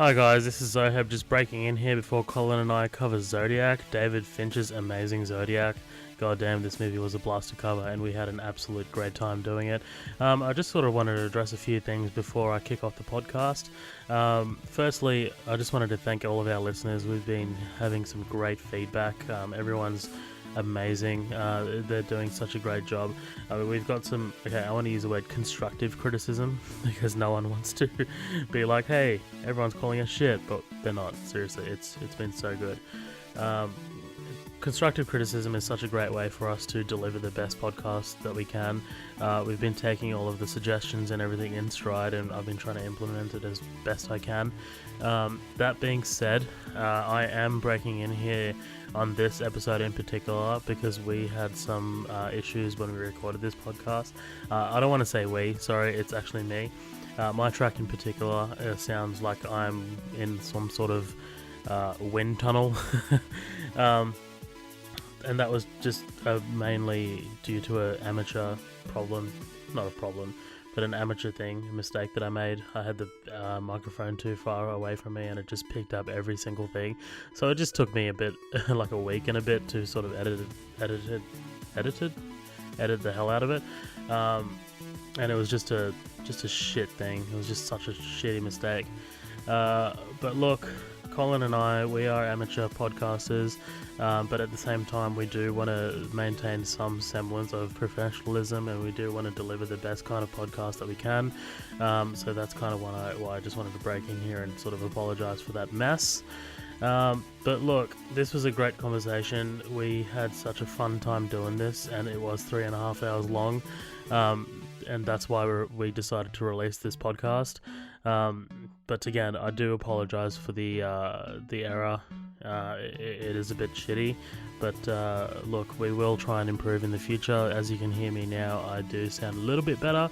Hi guys, this is Zoheb just breaking in here before Colin and I cover Zodiac, David Fincher's amazing Zodiac. God damn, this movie was a blast to cover and we had an absolute great time doing it. I just sort of wanted to address a few things before I kick off the podcast. Firstly, I just wanted to thank all of our listeners. We've been having some great feedback. Everyone's amazing. They're doing such a great job. We've got some, I want to use the word constructive criticism because no one wants to be like, hey, everyone's calling us shit, but they're not. Seriously, it's been so good. Constructive criticism is such a great way for us to deliver the best podcast that we can. We've been taking all of the suggestions and everything in stride, and I've been trying to implement it as best I can. That being said, I am breaking in here on this episode in particular because we had some issues when we recorded this podcast. I don't want to say we, sorry, it's actually me. My track in particular sounds like I'm in some sort of wind tunnel. And that was just mainly due to an amateur problem. Not a problem, but an amateur thing, a mistake that I made. I had the microphone too far away from me and it just picked up every single thing. So it just took me a bit, like a week and a bit, to sort of edit the hell out of it. And it was just a shit thing. It was just such a shitty mistake. But look, Colin and I, we are amateur podcasters, but at the same time we do want to maintain some semblance of professionalism, and we do want to deliver the best kind of podcast that we can. So that's kind of why I just wanted to break in here and sort of apologize for that mess. But look, this was a great conversation. We had such a fun time doing this, and it was 3.5 hours long. And that's why we decided to release this podcast. But again, I do apologize for the error. It is a bit shitty, but look, we will try and improve in the future. As you can hear me now, I do sound a little bit better,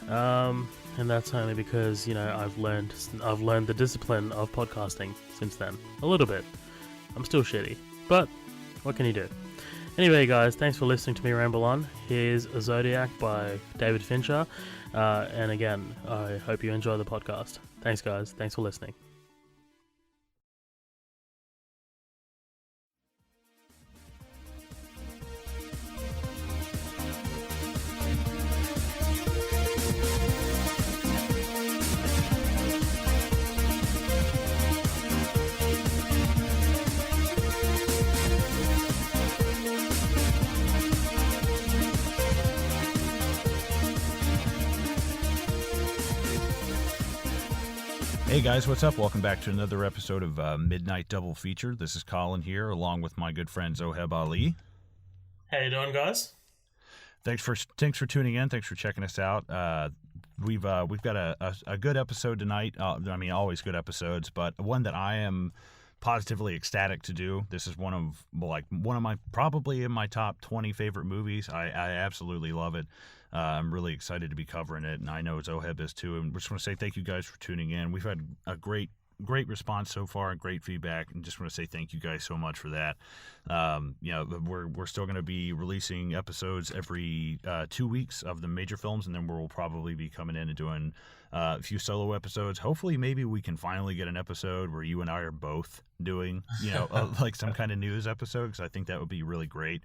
and that's only because I've learned the discipline of podcasting since then. A little bit. I'm still shitty, but what can you do? Anyway, guys, thanks for listening to me ramble on. Here's Zodiac by David Fincher. And again, I hope you enjoy the podcast. Thanks, guys. Thanks for listening. Hey guys, what's up? Welcome back to another episode of Midnight Double Feature. This is Colin here, along with my good friend Zoheb Ali. How you doing, guys? Thanks for tuning in. Thanks for checking us out. We've got a good episode tonight. Always good episodes, but one that I am positively ecstatic to do. This is one of my probably in my top 20 favorite movies. I absolutely love it. I'm really excited to be covering it, and I know Zoheb is too. And we just want to say thank you guys for tuning in. We've had a great response so far and great feedback, and just want to say thank you guys so much for that. We're still going to be releasing episodes every 2 weeks of the major films, and then we'll probably be coming in and doing a few solo episodes. Hopefully, maybe we can finally get an episode where you and I are both doing, like some kind of news episode, because I think that would be really great.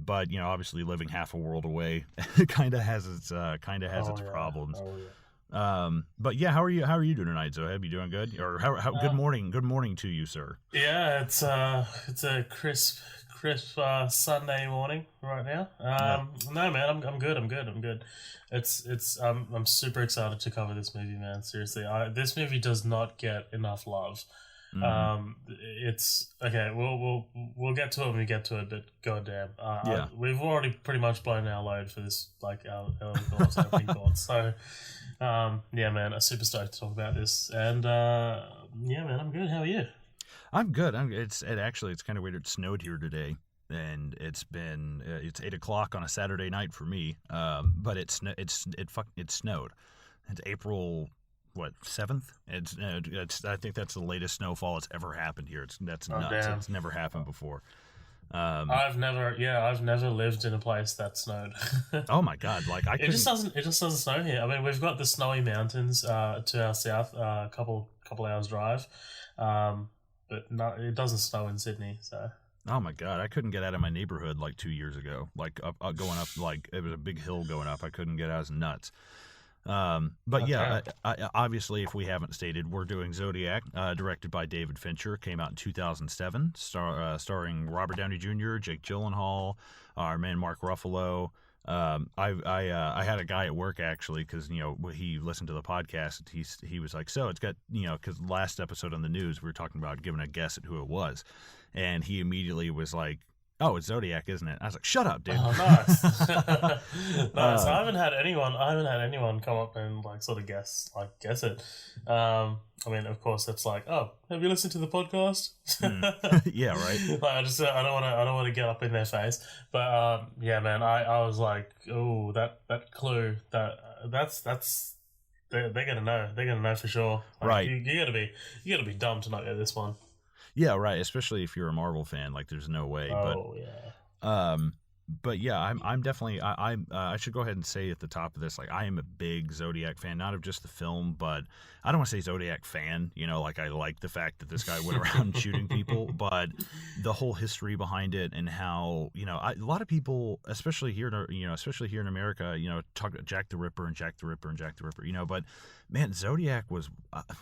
But obviously, living half a world away kind of has its problems. Oh, yeah. But yeah, how are you doing tonight, Zoheb? You doing good? Or how? Good morning to you, sir. Yeah, it's a crisp Sunday morning right now. No, man, I'm good. I'm super excited to cover this movie, man. Seriously, this movie does not get enough love. Mm-hmm. It's okay. We'll get to it when we get to it. But goddamn, we've already pretty much blown our load for this, like our opening thoughts. So, yeah, man, I'm super stoked to talk about this. And yeah, man, I'm good. How are you? I'm good. It's kind of weird. It snowed here today, and it's 8:00 on a Saturday night for me. But it snowed. It's April 7th? I think that's the latest snowfall that's ever happened here. That's nuts. Damn. It's never happened before. I've never lived in a place that snowed. Oh my God! Like I couldn't. It just doesn't snow here. I mean, we've got the snowy mountains to our south, a couple hours drive, but no, it doesn't snow in Sydney. So Oh my God! I couldn't get out of my neighborhood like 2 years ago. Like going up, like it was a big hill going up. I couldn't get out. It was nuts. But yeah, okay. obviously, if we haven't stated, we're doing Zodiac, directed by David Fincher. Came out in 2007, starring Robert Downey Jr., Jake Gyllenhaal, our man Mark Ruffalo. I had a guy at work actually because he listened to the podcast. He was like, so it's got because last episode on the news we were talking about giving a guess at who it was, and he immediately was like, oh, it's Zodiac, isn't it? I was like, shut up, dude. Oh, nice. Nice. I haven't had anyone come up and like sort of guess it. I mean, of course, it's like, oh, have you listened to the podcast? Yeah, right. Like, I don't want to get up in their face, but yeah, man, I was like, oh, that clue, that's they're gonna know for sure. Like, Right. you gotta be dumb to not get this one. Yeah, right. Especially if you're a Marvel fan, like there's no way. Oh yeah. But yeah, I'm definitely I should go ahead and say at the top of this, like I am a big Zodiac fan, not of just the film, but I don't want to say Zodiac fan. Like I like the fact that this guy went around shooting people, but the whole history behind it and how a lot of people, especially here in America, talk about Jack the Ripper and Jack the Ripper and Jack the Ripper, but man, Zodiac was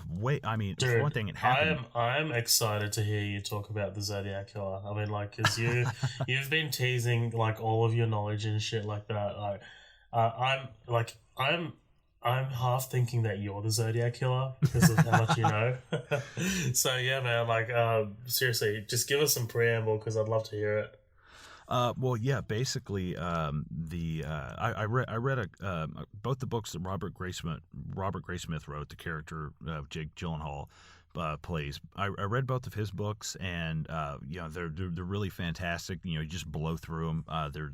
way. I mean, Dude, for one thing, it happened. I'm excited to hear you talk about the Zodiac killer. I mean, like, cause you've been teasing like all of your knowledge and shit like that. Like, I'm half thinking that you're the Zodiac killer because of how much you know. So yeah, man. Like, seriously, just give us some preamble because I'd love to hear it. Well, yeah, basically, I read both the books that Robert Graysmith wrote, the character of Jake Gyllenhaal plays. I read both of his books, and they're really fantastic. You just blow through them. They're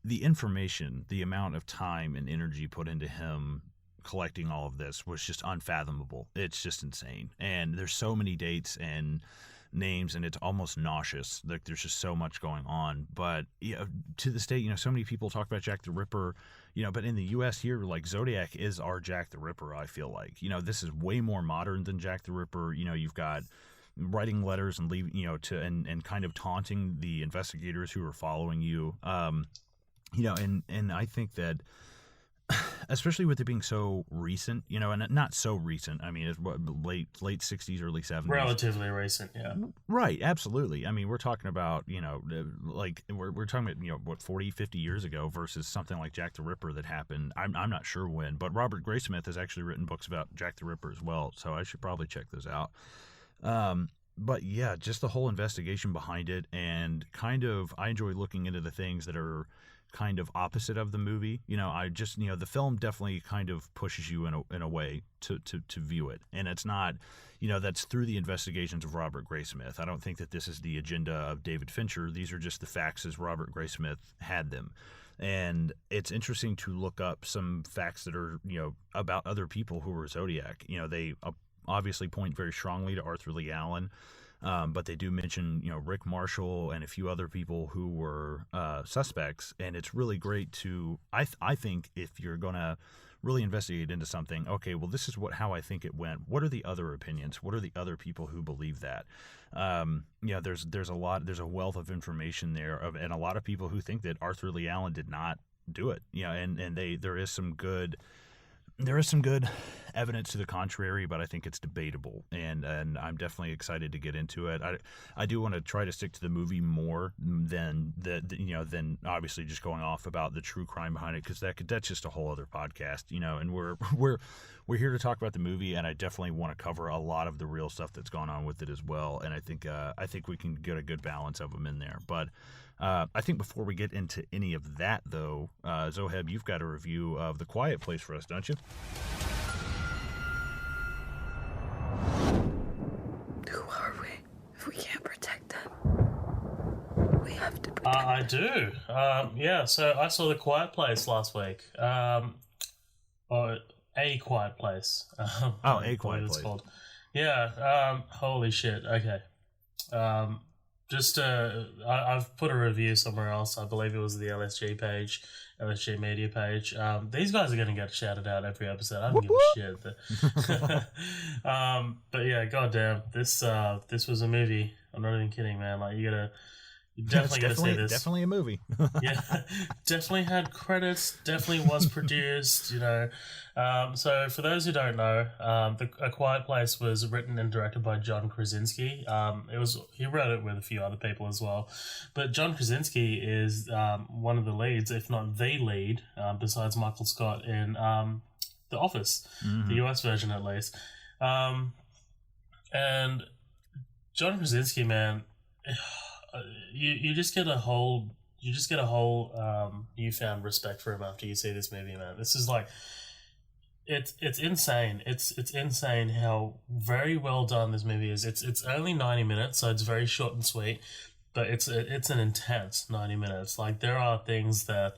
the information, the amount of time and energy put into him collecting all of this was just unfathomable. It's just insane, and there's so many dates and names, and it's almost nauseous. Like there's just so much going on. But to this day, so many people talk about Jack the Ripper, but in the U.S. here, like Zodiac is our Jack the Ripper. I feel like this is way more modern than Jack the Ripper. You've got writing letters and and kind of taunting the investigators who are following you. And I think that, especially with it being so recent, and not so recent. I mean, it's late 60s, early 70s. Relatively recent, yeah. Right, absolutely. I mean, we're talking about, like we're talking about 40, 50 years ago versus something like Jack the Ripper that happened. I'm not sure when, but Robert Graysmith has actually written books about Jack the Ripper as well, so I should probably check those out. But yeah, just the whole investigation behind it, and I enjoy looking into the things that are kind of opposite of the movie. I just the film definitely kind of pushes you in a way to view it, and it's not that's through the investigations of Robert Graysmith. I don't think that this is the agenda of David Fincher. These are just the facts as Robert Graysmith had them. And it's interesting to look up some facts that are about other people who were Zodiac. They obviously point very strongly to Arthur Lee Allen. But they do mention, Rick Marshall and a few other people who were suspects, and it's really great to. I think if you're gonna really investigate into something, okay, well, this is how I think it went. What are the other opinions? What are the other people who believe that? There's a wealth of information there, and a lot of people who think that Arthur Lee Allen did not do it. And there is some good. There is some good evidence to the contrary, but I think it's debatable, and I'm definitely excited to get into it. I do want to try to stick to the movie more than than obviously just going off about the true crime behind it, because that's just a whole other podcast, And we're here to talk about the movie, and I definitely want to cover a lot of the real stuff that's gone on with it as well. And I think we can get a good balance of them in there, but. I think before we get into any of that, though, Zoheb, you've got a review of The Quiet Place for us, don't you? Who are we if we can't protect them? We have to protect them. I do. Yeah, so I saw The Quiet Place last week. Or A Quiet Place. A Quiet Place. Called. Yeah, holy shit, okay. just I've put a review somewhere else. I believe it was the LSG page, LSG media page. These guys are going to get shouted out every episode. I don't give a shit. But yeah, goddamn, this was a movie. I'm not even kidding, man. Like you definitely got to see this. Definitely a movie. Yeah, definitely had credits. Definitely was produced. So for those who don't know, A Quiet Place was written and directed by John Krasinski. He wrote it with a few other people as well, but John Krasinski is one of the leads, if not the lead, besides Michael Scott in The Office, the US version at least. And John Krasinski, man. You just get a whole newfound respect for him after you see this movie, man. This is like it's insane. It's insane how very well done this movie is. It's only 90 minutes, so it's very short and sweet, but it's an intense 90 minutes. Like there are things that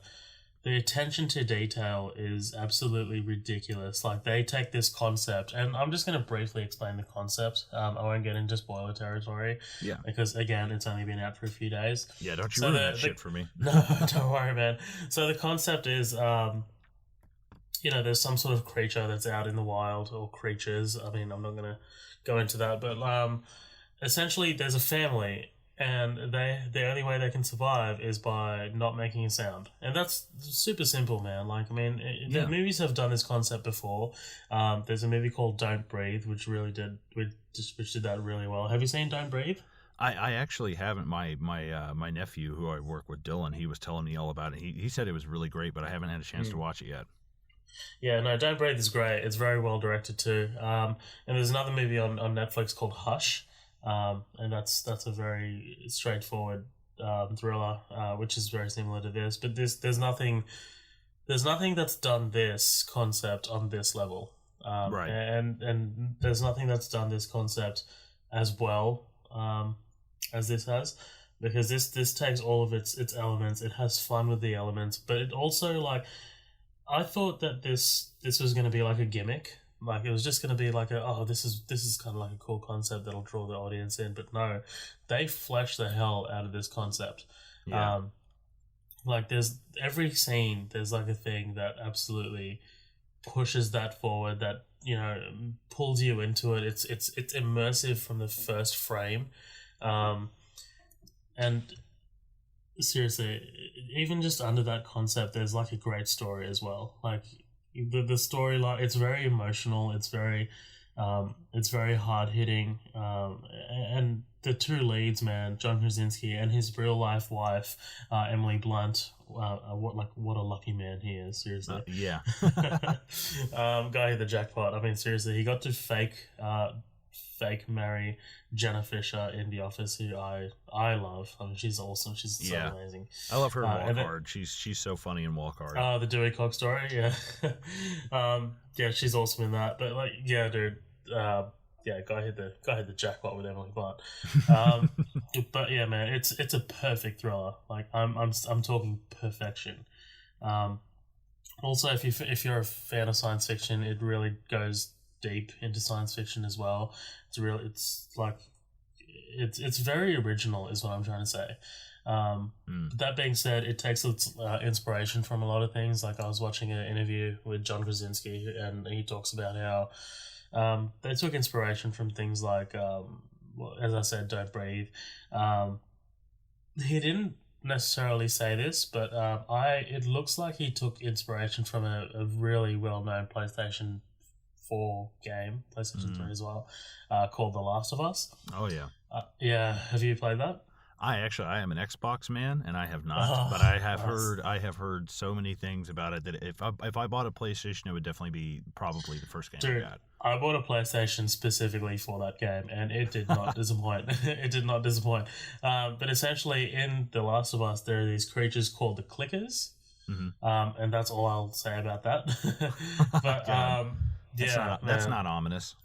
the attention to detail is absolutely ridiculous. Like they take this concept, and I'm just going to briefly explain the concept. I won't get into spoiler territory. Yeah. Because again, it's only been out for a few days. Yeah, don't you ruin that shit for me. No, don't worry, man. So the concept is, there's some sort of creature that's out in the wild, or creatures. I mean, I'm not going to go into that, but essentially there's a family, and the only way they can survive is by not making a sound, and that's super simple, man. Like, I mean, the movies have done this concept before. There's a movie called Don't Breathe, which did that really well. Have you seen Don't Breathe? I actually haven't. My nephew, who I work with, Dylan, he was telling me all about it. He said it was really great, but I haven't had a chance to watch it yet. Yeah, no, Don't Breathe is great. It's very well directed too. And there's another movie on Netflix called Hush. And that's a very straightforward thriller, which is very similar to this. But there's nothing that's done this concept on this level, right? And there's nothing that's done this concept as well as this has, because this takes all of its elements. It has fun with the elements, but it also, like, I thought that this was going to be like a gimmick. Like it was just going to be like this is kind of like a cool concept that'll draw the audience in, but no, they flesh the hell out of this concept. Yeah. Like there's every scene, there's like a thing that absolutely pushes that forward, that pulls you into it. It's immersive from the first frame, and seriously, even just under that concept, there's like a great story as well. Like. The storyline, it's very emotional. It's very hard hitting. And the two leads, man, John Krasinski and his real life wife, Emily Blunt. What a lucky man he is. Seriously. Yeah. Guy hit the jackpot. I mean, seriously, he got to fake marry Jenna Fisher in The Office, who I love. I mean, she's awesome. She's so amazing. I love her in Walk Hard. She's so funny in Walk Hard. The Dewey Cox story, yeah. Yeah, she's awesome in that. But like, yeah, dude, guy hit the jackpot with Emily Blunt. But yeah, man, it's a perfect thriller. Like I'm talking perfection. Also, if you're a fan of science fiction, it really goes deep into science fiction as well. It's very original, is what I'm trying to say. That being said, it takes its inspiration from a lot of things. Like I was watching an interview with John Krasinski, and he talks about how they took inspiration from things like, as I said, Don't Breathe. He didn't necessarily say this, but it looks like he took inspiration from a really well-known PlayStation 4 game, PlayStation 3 as well, called The Last of Us. Oh yeah. Yeah, have you played that? I am an Xbox man, and I have not, but I have heard so many things about it that if I bought a PlayStation, it would definitely be probably the first game Dude, I got. I bought a PlayStation specifically for that game, and it did not disappoint. It did not disappoint. But essentially, in The Last of Us, there are these creatures called the Clickers, and that's all I'll say about that. But that's not ominous.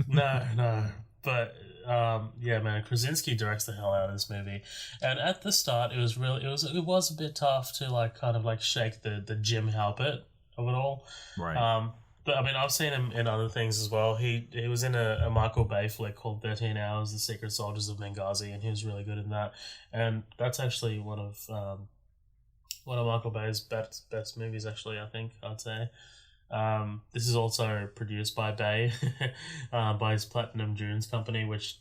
No. But yeah, man, Krasinski directs the hell out of this movie, and at the start, it was a bit tough to like kind of like shake the Jim Halpert of it all, right? But I mean, I've seen him in other things as well. He was in a Michael Bay flick called 13 Hours: The Secret Soldiers of Benghazi, and he was really good in that. And that's actually one of Michael Bay's best movies. Actually, I think I'd say. This is also produced by Bay, by his Platinum Dunes company, which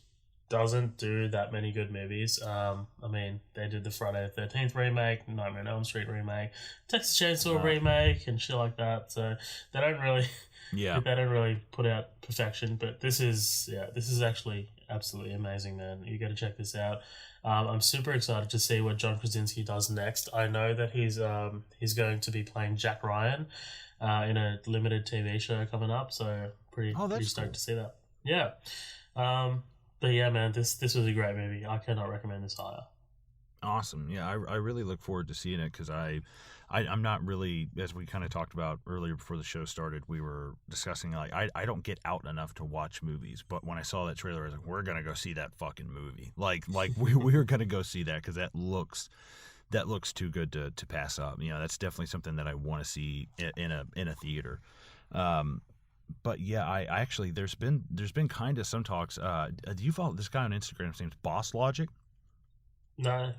doesn't do that many good movies. I mean, they did the Friday the 13th remake, Nightmare on Elm Street remake, Texas Chainsaw remake, and shit like that. So they don't really, they don't really put out perfection. But this is actually absolutely amazing, man. You got to check this out. I'm super excited to see what John Krasinski does next. I know that he's going to be playing Jack Ryan in a limited TV show coming up. So pretty stoked to see that. Yeah. But yeah, man, this was a great movie. I cannot recommend this higher. Awesome. Yeah, I really look forward to seeing it because I'm not really, as we kind of talked about earlier before the show started, we were discussing, like, I don't get out enough to watch movies. But when I saw that trailer, I was like, we're going to go see that fucking movie. Like we're going to go see that because that looks too good to pass up. You know, that's definitely something that I want to see in a theater. But yeah, I actually there's been kind of some talks. Do you follow this guy on Instagram? His name's Boss Logic. No.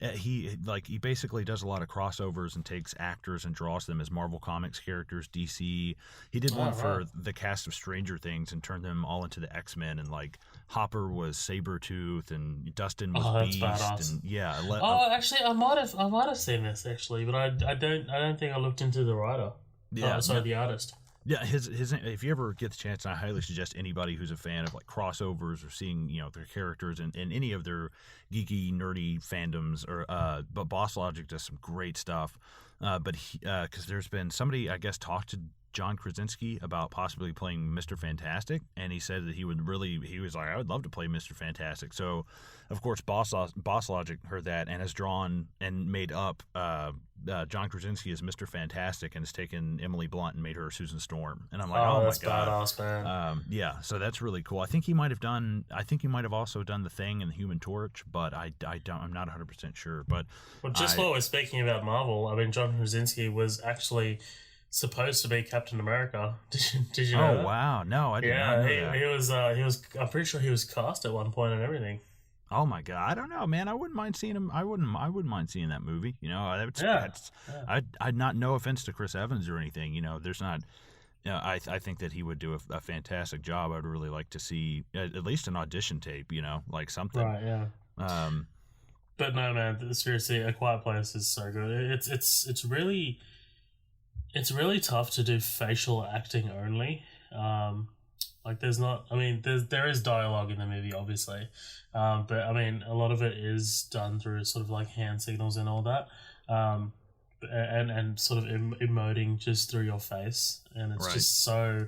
He basically does a lot of crossovers and takes actors and draws them as Marvel Comics characters, DC. He did one for the cast of Stranger Things and turned them all into the X-Men, and like Hopper was Sabretooth and Dustin was Beast. Badass. And yeah. Actually, I might have seen this actually, but I don't think I looked into the writer. Yeah, the artist. Yeah, his if you ever get the chance, I highly suggest anybody who's a fan of like crossovers or seeing, you know, their characters in any of their geeky nerdy fandoms, or but Boss Logic does some great stuff. But because there's been somebody, I guess, talked to John Krasinski about possibly playing Mr. Fantastic, and he said that he was like, I would love to play Mr. Fantastic. So, of course, Boss Logic heard that and has drawn and made up John Krasinski as Mr. Fantastic, and has taken Emily Blunt and made her Susan Storm. And I'm like, oh that's my god, badass, man. Yeah, so that's really cool. I think he might have also done The Thing and the Human Torch, but I'm not 100% sure. But while we're speaking about Marvel, I mean, John Krasinski was actually supposed to be Captain America. Did you know that? Oh wow, no, I did not know that. He was. I'm pretty sure he was cast at one point and everything. Oh my god, I don't know, man. I wouldn't mind seeing him. I wouldn't mind seeing that movie. You know, I'd not, no offense to Chris Evans or anything. You know, there's not. You know, I think that he would do a fantastic job. I'd really like to see at least an audition tape. You know, like something. Right. Yeah. But no, man. Seriously, A Quiet Place is so good. It's really tough to do facial acting only. Like there is dialogue in the movie, obviously, but I mean a lot of it is done through sort of like hand signals and all that, and sort of emoting just through your face, and it's just so.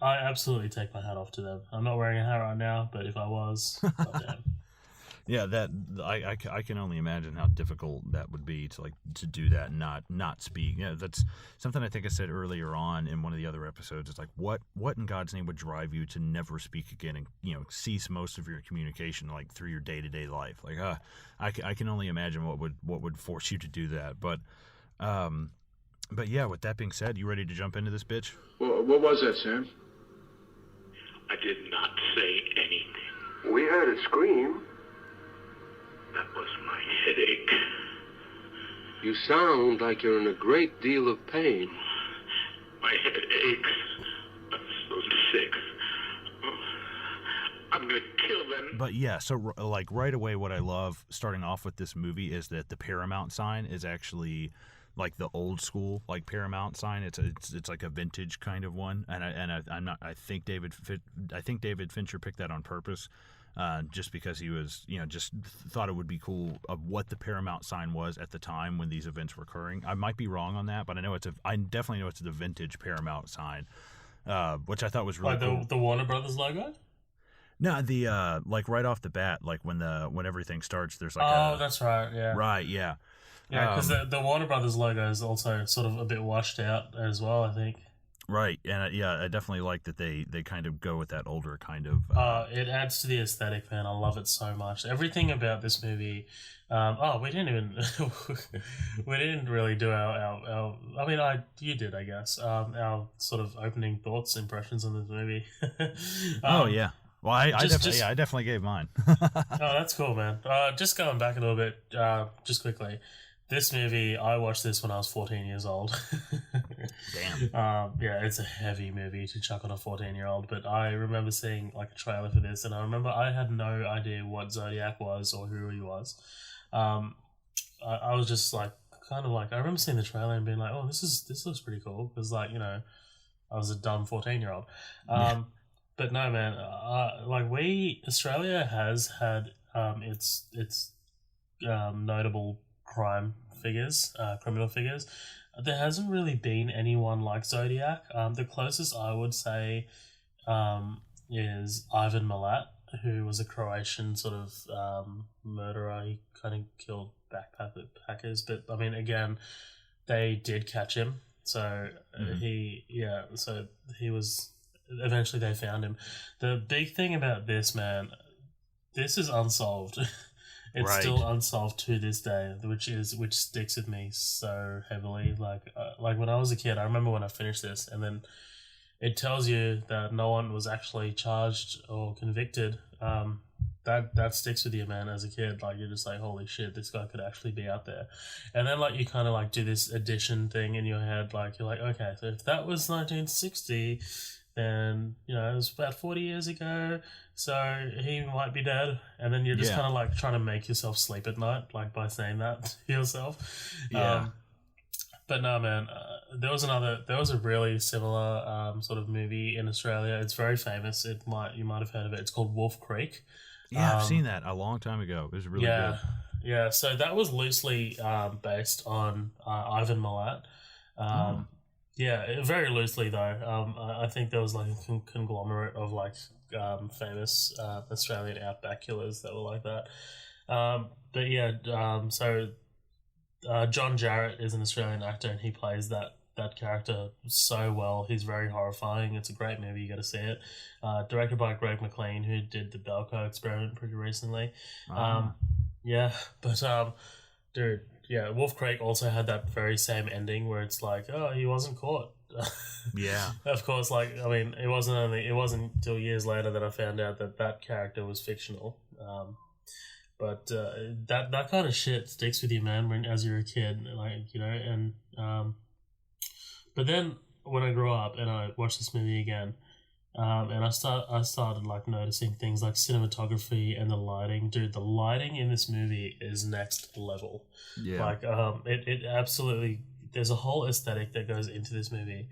I absolutely take my hat off to them. I'm not wearing a hat right now, but if I was, goddamn. Yeah, that I can only imagine how difficult that would be to do that and not speak. Yeah, that's something I think I said earlier on in one of the other episodes. It's like what in God's name would drive you to never speak again and, you know, cease most of your communication like through your day-to-day life. Like I can only imagine what would force you to do that. But yeah, with that being said, you ready to jump into this bitch? What was that, Sam? I did not say anything. We heard a scream. That was my headache. You sound like you're in a great deal of pain. My head aches. I'm so sick. I'm gonna kill them. But yeah, so like right away, what I love starting off with this movie is that the Paramount sign is actually like the old school like Paramount sign. It's like a vintage kind of one, and I think David Fincher picked that on purpose. Just because he was, you know, just thought it would be cool of what the Paramount sign was at the time when these events were occurring. I might be wrong on that, but I definitely know it's the vintage Paramount sign, which I thought was really cool. The Warner Brothers logo? No, the like right off the bat, like when everything starts, there's like that's right, yeah. Right, yeah. Yeah, because the Warner Brothers logo is also sort of a bit washed out as well, I think. Right, and yeah, I definitely like that they kind of go with that older kind of. It adds to the aesthetic, man. I love it so much. Everything about this movie. We didn't even we didn't really do our I mean, you did, I guess. Our sort of opening thoughts, impressions on this movie. Oh yeah. Well, I definitely gave mine. Oh, that's cool, man. Just going back a little bit, just quickly. This movie, I watched this when I was 14 years old. Damn. Yeah, it's a heavy movie to chuck on a 14-year-old, but I remember seeing like a trailer for this, and I remember I had no idea what Zodiac was or who he was. I was just like, kind of like, I remember seeing the trailer and being like, oh, this looks pretty cool, because like, you know, I was a dumb 14-year-old. But no, man, Australia has had its notable criminal figures. There hasn't really been anyone like Zodiac. The closest I would say is Ivan Milat, who was a Croatian sort of murderer. He kind of killed backpackers, but I mean, again, they did catch him. So he was. Eventually, they found him. The big thing about this, man, this is unsolved. It's still unsolved to this day, which sticks with me so heavily. Like when I was a kid, I remember when I finished this, and then it tells you that no one was actually charged or convicted. That sticks with you, man. As a kid, like you're just like, holy shit, this guy could actually be out there. And then like you kind of like do this addition thing in your head, like you're like, okay, so if that was 1960. Then, you know, it was about 40 years ago, so he might be dead. And then you're just kind of like trying to make yourself sleep at night, like by saying that to yourself. Yeah. But no, man, there was a really similar sort of movie in Australia. It's very famous. You might have heard of it. It's called Wolf Creek. Yeah, I've seen that a long time ago. It was really good. Yeah, so that was loosely based on Ivan Milat. Yeah, very loosely though. I think there was like a conglomerate of like famous Australian outback killers that were like that. But yeah, so John Jarratt is an Australian actor, and he plays that character so well. He's very horrifying. It's a great movie. You got to see it. Directed by Greg McLean, who did the Belko Experiment pretty recently. Yeah, but dude. Yeah, Wolf Creek also had that very same ending where it's like, oh, he wasn't caught. Yeah. Of course, like, I mean, it wasn't until years later that I found out that character was fictional. But that kind of shit sticks with you, man, as you're a kid, like, you know, and but then when I grew up and I watched this movie again, and I started like noticing things like cinematography and the lighting. Dude, the lighting in this movie is next level. Yeah. Like it absolutely. There's a whole aesthetic that goes into this movie,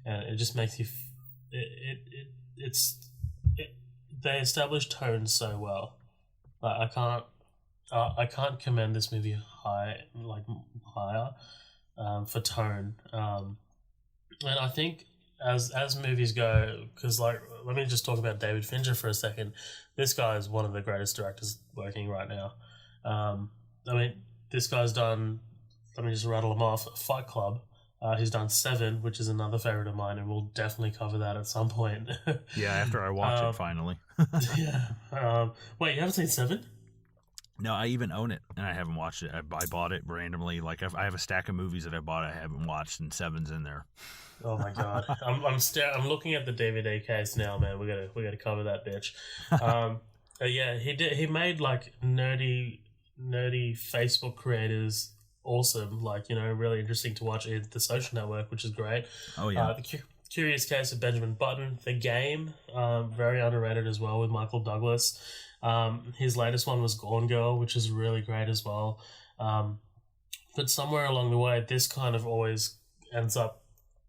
and it just makes you. They establish tone so well. Like I can't commend this movie higher for tone. And I think. As movies go, because like, let me just talk about David Fincher for a second. This guy is one of the greatest directors working right now. I mean, this guy's done. Let me just rattle them off. Fight Club. He's done Seven, which is another favorite of mine, and we'll definitely cover that at some point. Yeah, after I watch it finally. Yeah. Wait, you haven't seen Seven? No, I even own it, and I haven't watched it. I bought it randomly. Like I have a stack of movies that I bought I haven't watched, and Seven's in there. Oh my god, I'm looking at the DVD case now, man. We gotta cover that bitch. Yeah, he made like nerdy Facebook creators awesome, like, you know, really interesting to watch. The Social Network, which is great. Oh yeah. The Curious Case of Benjamin Button, The Game, very underrated as well with Michael Douglas. His latest one was Gone Girl, which is really great as well. But somewhere along the way, this kind of always ends up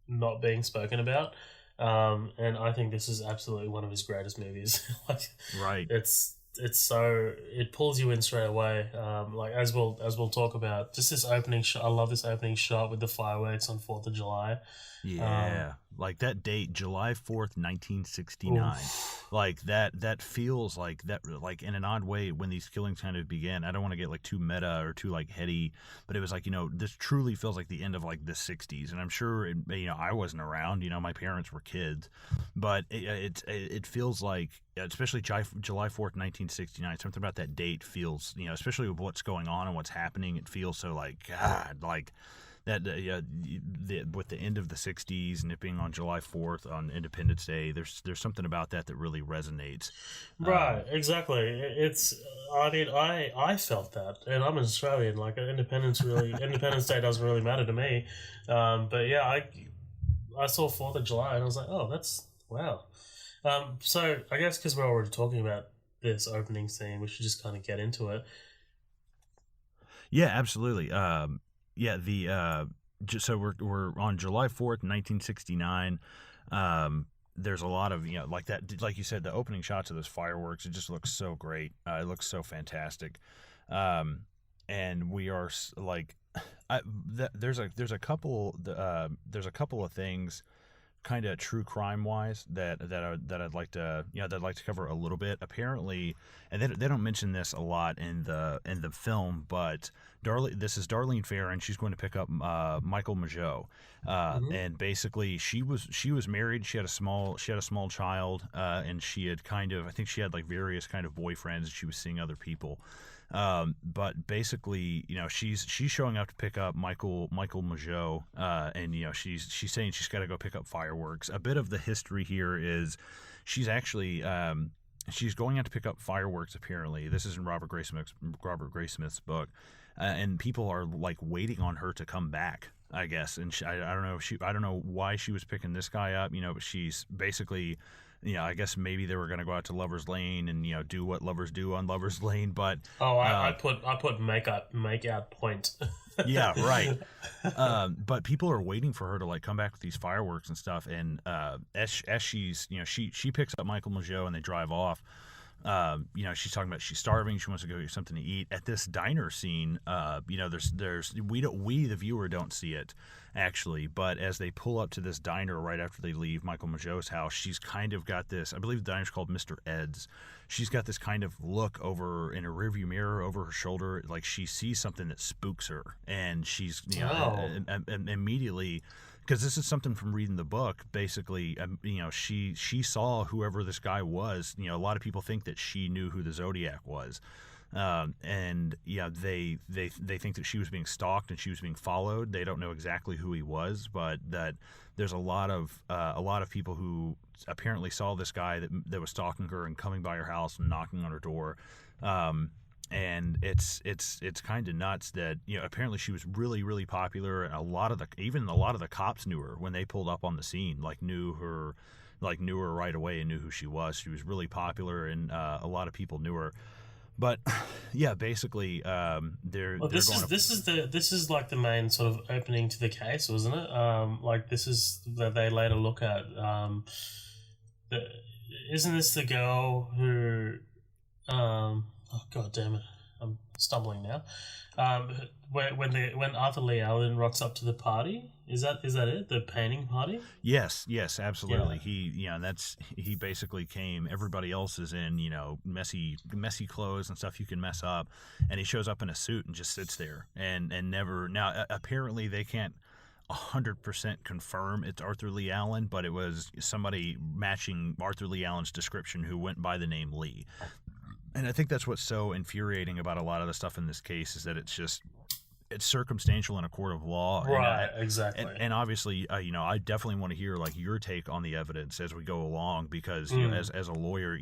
not being spoken about, and I think this is absolutely one of his greatest movies. Like, right, it pulls you in straight away. Like as we'll talk about, just this opening shot. I love this opening shot with the fireworks on 4th of July. Yeah, Like that date, July 4th, 1969. Oof. Like that feels like that, like in an odd way when these killings kind of began. I don't want to get like too meta or too like heady, but it was like, this truly feels like the end of like the 60s. And I'm sure, I wasn't around, my parents were kids, but it feels like, especially July 4th, 1969, something about that date feels, especially with what's going on and what's happening, it feels so like, God, like, that with the end of the 60s and it being on July 4th on Independence Day, there's something about that really resonates. Right, exactly. I mean, I felt that, and I'm an Australian. Like Independence Day doesn't really matter to me. But yeah, I saw 4th of July and I was like, oh, that's wow. So I guess because we're already talking about this opening scene, we should just kind of get into it. Yeah, absolutely. So we're on July 4th, 1969. There's a lot of, like that, like you said, the opening shots of those fireworks, it just looks so great. It looks so fantastic. And we are like, there's a couple of things kind of true crime wise that I'd like to cover a little bit. Apparently, and they don't mention this a lot in the film, but this is Darlene Farron. She's going to pick up Michael Mageau, and basically she was married. She had a small child, and I think she had like various kind of boyfriends, and she was seeing other people. But basically, she's showing up to pick up Michael Mageau, and she's saying she's got to go pick up fireworks. A bit of the history here is she's actually she's going out to pick up fireworks. Apparently, this is in Robert Graysmith's book, and people are like waiting on her to come back, I guess. And I don't know why she was picking this guy up, but she's basically. I guess maybe they were going to go out to Lover's Lane and do what lovers do on Lover's Lane, but I put make out point. Yeah, right. But people are waiting for her to like come back with these fireworks and stuff, and as she's she picks up Michael Mageau and they drive off. She's talking about she's starving. She wants to go get something to eat. At this diner scene, we the viewer don't see it actually, but as they pull up to this diner right after they leave Michael Mageau's house, she's kind of got this. I believe the diner's called Mr. Ed's. She's got this kind of look over in a rearview mirror over her shoulder, like she sees something that spooks her, and she's immediately. Because this is something from reading the book. Basically, she saw whoever this guy was. A lot of people think that she knew who the Zodiac was, and they think that she was being stalked and she was being followed. They don't know exactly who he was, but that there's a lot of people who apparently saw this guy that was stalking her and coming by her house and knocking on her door. And it's kind of nuts that apparently she was really, really popular, and a lot of the cops knew her when they pulled up on the scene, knew her right away and knew who she was. She was really popular, and a lot of people knew her. But yeah, basically, this is like the main sort of opening to the case, wasn't it? This is that they later look at. Isn't this the girl who? Oh god damn it! I'm stumbling now. When Arthur Lee Allen rocks up to the party, is that it? The painting party? Yes, absolutely. Yeah. He basically came. Everybody else is in messy clothes and stuff you can mess up, and he shows up in a suit and just sits there and never. Now apparently they can't 100% confirm it's Arthur Lee Allen, but it was somebody matching Arthur Lee Allen's description who went by the name Lee. And I think that's what's so infuriating about a lot of the stuff in this case is that it's circumstantial in a court of law. Right, exactly. And obviously, I definitely want to hear your take on the evidence as we go along because as a lawyer,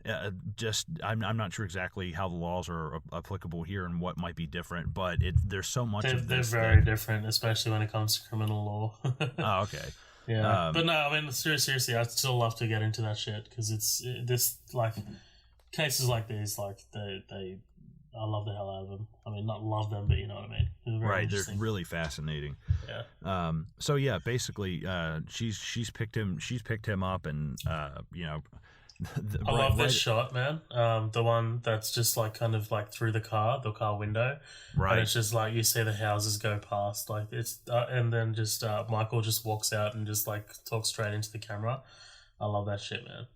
I'm not sure exactly how the laws are applicable here and what might be different, but there's so much of this. They're very different, especially when it comes to criminal law. Oh, okay. Yeah, but no, I mean seriously, I'd still love to get into that shit because cases like these, I love the hell out of them. I mean, not love them, but you know what I mean. Right, they're really fascinating. Yeah. So yeah, basically, she's picked him up, and I love this shot, man. The one that's just like kind of like through the car window, Right. And it's just like you see the houses go past, like it's, and then just Michael just walks out and just like talks straight into the camera. I love that shit, man.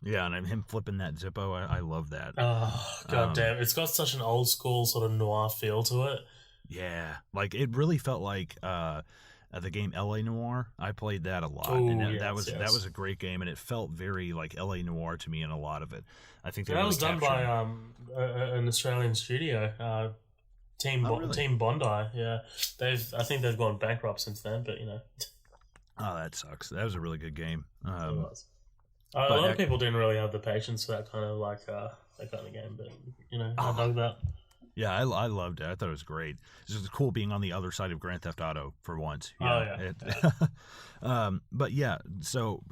Yeah, and him flipping that Zippo, I love that. Oh god damn! It's got such an old school sort of noir feel to it. Yeah, like it really felt like the game L.A. Noire. I played that a lot, Ooh, and yes, that was a great game, and it felt very like L.A. Noire to me in a lot of it. I think that was done by an Australian studio, Team Bondi. Yeah, I think they've gone bankrupt since then, but you know. Oh, that sucks. That was a really good game. It was. A lot of people didn't really have the patience for that kind of game, but you know, I dug that. Yeah, I loved it. I thought it was great. It was cool being on the other side of Grand Theft Auto for once. But yeah, so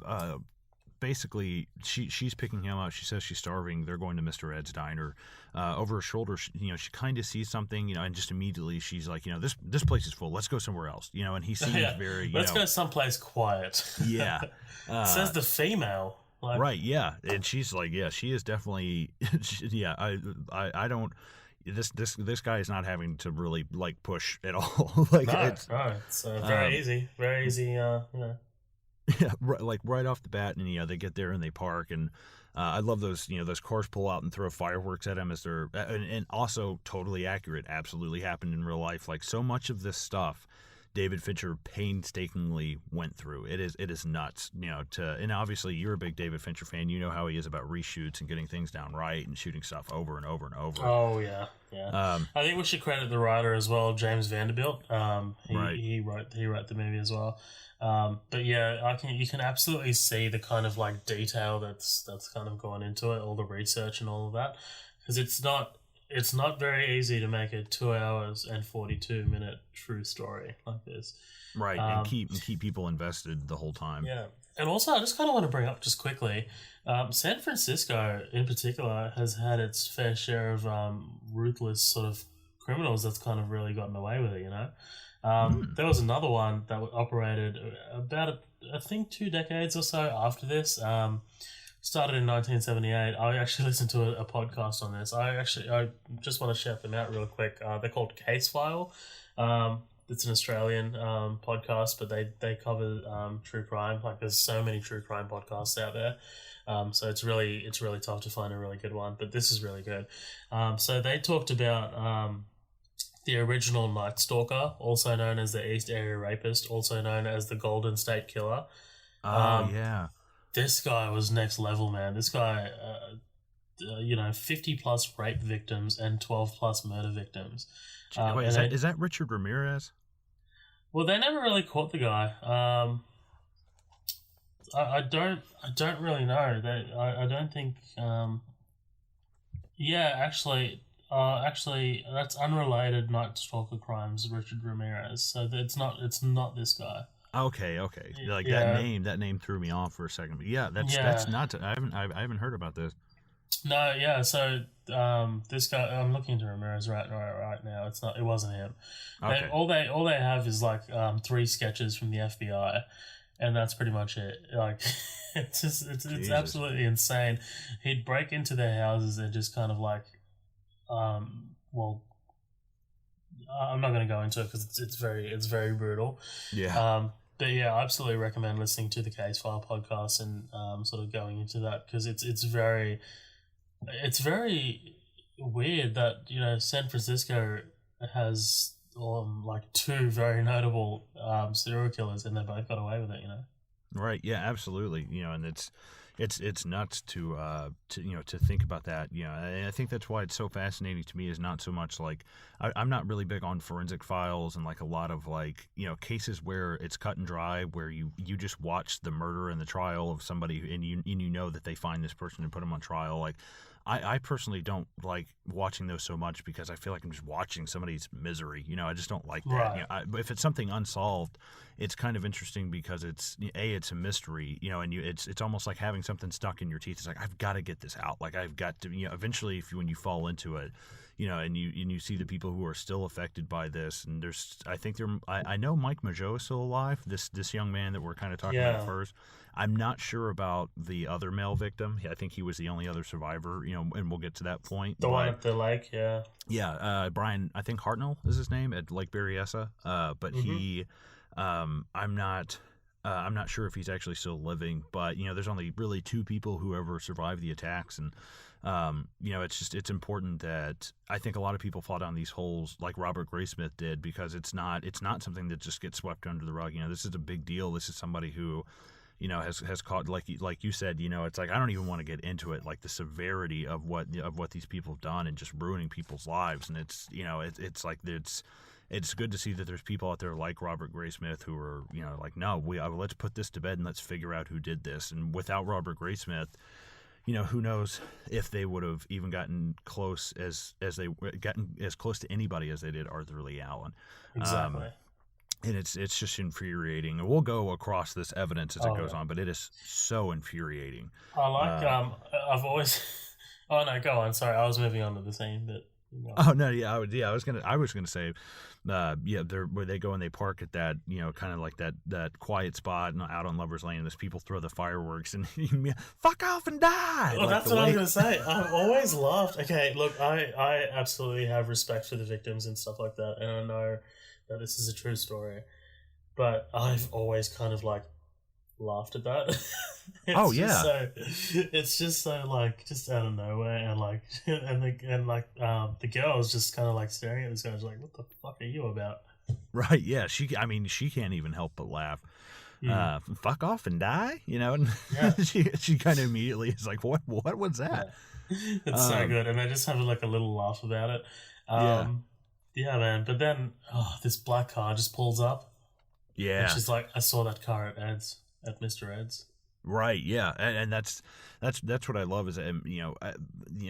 basically, she's picking him up. She says she's starving. They're going to Mr. Ed's diner. Over her shoulder, she kind of sees something, and just immediately she's like, this place is full. Let's go somewhere else, and he seems very, Let's go someplace quiet. Yeah. Says the female. Like, right, yeah, and she's like, yeah, she is definitely, yeah. I don't. This guy is not having to really like push at all. Like it's very easy, very easy. Yeah, right off the bat, and they get there and they park, and I love those those cars pull out and throw fireworks at him as they're, and also totally accurate, absolutely happened in real life. Like so much of this stuff, David Fincher painstakingly went through. It is nuts, and obviously you're a big David Fincher fan. You know how he is about reshoots and getting things down right and shooting stuff over and over and over. Oh yeah. I think we should credit the writer as well, James Vanderbilt. He wrote the movie as well. But yeah, you can absolutely see the kind of like detail that's kind of gone into it, all the research and all of that, because it's not very easy to make a 2 hours and 42-minute true story like this. Right, and keep people invested the whole time. Yeah. And also, I just kind of want to bring up just quickly, San Francisco in particular has had its fair share of ruthless sort of criminals that's kind of really gotten away with it, There was another one that operated about, I think, 2 decades or so after this. Started in 1978. I actually listened to a podcast on this. I just want to shout them out real quick. They're called Case File. It's an Australian podcast, but they cover true crime. Like there's so many true crime podcasts out there. So it's really tough to find a really good one, but this is really good. So they talked about the original Night Stalker, also known as the East Area Rapist, also known as the Golden State Killer. Yeah. This guy was next level, man. This guy, 50 plus rape victims and 12 plus murder victims. Wait, is that Richard Ramirez? Well, they never really caught the guy. I don't really know. I don't think. Actually, that's unrelated Night Stalker crimes. Richard Ramirez. So it's not this guy. Okay. Like that name threw me off for a second. But that's not. I haven't heard about this. No, yeah. So this guy, I'm looking into Ramirez right now. It wasn't him. Okay. All they have is like 3 sketches from the FBI, and that's pretty much it. Like it's absolutely insane. He'd break into their houses and just kind of like, I'm not going to go into it because it's very brutal. Yeah. But yeah, I absolutely recommend listening to the Case File podcast and sort of going into that because it's very weird that San Francisco has like 2 very notable serial killers and they both got away with it. Right. Yeah. Absolutely. And it's nuts to think about that. And I think that's why it's so fascinating to me is not so much like I'm not really big on forensic files and like a lot of like cases where it's cut and dry where you just watch the murder and the trial of somebody and you know that they find this person and put them on trial. Like I personally don't like watching those so much because I feel like I'm just watching somebody's misery. I just don't like that. Right. If it's something unsolved, it's kind of interesting because it's a mystery, and it's almost like having something stuck in your teeth. It's like I've got to get this out. Like I've got to, eventually when you fall into it, and you see the people who are still affected by this, and I know Mike Mageau is still alive. This young man that we're kind of talking about first. I'm not sure about the other male victim. I think he was the only other survivor, and we'll get to that point. The one at the lake, yeah. Yeah, Brian, I think Hartnell is his name, at Lake Berryessa. But he, I'm not sure if he's actually still living. But there's only really 2 people who ever survived the attacks, and it's important that I think a lot of people fall down these holes like Robert Graysmith did, because it's not something that just gets swept under the rug. This is a big deal. This is somebody who has caught, like you said, it's like, I don't even want to get into it, like the severity of what these people have done and just ruining people's lives. And it's it's good to see that there's people out there like Robert Graysmith who are, like, no, let's put this to bed and let's figure out who did this. And without Robert Graysmith, who knows if they would have even gotten close as close to anybody as they did Arthur Lee Allen. Exactly. And it's just infuriating. And we'll go across this evidence as it goes on, but it is so infuriating. I like, I've always... Oh, no, go on. Sorry, I was moving on to the scene, but... Oh no, yeah, I was gonna say, where they go and they park at that, kind of like that quiet spot out on Lovers Lane, and there's people throw the fireworks and fuck off and die. Well, that's what I was gonna say. I've always laughed. Okay, look, I absolutely have respect for the victims and stuff like that, and I know that this is a true story, but I've always kind of like laughed at that. It's just so like, just out of nowhere, and like the girl's just kind of like staring at this guy, like, what the fuck are you about? Right? Yeah. She can't even help but laugh. Fuck off and die, and she kind of immediately is like, what was that? Yeah. It's so good, and they just have like a little laugh about it. Yeah, man. But then this black car just pulls up. Yeah, and she's like, I saw that car at Mr. Ed's. Right, yeah, and that's what I love is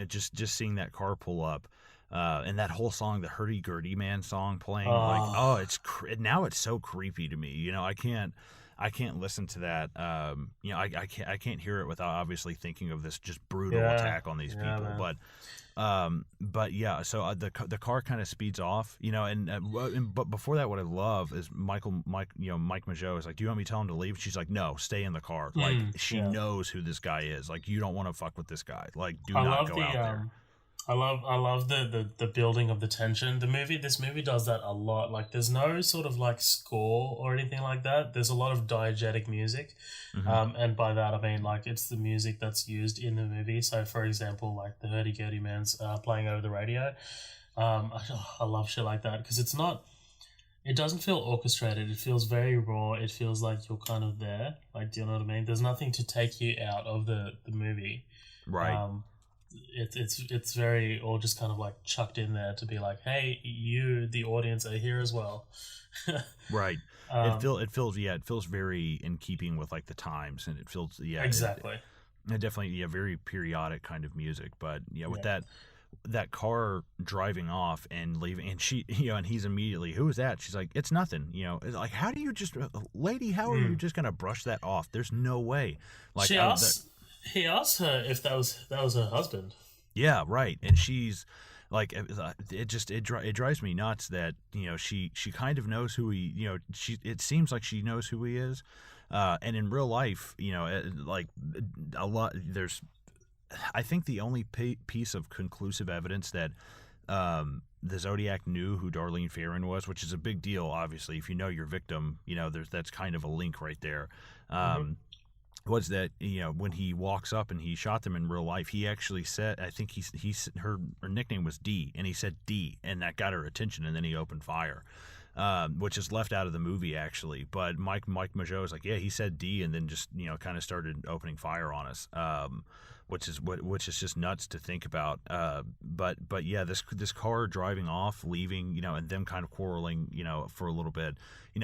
just seeing that car pull up, and that whole song, the Hurdy Gurdy Man song playing, now it's so creepy to me. I can't listen to that. I can't hear it without obviously thinking of this just brutal attack on these people. Man. But yeah, so the car kind of speeds off, but before that, what I love is Mike Mageau is like, do you want me to tell him to leave? She's like, no, stay in the car. Like, she knows who this guy is. Like, you don't want to fuck with this guy. Like, do not go out there. I love the building of the tension. This movie does that a lot. Like, there's no sort of like score or anything like that. There's a lot of diegetic music, and by that I mean like it's the music that's used in the movie. So, for example, like the Hurdy Gurdy Man's playing over the radio. I love shit like that because it doesn't feel orchestrated. It feels very raw. It feels like you're kind of there. Like, do you know what I mean? There's nothing to take you out of the movie. Right. It's very all just kind of like chucked in there to be like, hey, you, the audience, are here as well. Right. It feels very in keeping with like the times, and it feels exactly. It definitely very periodic kind of music, but with that car driving off and leaving, and she and he's immediately, who is that? She's like, it's nothing. It's like, how do you just, lady, how are you just gonna brush that off? There's no way. Like, he asked her if that was her husband. Yeah, right. And she's like, it drives me nuts that she kind of knows who he, it seems like she knows who he is, and in real life, like a lot. I think the only piece of conclusive evidence that the Zodiac knew who Darlene Ferrin was, which is a big deal, obviously. If you know your victim, that's kind of a link right there. Was that when he walks up and he shot them in real life, he actually said, I think her nickname was D, and he said D, and that got her attention, and then he opened fire, which is left out of the movie actually. But Mike Mageau is like, yeah, he said D, and then just kind of started opening fire on us, which is just nuts to think about. But yeah, this car driving off, leaving, and them kind of quarreling, for a little bit.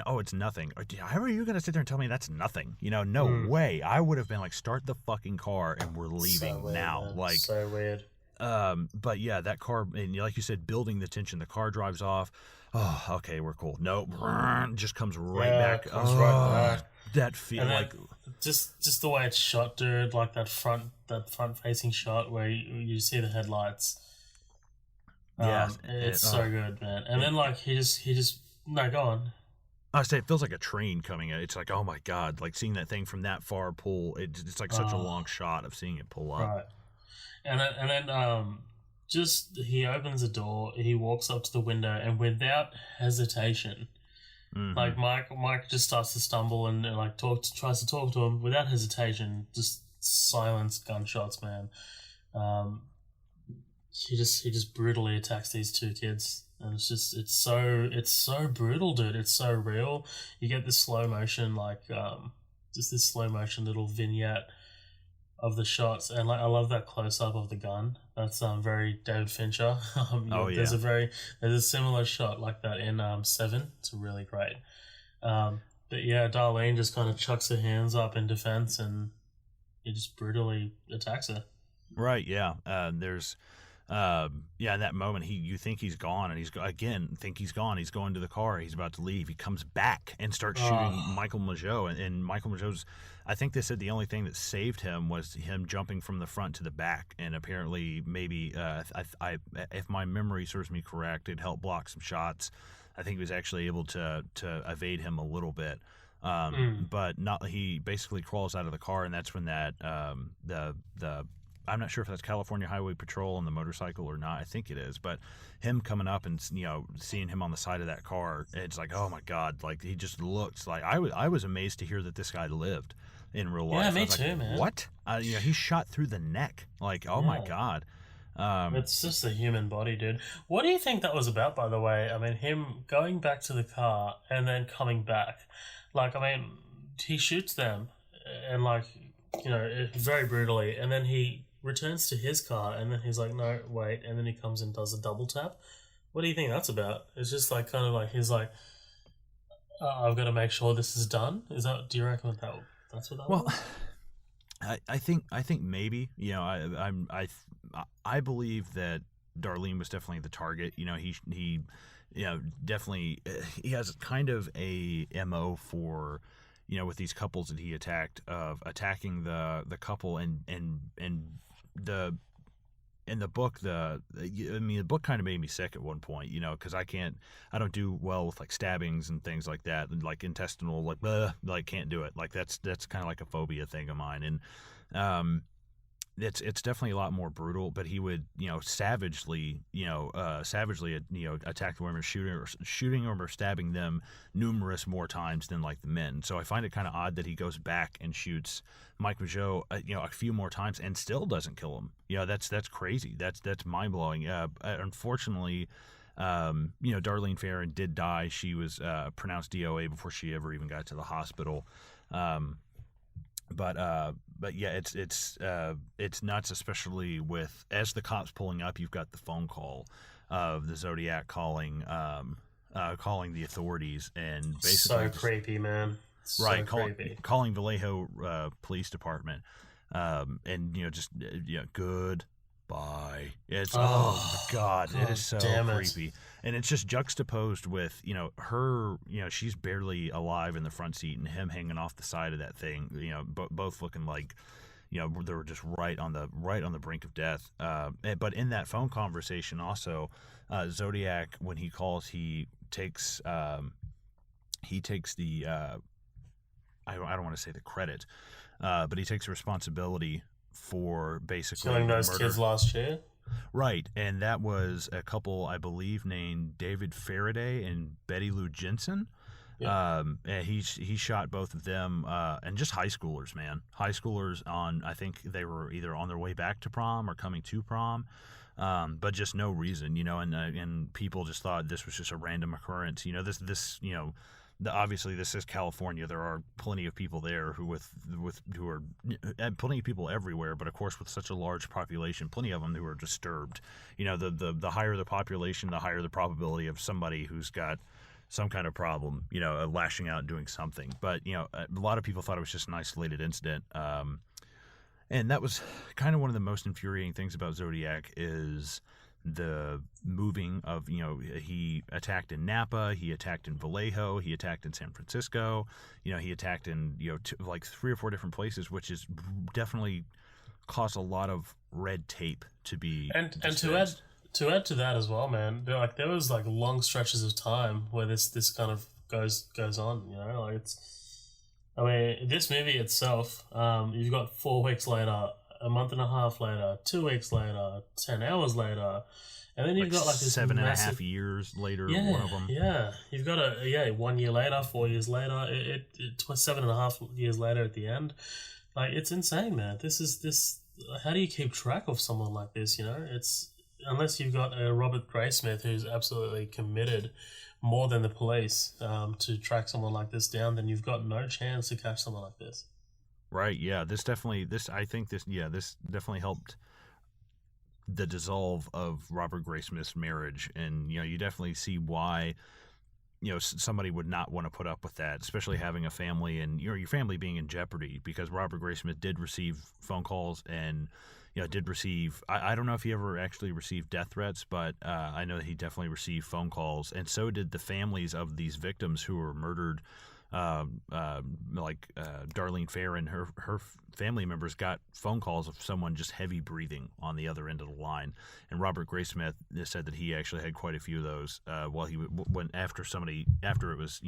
Oh, it's nothing. How are you going to sit there and tell me that's nothing? No way. I would have been like, start the fucking car and we're leaving so weird, now. Man. Like, so weird. But yeah, that car, and like you said, building the tension. The car drives off. Oh, okay, we're cool. Nope, just comes right back. Right back. That feel like just the way it's shot, dude. Like that front facing shot where you see the headlights. Yeah, it's so good, man. And then like he just no, go on. I say it feels like a train coming at. It's like, oh my god, like seeing that thing from that far pull. It's like such a long shot of seeing it pull up. Right. And then just he opens the door, he walks up to the window, and without hesitation, like Mike just starts to stumble and like tries to talk to him without hesitation, just silence gunshots, man. He just brutally attacks these two kids. And it's so brutal, dude. It's so real. You get this slow motion, like just this slow motion little vignette of the shots, and like I love that close up of the gun. That's very David Fincher. There's a similar shot like that in Seven. It's really great. But yeah, Darlene just kind of chucks her hands up in defense, and he just brutally attacks her. Right. Yeah. In that moment, you think he's gone, and he's gone. He's going to the car. He's about to leave. He comes back and starts shooting Michael Mageau, and Michael Mageau's. I think they said the only thing that saved him was him jumping from the front to the back, and apparently, maybe, if my memory serves me correct, it helped block some shots. I think he was actually able to evade him a little bit. But not. He basically crawls out of the car, and that's when that I'm not sure if that's California Highway Patrol on the motorcycle or not. I think it is. But him coming up and, seeing him on the side of that car, it's like, oh my God, like he just looks like I was amazed to hear that this guy lived in real life. Yeah, me too, like, man. What? He's shot through the neck. Like, oh my God. It's just the human body, dude. What do you think that was about, by the way? I mean, him going back to the car and then coming back. Like, I mean, he shoots them and, like, very brutally, and then he returns to his car, and then he's like, no, wait, and then he comes and does a double tap. What do you think that's about? It's just like kind of like he's like, I've got to make sure this is done. Do you reckon that's what that was? I think maybe, I believe that Darlene was definitely the target. He definitely, he has kind of a MO for, with these couples that he attacked, of attacking the couple and in the book, the book kind of made me sick at one point, because I don't do well with like stabbings and things like that, and like intestinal, like can't do it. Like that's kind of like a phobia thing of mine, and it's definitely a lot more brutal. But he would savagely attack the women, shooting or stabbing them numerous more times than like the men. So I find it kind of odd that he goes back and shoots Mike Mageau a few more times and still doesn't kill him. That's crazy. That's mind blowing. Unfortunately, Darlene Ferrin did die. She was pronounced DOA before she ever even got to the hospital. But yeah, it's nuts, especially with, as the cops pulling up, you've got the phone call of the Zodiac calling the authorities, and basically so creepy, man. Right, creepy. Calling Vallejo Police Department, and goodbye. It's oh my God, it is so creepy. And it's just juxtaposed with, her, she's barely alive in the front seat, and him hanging off the side of that thing, both looking like, they were just right on the brink of death. But in that phone conversation also, Zodiac, when he calls, he takes the, I don't want to say the credit, but he takes responsibility for basically killing those kids last year. Right, and that was a couple, I believe, named David Faraday and Betty Lou Jensen. Yeah. And he shot both of them, and just high schoolers, man. High schoolers I think they were either on their way back to prom or coming to prom, but just no reason, and people just thought this was just a random occurrence. Obviously this is California. There are plenty of people there who are plenty of people everywhere, but of course with such a large population, plenty of them who are disturbed. The higher the population, the higher the probability of somebody who's got some kind of problem, lashing out and doing something. But a lot of people thought it was just an isolated incident, and that was kind of one of the most infuriating things about Zodiac is the moving of, he attacked in Napa, he attacked in Vallejo, he attacked in San Francisco, he attacked in, like 3 or 4 different places, which is definitely caused a lot of red tape to be. And to add to that as well, man, there was like long stretches of time where this kind of goes on. You know, like I mean, this movie itself, you've got 4 weeks later, a month and a half later, 2 weeks later, 10 hours later, and then you've got like this 7.5 years later. Yeah, one of them. Yeah, you've got 1 year later, 4 years later, it 7.5 years later at the end. Like, it's insane, man. This. How do you keep track of someone like this? You know, it's unless you've got a Robert Graysmith who's absolutely committed more than the police to track someone like this down, then you've got no chance to catch someone like this. Right. Yeah. This definitely helped the dissolve of Robert Graysmith's marriage, and you definitely see why somebody would not want to put up with that, especially having a family and your family being in jeopardy, because Robert Graysmith did receive phone calls and did receive, I don't know if he ever actually received death threats, but I know that he definitely received phone calls, and so did the families of these victims who were murdered. Darlene Fair and her family members got phone calls of someone just heavy breathing on the other end of the line, and Robert Graysmith said that he actually had quite a few of those after it was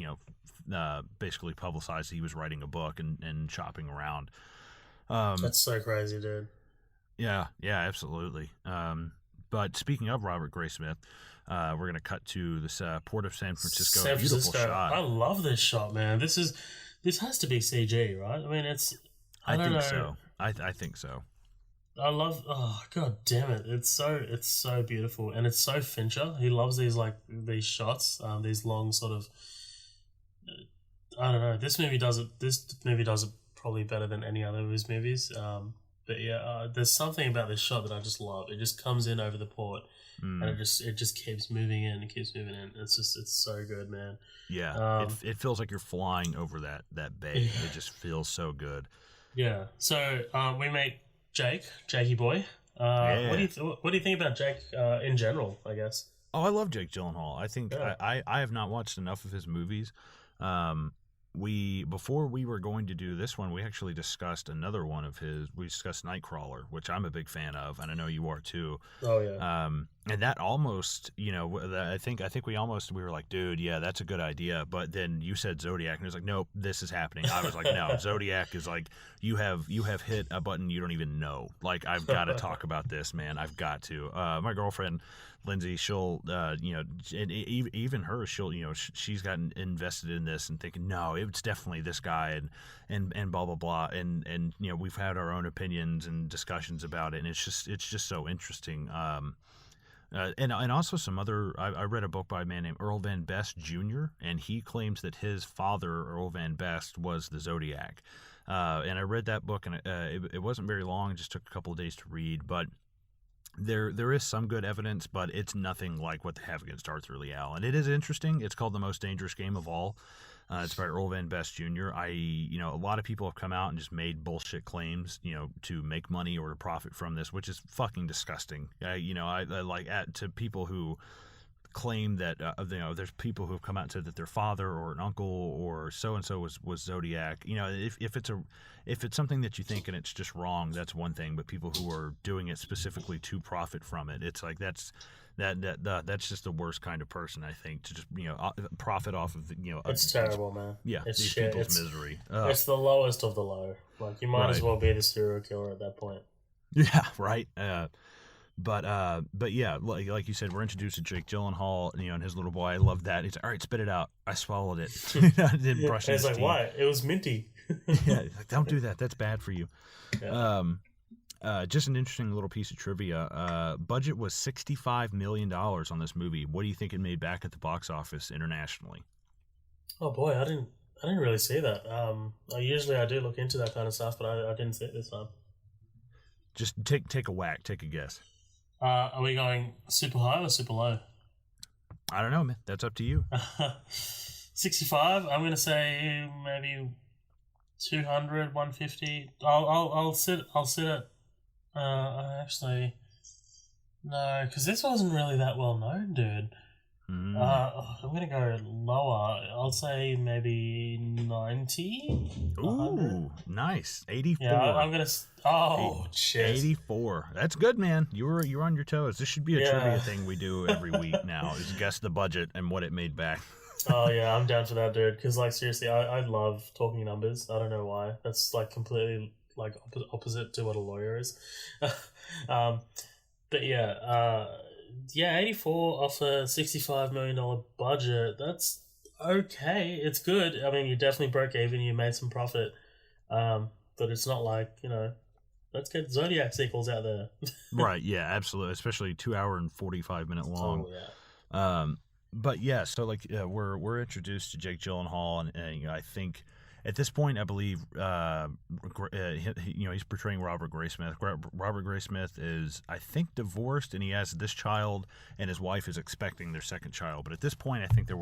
basically publicized he was writing a book and shopping around. That's so crazy, dude. Yeah, absolutely. But speaking of Robert Graysmith, we're going to cut to this Port of San Francisco. Beautiful shot. I love this shot, man. This has to be CG, right? I mean, I don't know. So. I think so. I love. Oh, god damn it! It's so beautiful, and it's so Fincher. He loves these shots, these long sort of. I don't know. This movie does it probably better than any other of his movies. But yeah, there's something about this shot that I just love. It just comes in over the port, and it just keeps moving in and keeps moving in. It's so good, man. Yeah, it feels like you're flying over that bay. Yeah. It just feels so good. Yeah. So we meet Jakey boy. What do you think about Jake in general? I guess. Oh, I love Jake Gyllenhaal. I think I have not watched enough of his movies. Before we were going to do this one, we actually discussed another one of his. We discussed Nightcrawler, which I'm a big fan of, and I know you are too. Oh yeah. And that almost, I think we were like, dude, yeah, that's a good idea. But then you said Zodiac, and it was like, nope, this is happening. I was like, no, Zodiac is like, you have hit a button you don't even know. Like, I've got to talk about this, man. I've got to. My girlfriend Lindsay, she'll, and even her, she's gotten invested in this and thinking, no, it's definitely this guy, and blah blah blah, and we've had our own opinions and discussions about it, and it's just so interesting. And also some other. I read a book by a man named Earl Van Best Jr., and he claims that his father, Earl Van Best, was the Zodiac. And I read that book, and it wasn't very long; it just took a couple of days to read, but. There is some good evidence, but it's nothing like what they have against Arthur Leal. And it is interesting. It's called The Most Dangerous Game of All. It's by Earl Van Best Jr. A lot of people have come out and just made bullshit claims, to make money or to profit from this, which is fucking disgusting. To people who claim that, there's people who have come out and said that their father or an uncle or so-and-so was Zodiac. If it's something that you think and it's just wrong, that's one thing. But people who are doing it specifically to profit from it, it's like that's just the worst kind of person, I think, to just profit off of It's terrible, man. Yeah, it's these shit. people's misery. It's the lowest of the low. Like, you might as well be the serial killer at that point. Yeah, right. But yeah, like you said, we're introduced to Jake Gyllenhaal, and his little boy. I love that. He's like, all right, spit it out. I swallowed it. I didn't brush his teeth. He's like, why? It was minty. Yeah, like, don't do that. That's bad for you. Yeah. Just an interesting little piece of trivia. Budget was $65 million on this movie. What do you think it made back at the box office internationally? Oh boy, I didn't really see that. Usually I do look into that kind of stuff, but I didn't see it this time. Just take a whack. Take a guess. Are we going super high or super low? I don't know, man. That's up to you. 65. I'm going to say maybe 200, 150. I'll sit at. Actually, no, because this wasn't really that well known, dude. I'm going to go lower. I'll say maybe 90. Ooh, 100. Nice. 84. Yeah, I'm going to. Oh, shit. 84. That's good, man. You were on your toes. This should be a trivia thing we do every week now, is guess the budget and what it made back. Oh yeah, I'm down for that, dude. Because like seriously, I love talking numbers. I don't know why. That's like completely like opposite to what a lawyer is. um, but yeah, 84 off a $65 million budget. That's okay. It's good. I mean, you definitely broke even. You made some profit. But it's not like let's get Zodiac sequels out there. Right, yeah, absolutely, especially 2 hour and 45 minute long. Oh yeah. But yeah, so like we're introduced to Jake Gyllenhaal, and I think at this point I believe he's portraying Robert Graysmith. Robert Graysmith is, I think, divorced, and he has this child, and his wife is expecting their second child. But at this point, I think they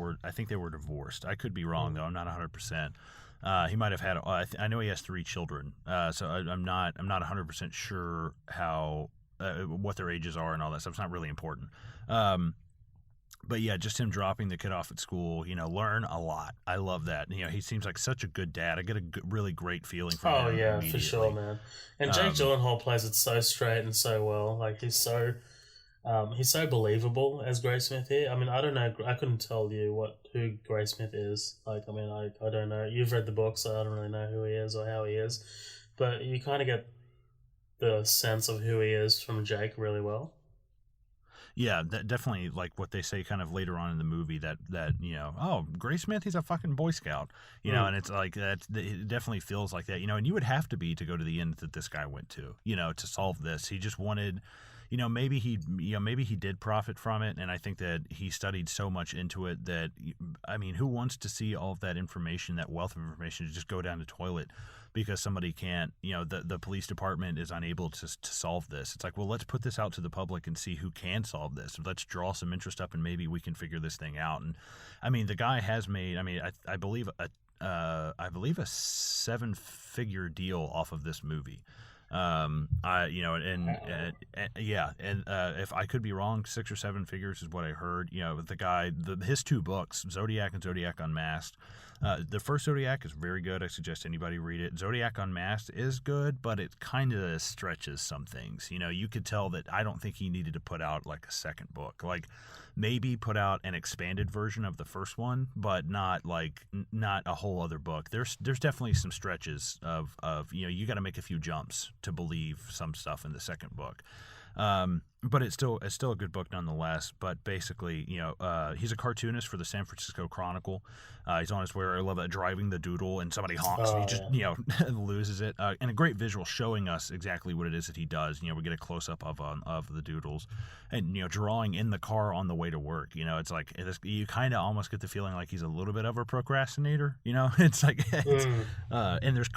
were divorced. I could be wrong though. I'm not 100%. He might have had. I know he has 3 children. So I'm not 100% sure how what their ages are and all that stuff. It's not really important. But yeah, just him dropping the kid off at school, learn a lot. I love that. He seems like such a good dad. I get a really great feeling from him. Oh yeah, for sure, man. And Jake Gyllenhaal plays it so straight and so well. Like he's so believable as Graysmith here. I mean, I don't know. I couldn't tell you who Graysmith is. Like, I mean, I don't know. You've read the book, so I don't really know who he is or how he is. But you kind of get the sense of who he is from Jake really well. Yeah, definitely, like what they say kind of later on in the movie that oh, Graysmith, he's a fucking Boy Scout, and it's like that. It definitely feels like that, and you would have to be to go to the end that this guy went to, to solve this. He just wanted, maybe he did profit from it, and I think that he studied so much into it that, I mean, who wants to see all of that information, that wealth of information, just go down the toilet because somebody can't, the police department is unable to solve this. It's like, well, let's put this out to the public and see who can solve this. Let's draw some interest up, and maybe we can figure this thing out. And I mean, the guy has made, I believe a 7-figure deal off of this movie. If I could be wrong, 6 or 7 figures is what I heard. The guy, his 2 books, Zodiac and Zodiac Unmasked. The first Zodiac is very good. I suggest anybody read it. Zodiac Unmasked is good, but it kind of stretches some things. You could tell that I don't think he needed to put out like a second book. Like maybe put out an expanded version of the first one, but not a whole other book. There's definitely some stretches of you got to make a few jumps to believe some stuff in the second book. But it's still a good book nonetheless. But basically, he's a cartoonist for the San Francisco Chronicle. He's on his way. I love that, driving the doodle, and somebody honks, and he just loses it. And a great visual showing us exactly what it is that he does. We get a close up of the doodles, and drawing in the car on the way to work. It's like you kind of almost get the feeling like he's a little bit of a procrastinator. It's like and there's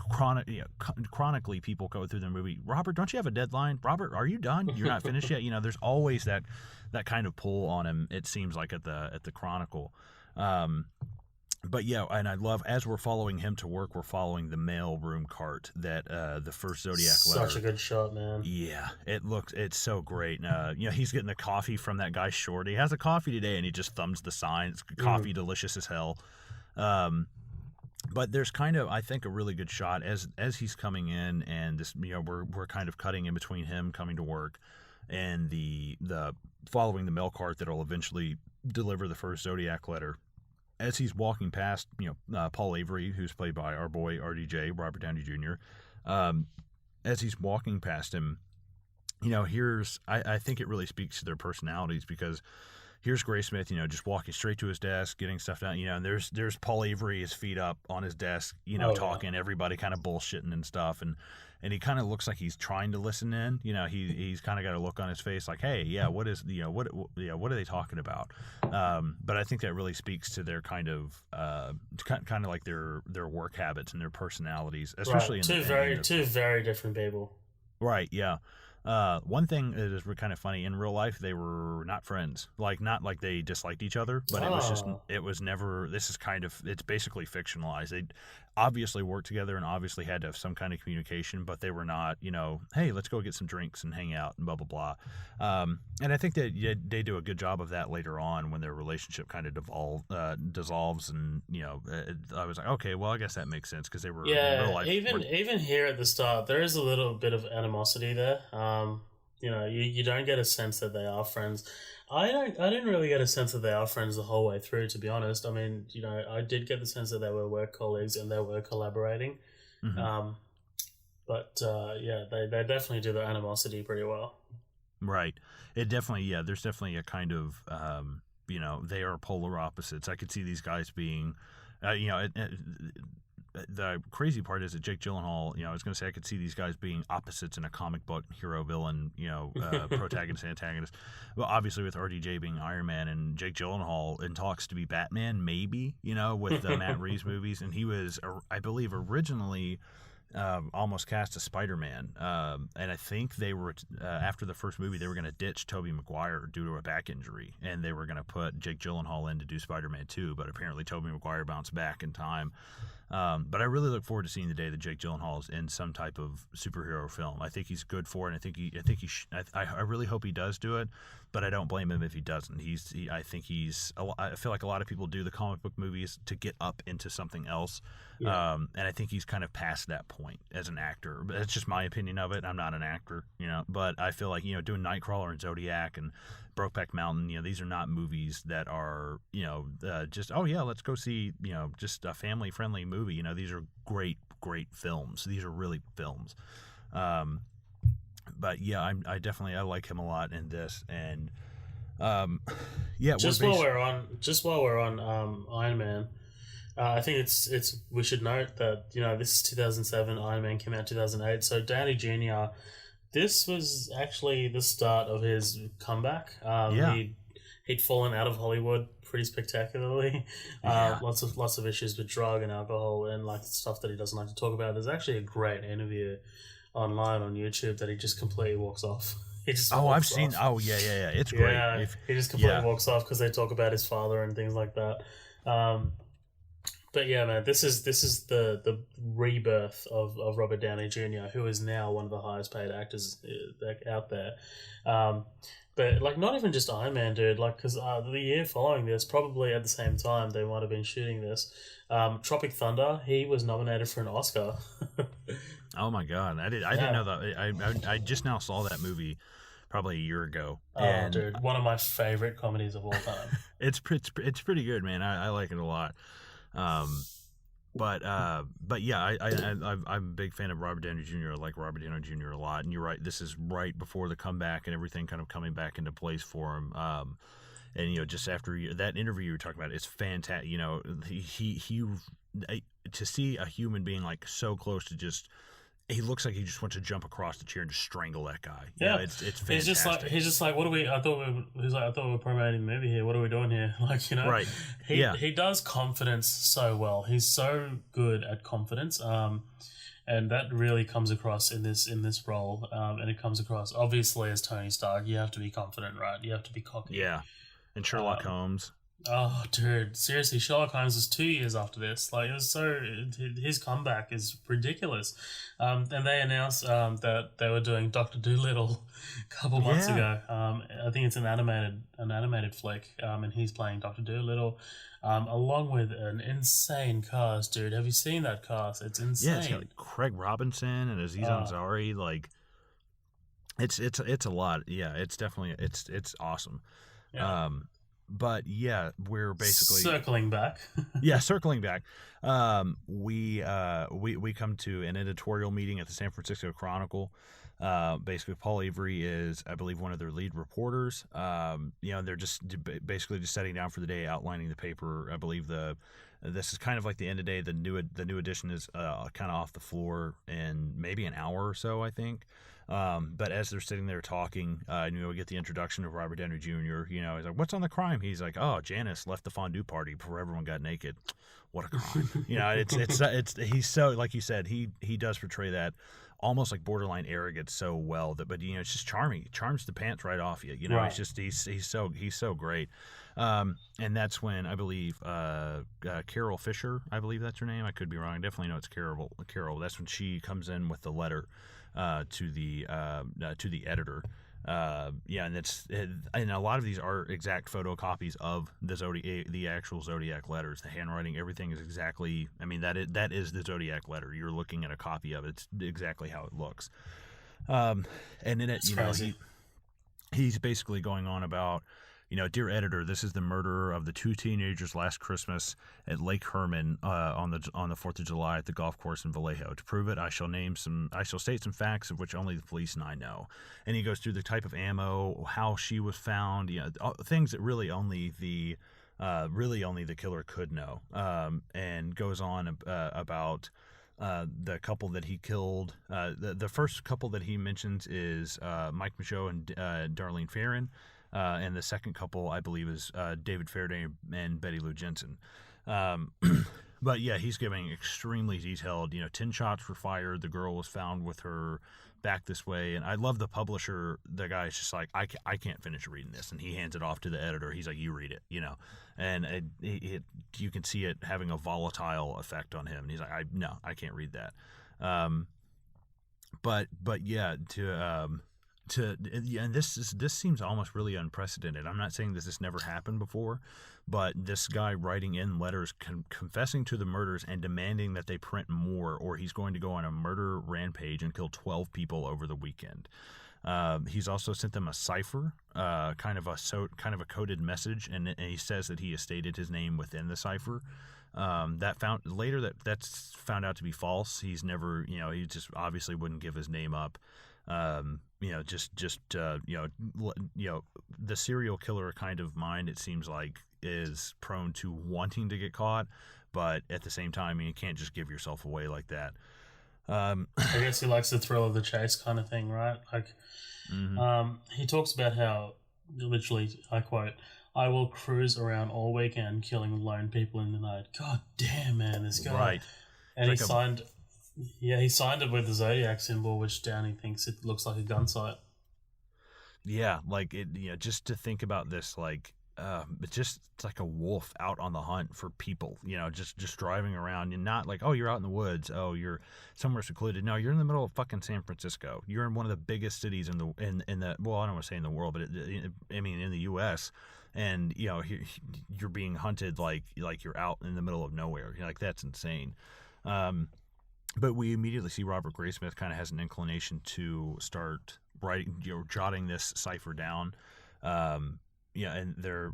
chronically people go through the movie. Robert, don't you have a deadline? Robert, are you done? You're not finished yet. There's always that kind of pull on him. It seems like at the Chronicle. But yeah, and I love, as we're following him to work, we're following the mail room cart that the first Zodiac letter. Such a good shot, man. Yeah, it's so great. He's getting the coffee from that guy Shorty. He has a coffee today, and he just thumbs the sign. It's coffee, delicious as hell. But there's kind of, I think, a really good shot as he's coming in, and this, we're kind of cutting in between him coming to work and the following the mail cart that'll eventually deliver the first Zodiac letter. As he's walking past, Paul Avery, who's played by our boy RDJ, Robert Downey Jr., as he's walking past him, I think it really speaks to their personalities, because here's Graysmith, just walking straight to his desk, getting stuff done, and there's Paul Avery, his feet up on his desk, talking, everybody kind of bullshitting and stuff, and he kind of looks like he's trying to listen in. He's kind of got a look on his face like, hey, yeah, what are they talking about? But I think that really speaks to their kind of like their work habits and their personalities, especially right. Two very different people. Right. Yeah. One thing that is kind of funny, in real life they were not friends, not like they disliked each other, but it was never, it's basically fictionalized. They obviously worked together and obviously had to have some kind of communication, but they were not, hey, let's go get some drinks and hang out and blah, blah, blah. And I think that they do a good job of that later on when their relationship kind of dissolves, and, I was like, okay, well, I guess that makes sense, because they were in real life. Even here at the start, there is a little bit of animosity there. you don't get a sense that they are friends. I didn't really get a sense that they are friends the whole way through, to be honest. I mean, I did get the sense that they were work colleagues and they were collaborating. Mhm. But they definitely do the animosity pretty well. Right. It definitely, yeah, there's definitely a kind of, they are polar opposites. I could see these guys being, the crazy part is that Jake Gyllenhaal, I was going to say I could see these guys being opposites in a comic book, hero, villain, protagonist, antagonist. Well, obviously with RDJ being Iron Man and Jake Gyllenhaal in talks to be Batman, maybe, with the Matt Reeves movies. And he was, I believe, originally almost cast as Spider-Man. And I think they were, after the first movie, they were going to ditch Tobey Maguire due to a back injury. And they were going to put Jake Gyllenhaal in to do Spider-Man 2. But apparently Tobey Maguire bounced back in time. But I really look forward to seeing the day that Jake Gyllenhaal is in some type of superhero film. I think he's good for it. And I really hope he does do it, but I don't blame him if he doesn't. I feel like a lot of people do the comic book movies to get up into something else. Yeah. And I think he's kind of past that point as an actor. But that's just my opinion of it. I'm not an actor, but I feel like, doing Nightcrawler and Zodiac and Brokeback Mountain, these are not movies that are, just, oh yeah, let's go see, just a family friendly movie. These are great films. These are really films. But yeah, I like him a lot in this. And, yeah, Just while we're on Iron Man, I think we should note that, this is 2007, Iron Man came out 2008. So Downey Jr., this was actually the start of his comeback. He'd fallen out of Hollywood pretty spectacularly. Lots of issues with drug and alcohol and like stuff that he doesn't like to talk about. There's actually a great interview online on YouTube that he just completely walks off. I've seen. Oh yeah. It's great. Yeah, he just completely walks off because they talk about his father and things like that. But yeah, man, this is the rebirth of Robert Downey Jr., who is now one of the highest paid actors out there. But like, not even just Iron Man, dude. Like, because the year following this, probably at the same time they might have been shooting this, Tropic Thunder. He was nominated for an Oscar. Oh my god, I didn't know that. I just now saw that movie probably a year ago. Oh, dude, one of my favorite comedies of all time. It's pretty good, man. I like it a lot. But yeah, I'm a big fan of Robert Downey Jr. I like Robert Downey Jr. a lot, and you're right. This is right before the comeback and everything kind of coming back into place for him. And just after that interview you were talking about, it's fantastic. He to see a human being like so close to just. He looks like he just wants to jump across the chair and just strangle that guy. Yeah, it's fantastic. He's just like, what are we? I thought we were promoting the movie here. What are we doing here? Like, Right. He does confidence so well. He's so good at confidence. And that really comes across in this role. And it comes across obviously as Tony Stark. You have to be confident, right? You have to be cocky. Yeah, and Sherlock Holmes. Oh, dude, seriously, Sherlock Holmes was 2 years after this. Like, it was his comeback is ridiculous. And they announced that they were doing Dr. Dolittle a couple months ago. I think it's an animated flick, and he's playing Dr. Dolittle, along with an insane cast, dude. Have you seen that cast? It's insane. Yeah, it's got like Craig Robinson and Aziz Ansari. Like, it's a lot. Yeah, it's definitely it's awesome. Yeah. But yeah, we're basically circling back. Circling back. We come to an editorial meeting at the San Francisco Chronicle. Basically, Paul Avery is, I believe, one of their lead reporters. They're just basically just sitting down for the day, outlining the paper. I believe this is kind of like the end of the day. The new edition is kind of off the floor in maybe an hour or so, I think. But as they're sitting there talking, we get the introduction of Robert Downey Jr. He's like, "What's on the crime?" He's like, "Oh, Janice left the fondue party before everyone got naked." What a crime! It's he's so, like you said, he does portray that almost like borderline arrogance so well but it's just charming. It charms the pants right off you. Right. It's just he's so great. And that's when I believe Carol Fisher, I believe that's her name. I could be wrong. I definitely know it's Carol. That's when she comes in with the letter to the editor. And a lot of these are exact photocopies of the actual Zodiac letters. The handwriting, everything is exactly. I mean, that is the Zodiac letter. You're looking at a copy of it. It's exactly how it looks. And in it, he's basically going on about, dear editor, this is the murder of the 2 teenagers last Christmas at Lake Herman on the 4th of July at the golf course in Vallejo. To prove it, I shall state some facts of which only the police and I know. And he goes through the type of ammo, how she was found, things that really only the killer could know. And goes on about the couple that he killed. The first couple that he mentions is Mike Michaud and Darlene Ferrin. And the second couple, I believe, is David Fincher and Betty Lou Jensen. But yeah, he's giving extremely detailed, 10 shots were fired. The girl was found with her back this way. And I love the publisher. The guy's just like, I can't finish reading this. And he hands it off to the editor. He's like, you read it, And you can see it having a volatile effect on him. And he's like, I can't read that. But yeah, and this seems almost really unprecedented. I'm not saying this has never happened before, but this guy writing in letters confessing to the murders and demanding that they print more, or he's going to go on a murder rampage and kill 12 people over the weekend. He's also sent them a cipher, kind of a coded message, and he says that he has stated his name within the cipher. That's found out to be false. He's never, he just obviously wouldn't give his name up. The serial killer kind of mind, it seems like, is prone to wanting to get caught, but at the same time, you can't just give yourself away like that. I guess he likes the thrill of the chase kind of thing, right? Like, he talks about how, literally, I quote, "I will cruise around all weekend killing lone people in the night." God damn, man, this guy. Right. And he signed it with the Zodiac symbol, which Downey thinks it looks like a gun sight. Yeah, like it. Just to think about this, like, it's like a wolf out on the hunt for people. Just driving around, and not like, oh, you're out in the woods. Oh, you're somewhere secluded. No, you're in the middle of fucking San Francisco. You're in one of the biggest cities in the well, I don't want to say in the world, but in the U.S. And you're being hunted like you're out in the middle of nowhere. Like, that's insane. But we immediately see Robert Graysmith kind of has an inclination to start writing, jotting this cipher down. And they're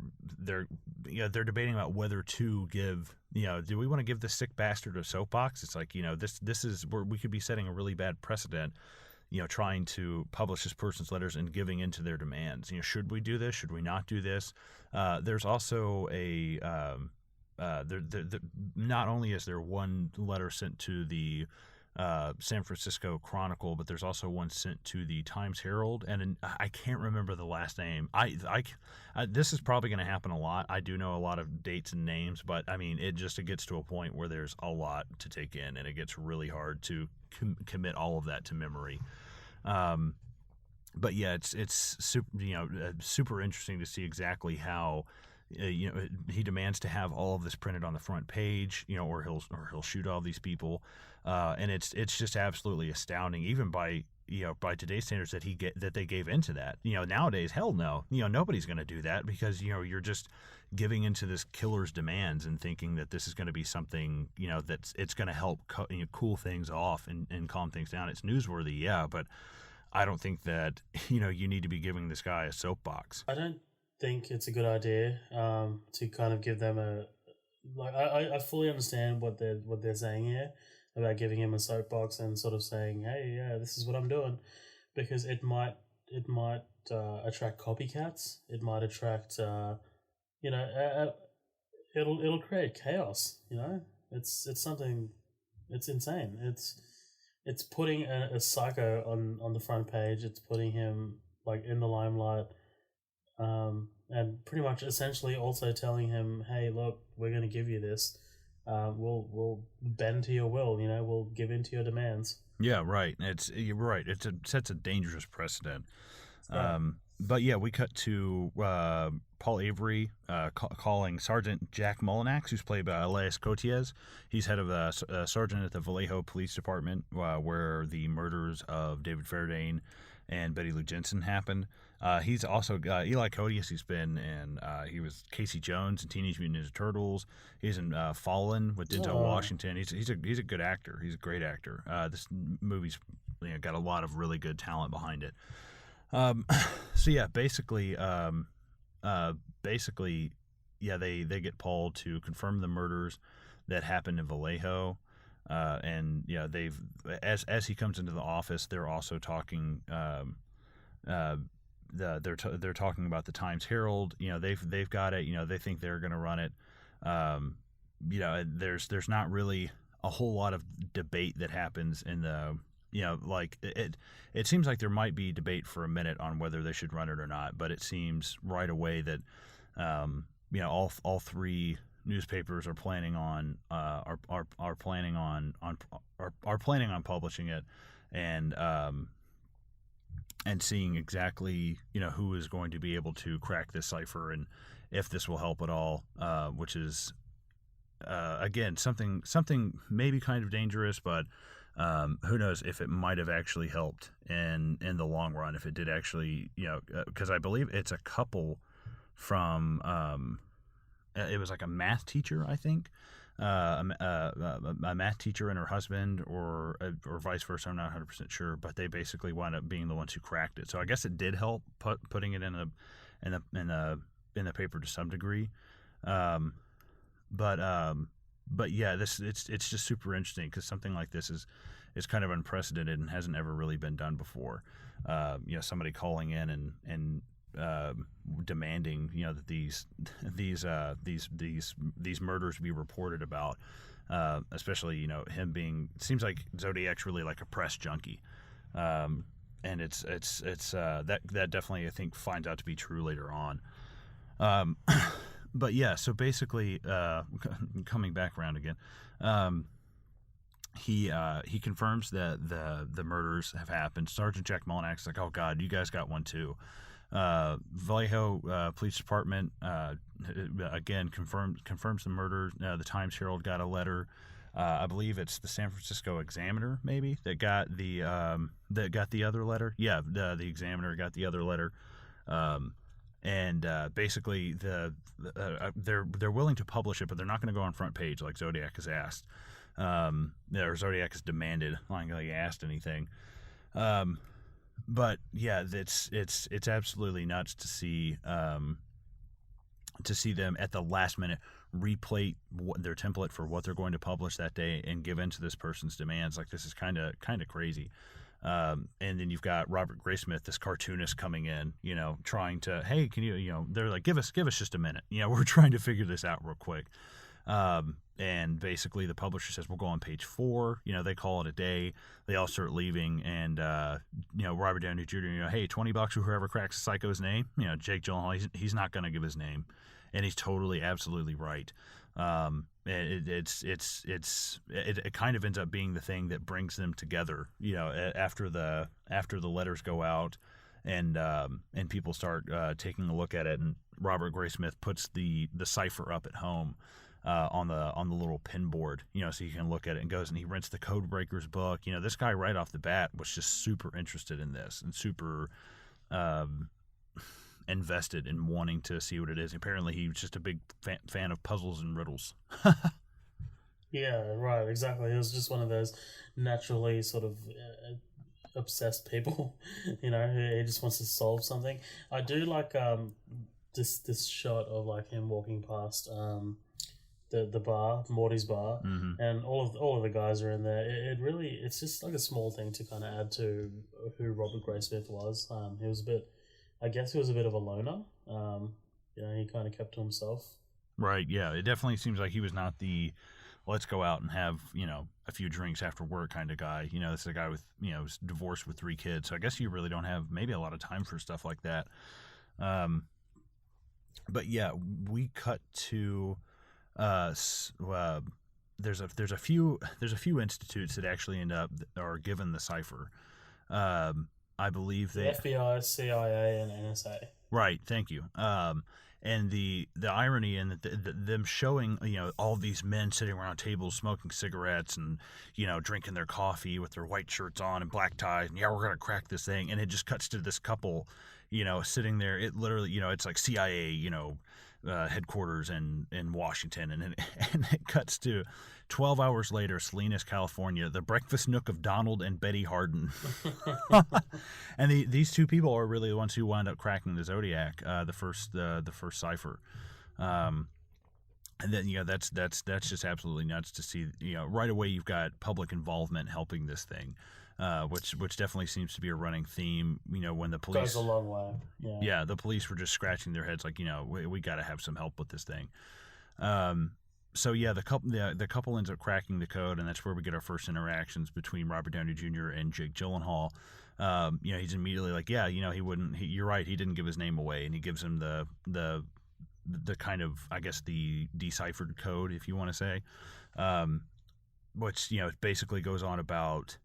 debating about whether to give, do we want to give this sick bastard a soapbox? It's like, this is where we could be setting a really bad precedent, trying to publish this person's letters and giving into their demands. Should we do this? Should we not do this? There's also a not only is there one letter sent to the San Francisco Chronicle, but there's also one sent to the Times Herald, and I can't remember the last name. This is probably going to happen a lot. I do know a lot of dates and names, but I mean, it gets to a point where there's a lot to take in, and it gets really hard to commit all of that to memory. But yeah, it's super, super interesting to see exactly how. He demands to have all of this printed on the front page, or he'll shoot all these people, and it's just absolutely astounding, even by today's standards, that they gave into that. Nowadays, hell no, nobody's going to do that, because you're just giving into this killer's demands and thinking that this is going to be something it's going to help cool things off and calm things down. It's newsworthy, yeah, but I don't think that you need to be giving this guy a soapbox. I don't think it's a good idea to kind of give them I fully understand what they're saying here about giving him a soapbox and sort of saying, hey, yeah, this is what I'm doing, because it might attract copycats. It might attract it'll create chaos. It's something, it's insane. It's putting a psycho on the front page. It's putting him like in the limelight. And pretty much essentially also telling him, hey, look, we're going to give you this. We'll bend to your will, we'll give in to your demands. Yeah, right. You're right. It sets a dangerous precedent. Yeah. But yeah, we cut to Paul Avery calling Sergeant Jack Mullinax, who's played by Elias Cotiez. He's head of a sergeant at the Vallejo Police Department, where the murders of David Fincher and Betty Lou Jensen happened. He's also Eli Cotiez. He was Casey Jones in Teenage Mutant Ninja Turtles. He's in Fallen with Denzel Washington. He's a good actor. He's a great actor. This movie's got a lot of really good talent behind it. So yeah, basically, yeah, they get Paul to confirm the murders that happened in Vallejo, and yeah, as he comes into the office, they're also talking. They're talking about the Times Herald. They've got it. They think they're going to run it. There's not really a whole lot of debate that happens in the. Like it seems like there might be debate for a minute on whether they should run it or not, but it seems right away that all three newspapers are planning on are planning on publishing it, and seeing exactly who is going to be able to crack this cipher and if this will help at all, which is again something maybe kind of dangerous, but who knows if it might have actually helped in the long run, if it did actually, because I believe it's a couple from it was like a math teacher, I think, a math teacher and her husband, or vice versa. I'm not 100% sure, but they basically wound up being the ones who cracked it. So I guess it did help putting it in the paper to some degree. But yeah, it's just super interesting because something like this is kind of unprecedented and hasn't ever really been done before. Somebody calling in and demanding that these murders be reported about, especially him being, it seems like Zodiac's really like a press junkie, and it's that definitely I think finds out to be true later on. But yeah, so basically, coming back around again, he confirms that the murders have happened. Sergeant Jack Mullinax's like, oh God, you guys got one too. Vallejo Police Department again confirms the murder. The Times Herald got a letter. I believe it's the San Francisco Examiner maybe that got the other letter. Yeah, the Examiner got the other letter. And basically, they're willing to publish it, but they're not going to go on front page like Zodiac has asked, or Zodiac has demanded, like he asked anything. But yeah, it's absolutely nuts to see them at the last minute replate their template for what they're going to publish that day and give in to this person's demands. Like, this is kind of crazy. And then you've got Robert Graysmith, this cartoonist, coming in, trying to, hey, can you, they're like, give us just a minute. We're trying to figure this out real quick. And basically the publisher says, we'll go on page 4. They call it a day. They all start leaving. And, Robert Downey Jr., hey, $20 for whoever cracks the psycho's name. Jake Gyllenhaal, he's not going to give his name. And he's totally, absolutely right. It kind of ends up being the thing that brings them together, after the letters go out and people start taking a look at it, and Robert Graysmith puts the cipher up at home on the little pin board, so you can look at it, and goes and he rents the Code Breakers book. This guy right off the bat was just super interested in this and super invested in wanting to see what it is. Apparently he was just a big fan of puzzles and riddles. Yeah, right, exactly. It was just one of those naturally sort of obsessed people, who just wants to solve something. I do like this shot of like him walking past the bar, Morty's bar, mm-hmm. and all of the guys are in there. It's just like a small thing to kind of add to who Robert Graysmith was. He was a bit of a loner. He kind of kept to himself. Right, yeah. It definitely seems like he was not the let's go out and have, a few drinks after work kind of guy. This is a guy with, is divorced with 3 kids. So I guess you really don't have maybe a lot of time for stuff like that. But yeah, we cut to there's a few institutes that actually end up are given the cipher. I believe the FBI, CIA, and NSA. Right. Thank you. And the irony in them showing, all these men sitting around tables smoking cigarettes and, drinking their coffee with their white shirts on and black ties. And yeah, we're going to crack this thing. And it just cuts to this couple, sitting there. It literally, it's like CIA, headquarters in Washington, and it cuts to 12 hours later, Salinas, California, the breakfast nook of Donald and Betty Harden. And these two people are really the ones who wound up cracking the Zodiac, the first cipher. And then that's just absolutely nuts to see. Right away you've got public involvement helping this thing. Which definitely seems to be a running theme. When the police goes a long way. Yeah, the police were just scratching their heads, like, we got to have some help with this thing. So yeah, the couple ends up cracking the code, and that's where we get our first interactions between Robert Downey Jr. and Jake Gyllenhaal. He's immediately like, he wouldn't. You're right, he didn't give his name away, and he gives him the kind of, I guess, the deciphered code, if you want to say. Which it basically goes on about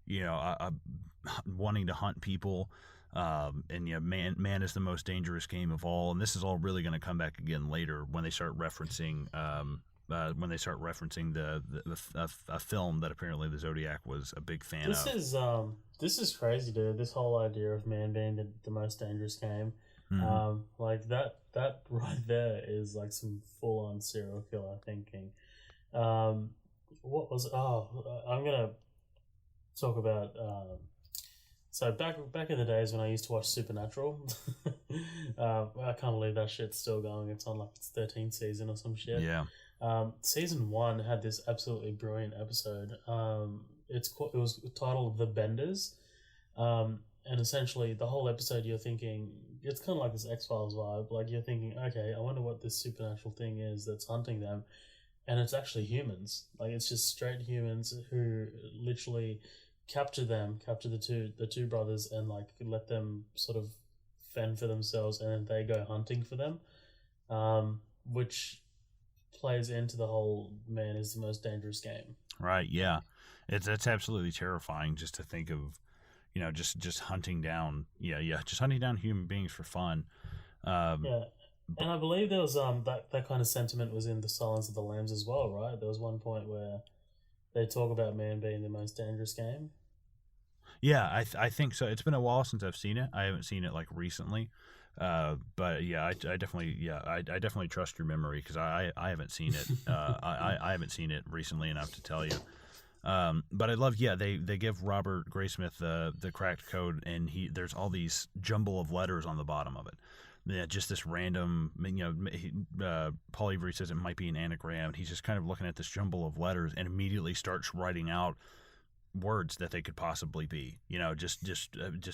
wanting to hunt people, and man is the most dangerous game of all, and this is all really going to come back again later when they start referencing a film that apparently the Zodiac was a big fan of. This is crazy, dude. This whole idea of man being the most dangerous game, like that right there is like some full on serial killer thinking. What was I'm gonna talk about so back in the days when I used to watch Supernatural. I can't believe that shit's still going. It's on like its 13th season or some shit. Yeah. Season 1 had this absolutely brilliant episode. It was titled The Benders, and essentially the whole episode you're thinking it's kind of like this X-Files vibe. Like you're thinking, okay, I wonder what this supernatural thing is that's hunting them. And it's actually humans. Like it's just straight humans who literally capture the two brothers and like let them sort of fend for themselves, and then they go hunting for them, which plays into the whole man is the most dangerous game. Right. Yeah. That's absolutely terrifying just to think of, just hunting down. Yeah. Just hunting down human beings for fun. Yeah. And I believe there was that kind of sentiment was in The Silence of the Lambs as well, right? There was one point where they talk about man being the most dangerous game. Yeah, I think so. It's been a while since I've seen it. I haven't seen it like recently, but yeah, I definitely trust your memory because I haven't seen it. I haven't seen it recently enough to tell you. But I love, they give Robert Graysmith the cracked code, and there's all these jumble of letters on the bottom of it. Yeah, just this random, Paul Avery says it might be an anagram. And he's just kind of looking at this jumble of letters and immediately starts writing out words that they could possibly be. Just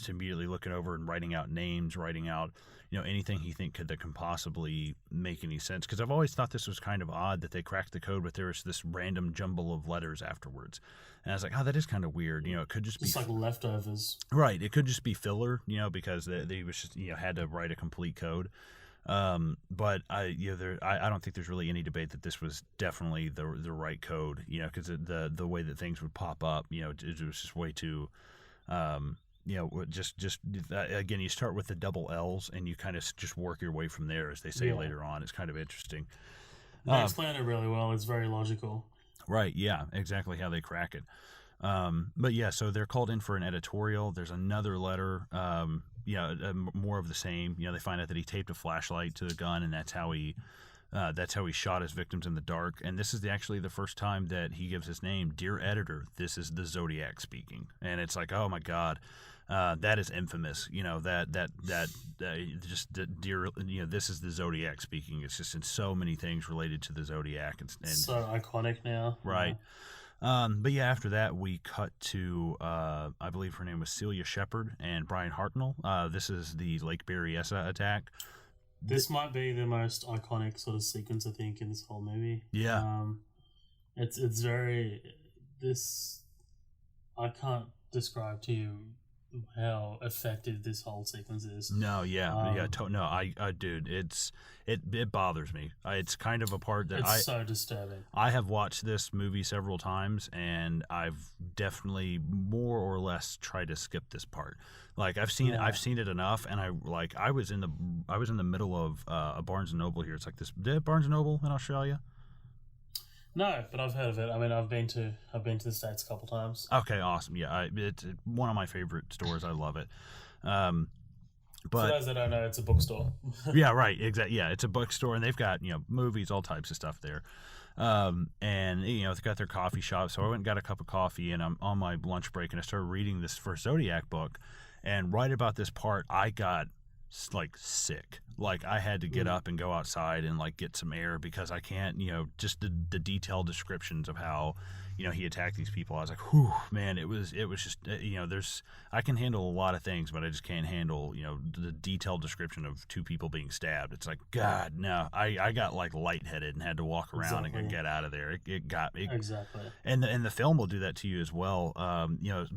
immediately looking over and writing out names, writing out, anything he think that can possibly make any sense. Because I've always thought this was kind of odd that they cracked the code, but there was this random jumble of letters afterwards. And I was like, that is kind of weird. It could just be like leftovers. Right. It could just be filler, because they was just, had to write a complete code. But I don't think there's really any debate that this was definitely the right code, because the way that things would pop up, it was just way too, just again, you start with the double L's and you kind of just work your way from there, as they say later on. It's kind of interesting. They explain it really well. It's very logical. Right. Yeah, exactly how they crack it. But yeah, so they're called in for an editorial. There's another letter, more of the same. They find out that he taped a flashlight to the gun, and that's how he shot his victims in the dark. And this is actually the first time that he gives his name. Dear editor, this is the Zodiac speaking. And it's like, oh my God, that is infamous. This is the Zodiac speaking. It's just in so many things related to the Zodiac. And so iconic now. Right. But yeah, after that, we cut to, I believe her name was Celia Shepard and Brian Hartnell. This is the Lake Berryessa attack. This might be the most iconic sort of sequence, I think, in this whole movie. Yeah. It's very, I can't describe to you how effective this whole sequence is. No, yeah, dude, it bothers me. It's kind of a part that it's so disturbing. I have watched this movie several times, and I've definitely more or less tried to skip this part. Like I've seen it enough, and I was in the middle of a Barnes and Noble here. It's like this Barnes and Noble in Australia. No, but I've heard of it. I mean, I've been to the States a couple times. Okay, awesome. Yeah, it's one of my favorite stores. I love it. But for those that don't know, it's a bookstore. yeah, right, exactly. Yeah, it's a bookstore, and they've got movies, all types of stuff there. And they've got their coffee shop. So I went and got a cup of coffee, and I'm on my lunch break, and I started reading this first Zodiac book. And right about this part, I got like sick. Like I had to get up and go outside and like get some air because I can't. Just the detailed descriptions of how he attacked these people. I was like, whew, man, it was just I can handle a lot of things, but I just can't handle the detailed description of two people being stabbed. It's like, God, no. I got like lightheaded and had to walk around and get out of there. It got me. Exactly. And the film will do that to you as well.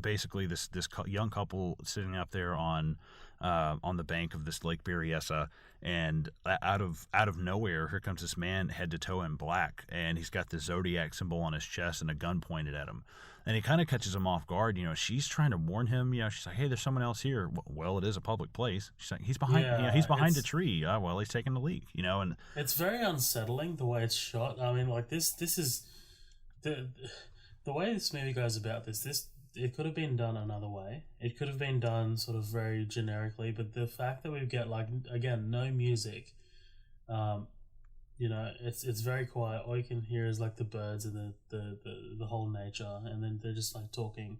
Basically this young couple sitting up there on the bank of this Lake Berryessa, and out of nowhere, here comes this man head to toe in black, and he's got the Zodiac symbol on his chest and a gun pointed at him. And it kind of catches him off guard. She's trying to warn him. She's like, "Hey, there's someone else here." Well, it is a public place. She's like, "He's behind. He's behind a tree." Well, he's taking the leak. And it's very unsettling the way it's shot. I mean, like this is the way this movie goes about this. It could have been done another way. It could have been done sort of very generically, but the fact that we get like again no music, it's very quiet. All you can hear is like the birds and the whole nature, and then they're just like talking,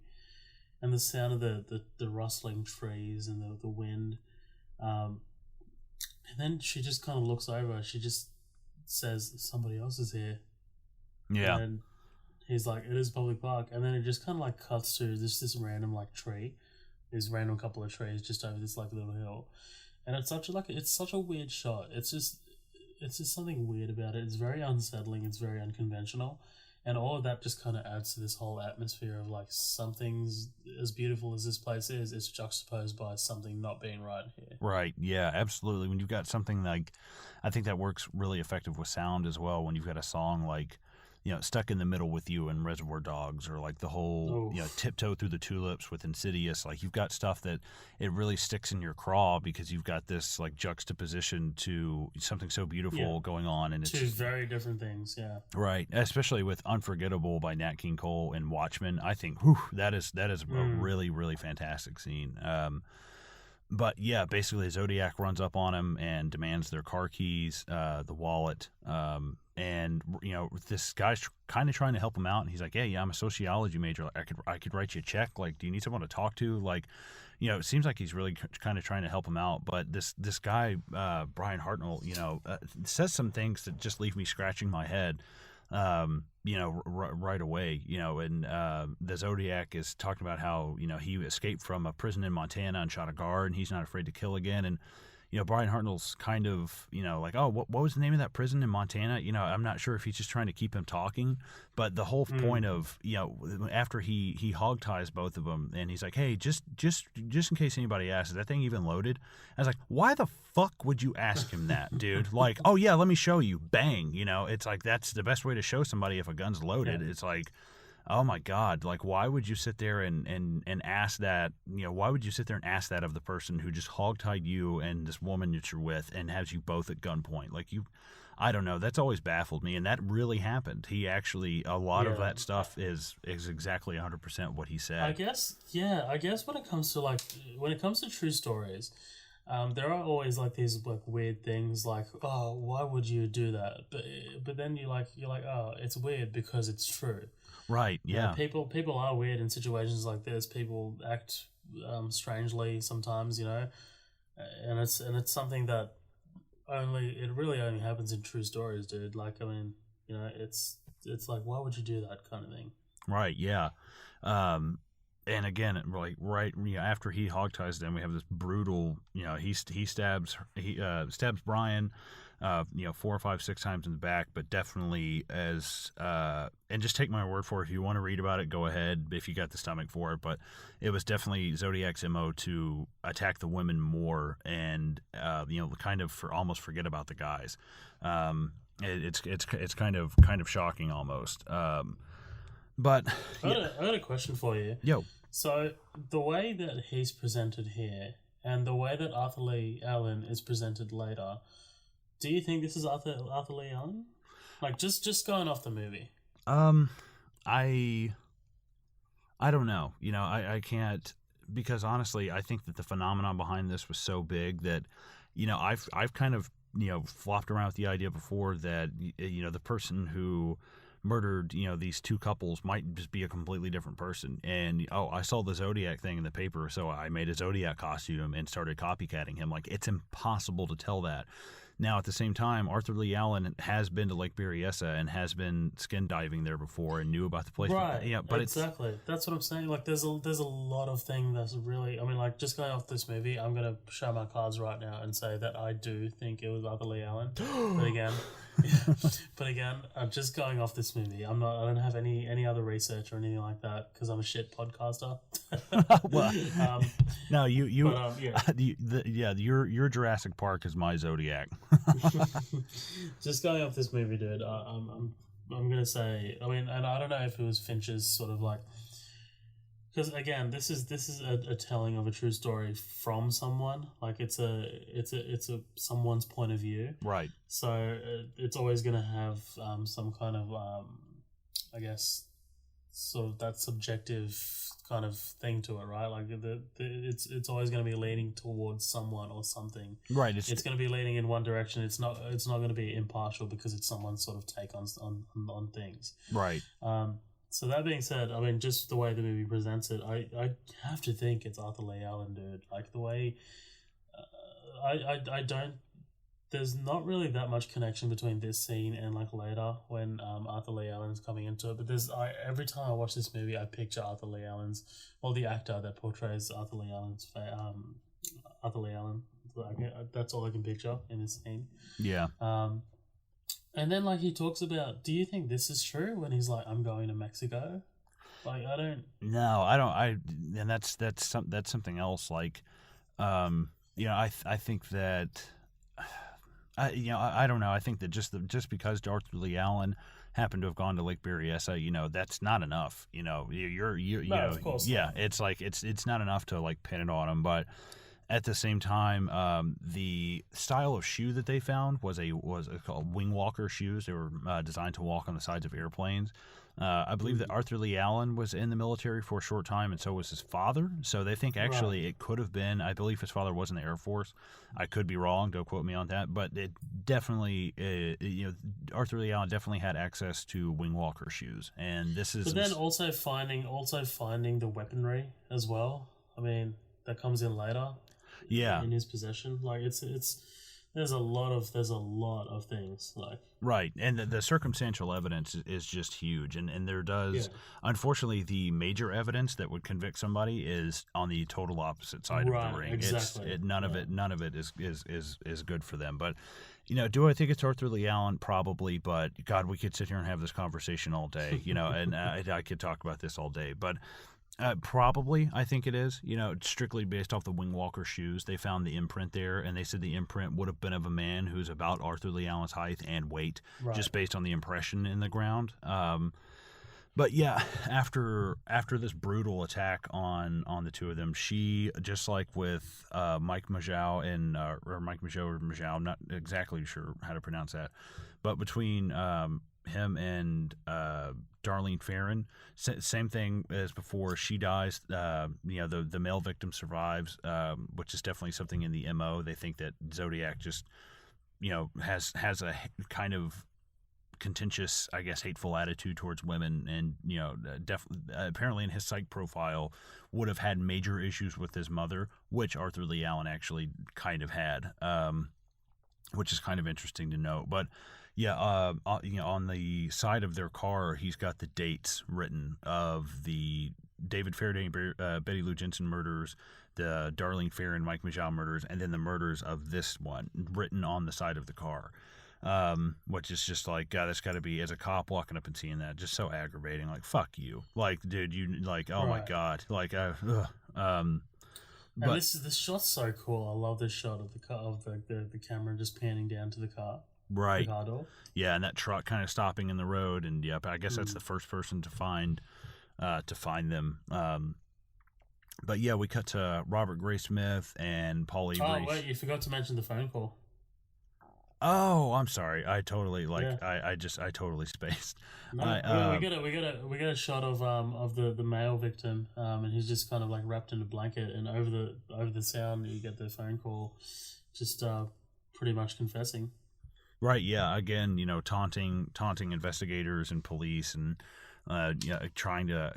and the sound of the rustling trees and the wind, and then she just kind of looks over. She just says, "Somebody else is here." Yeah. And he's like, "It is public park," and then it just kind of like cuts to this random like tree, this random couple of trees just over this like little hill, and it's such a weird shot. It's just something weird about it. It's very unsettling. It's very unconventional, and all of that just kind of adds to this whole atmosphere of like something's as beautiful as this place is, it's juxtaposed by something not being right here. Right. Yeah. Absolutely. When you've got something like, I think that works really effective with sound as well. When you've got a song like Stuck in the Middle with You and Reservoir Dogs, or like the whole, Tiptoe Through the Tulips with Insidious. Like you've got stuff that it really sticks in your craw because you've got this like juxtaposition to something so beautiful going on. And it's two very different things. Yeah. Right. Especially with Unforgettable by Nat King Cole and Watchmen. I think, that is a really, really fantastic scene. But yeah, basically Zodiac runs up on him and demands their car keys, the wallet, and this guy's kind of trying to help him out, and he's like, "Yeah, I'm a sociology major. I could write you a check. Like, do you need someone to talk to?" Like, it seems like he's really kind of trying to help him out. But this guy, Brian Hartnell, says some things that just leave me scratching my head. Right away, and the Zodiac is talking about how, he escaped from a prison in Montana and shot a guard, and he's not afraid to kill again. And, Brian Hartnell's kind of, like, "Oh, what was the name of that prison in Montana?" I'm not sure if he's just trying to keep him talking, but the whole point of, after he hog ties both of them, and he's like, "Hey, just in case anybody asks, is that thing even loaded?" I was like, why the fuck would you ask him that, dude? Like, "Oh yeah, let me show you." Bang. It's like, that's the best way to show somebody if a gun's loaded. Yeah. It's like, oh my God, like, why would you sit there and ask that? Why would you sit there and ask that of the person who just hogtied you and this woman that you're with and has you both at gunpoint? Like, I don't know. That's always baffled me, and that really happened. He actually, a lot of that stuff is exactly 100% what he said. I guess when it comes to true stories, there are always like these like weird things like, "Oh, why would you do that?" But then you're like, "Oh, it's weird because it's true." Right. Yeah. People are weird in situations like this. People act strangely sometimes, and it's something that really only happens in true stories, dude. Like, I mean, it's like, why would you do that kind of thing? Right. Yeah. And again, like right after he hogties them, we have this brutal. He stabs Brian, 4 or 5, 6 times in the back, but definitely and just take my word for it. If you want to read about it, go ahead if you got the stomach for it. But it was definitely Zodiac's MO to attack the women more and kind of almost forget about the guys. It's kind of shocking almost. But I got a question for you. Yo. So the way that he's presented here and the way that Arthur Lee Allen is presented later, do you think this is Arthur Lee Allen? Like, just going off the movie. I don't know. I can't. because honestly, I think that the phenomenon behind this was so big that, I've kind of, flopped around with the idea before that, the person who murdered, these two couples might just be a completely different person. And, I saw the Zodiac thing in the paper, so I made a Zodiac costume and started copycatting him. Like, it's impossible to tell that. Now, at the same time, Arthur Lee Allen has been to Lake Berryessa and has been skin diving there before and knew about the place. Right. But exactly. That's what I'm saying. Like, there's a lot of things that's really. I mean, like, just going off this movie, I'm gonna show my cards right now and say that I do think it was Arthur Lee Allen. But again, I'm just going off this movie. I don't have any other research or anything like that because I'm a shit podcaster. Well, no, yeah. Your Jurassic Park is my Zodiac. Just going off this movie, dude. I'm gonna say. I mean, and I don't know if it was Fincher's sort of like, because again, this is a telling of a true story from someone. Like it's a someone's point of view, right? So it's always gonna have some kind of I guess sort of that subjective kind of thing to it, right? Like it's always going to be leaning towards someone or something, right? It's going to be leaning in one direction. It's not going to be impartial because it's someone's sort of take on things, right? So that being said, I mean, just the way the movie presents it, I have to think it's Arthur Lee Allen, dude. Like the way I don't. There's not really that much connection between this scene and like later when Arthur Lee Allen's coming into it. But every time I watch this movie, I picture Arthur Lee Allen's, well, the actor that portrays Arthur Lee Allen's Arthur Lee Allen. That's all I can picture in this scene. Yeah. And then like he talks about, do you think this is true when he's like, I'm going to Mexico? Like I don't. No, I don't. And that's something else. Like, I think that. I don't know. I think that just because Arthur Lee Allen happened to have gone to Lake Berryessa, that's not enough. Of course yeah. Not. It's like it's not enough to like pin it on him. But at the same time, the style of shoe that they found was called wing walker shoes. They were designed to walk on the sides of airplanes. I believe that Arthur Lee Allen was in the military for a short time, and so was his father. So they think actually it could have been. I believe his father was in the Air Force. I could be wrong. Don't quote me on that. But it definitely, Arthur Lee Allen definitely had access to wing walker shoes, and this is. But then also finding the weaponry as well. I mean, that comes in later. Yeah. In his possession, like it's. There's a lot of things like right, and the circumstantial evidence is just huge, and there does unfortunately the major evidence that would convict somebody is on the total opposite side of the ring. Exactly. None of it is good for them. But do I think it's Arthur Lee Allen? Probably, but God, we could sit here and have this conversation all day, and I could talk about this all day, but. Probably, I think it is. Strictly based off the wing walker shoes. They found the imprint there, and they said the imprint would have been of a man who's about Arthur Lee Allen's height and weight, just based on the impression in the ground. But yeah, after this brutal attack on the two of them, she, just like with Mike Majau and or Mike Majau or Majau, I'm not exactly sure how to pronounce that, but between him and Darlene Ferrin, same thing as before. She dies. The male victim survives, which is definitely something in the MO. They think that Zodiac just has a kind of contentious, I guess, hateful attitude towards women, and apparently in his psych profile would have had major issues with his mother, which Arthur Lee Allen actually kind of had, which is kind of interesting to note. But yeah, on the side of their car, he's got the dates written of the David Faraday and Betty Lou Jensen murders, the Darlene Ferrin, Mike Majau murders, and then the murders of this one written on the side of the car. Which is just like, God, that's got to be, as a cop walking up and seeing that, just so aggravating. Like, fuck you. Like, dude, you like, oh my God. Like, and this shot's so cool. I love this shot of the car, of the camera just panning down to the car. Right. The car door. Yeah, and that truck kind of stopping in the road, and yep, I guess that's the first person to find them. But yeah, we cut to Robert Graysmith and Paul Avery. Oh wait, you forgot to mention the phone call. Oh, I'm sorry. I totally Yeah. I totally spaced. No, I, we get a shot of the male victim, and he's just kind of like wrapped in a blanket, and over the sound you get the phone call, just pretty much confessing. Right, yeah. Again, taunting investigators and police, and trying to,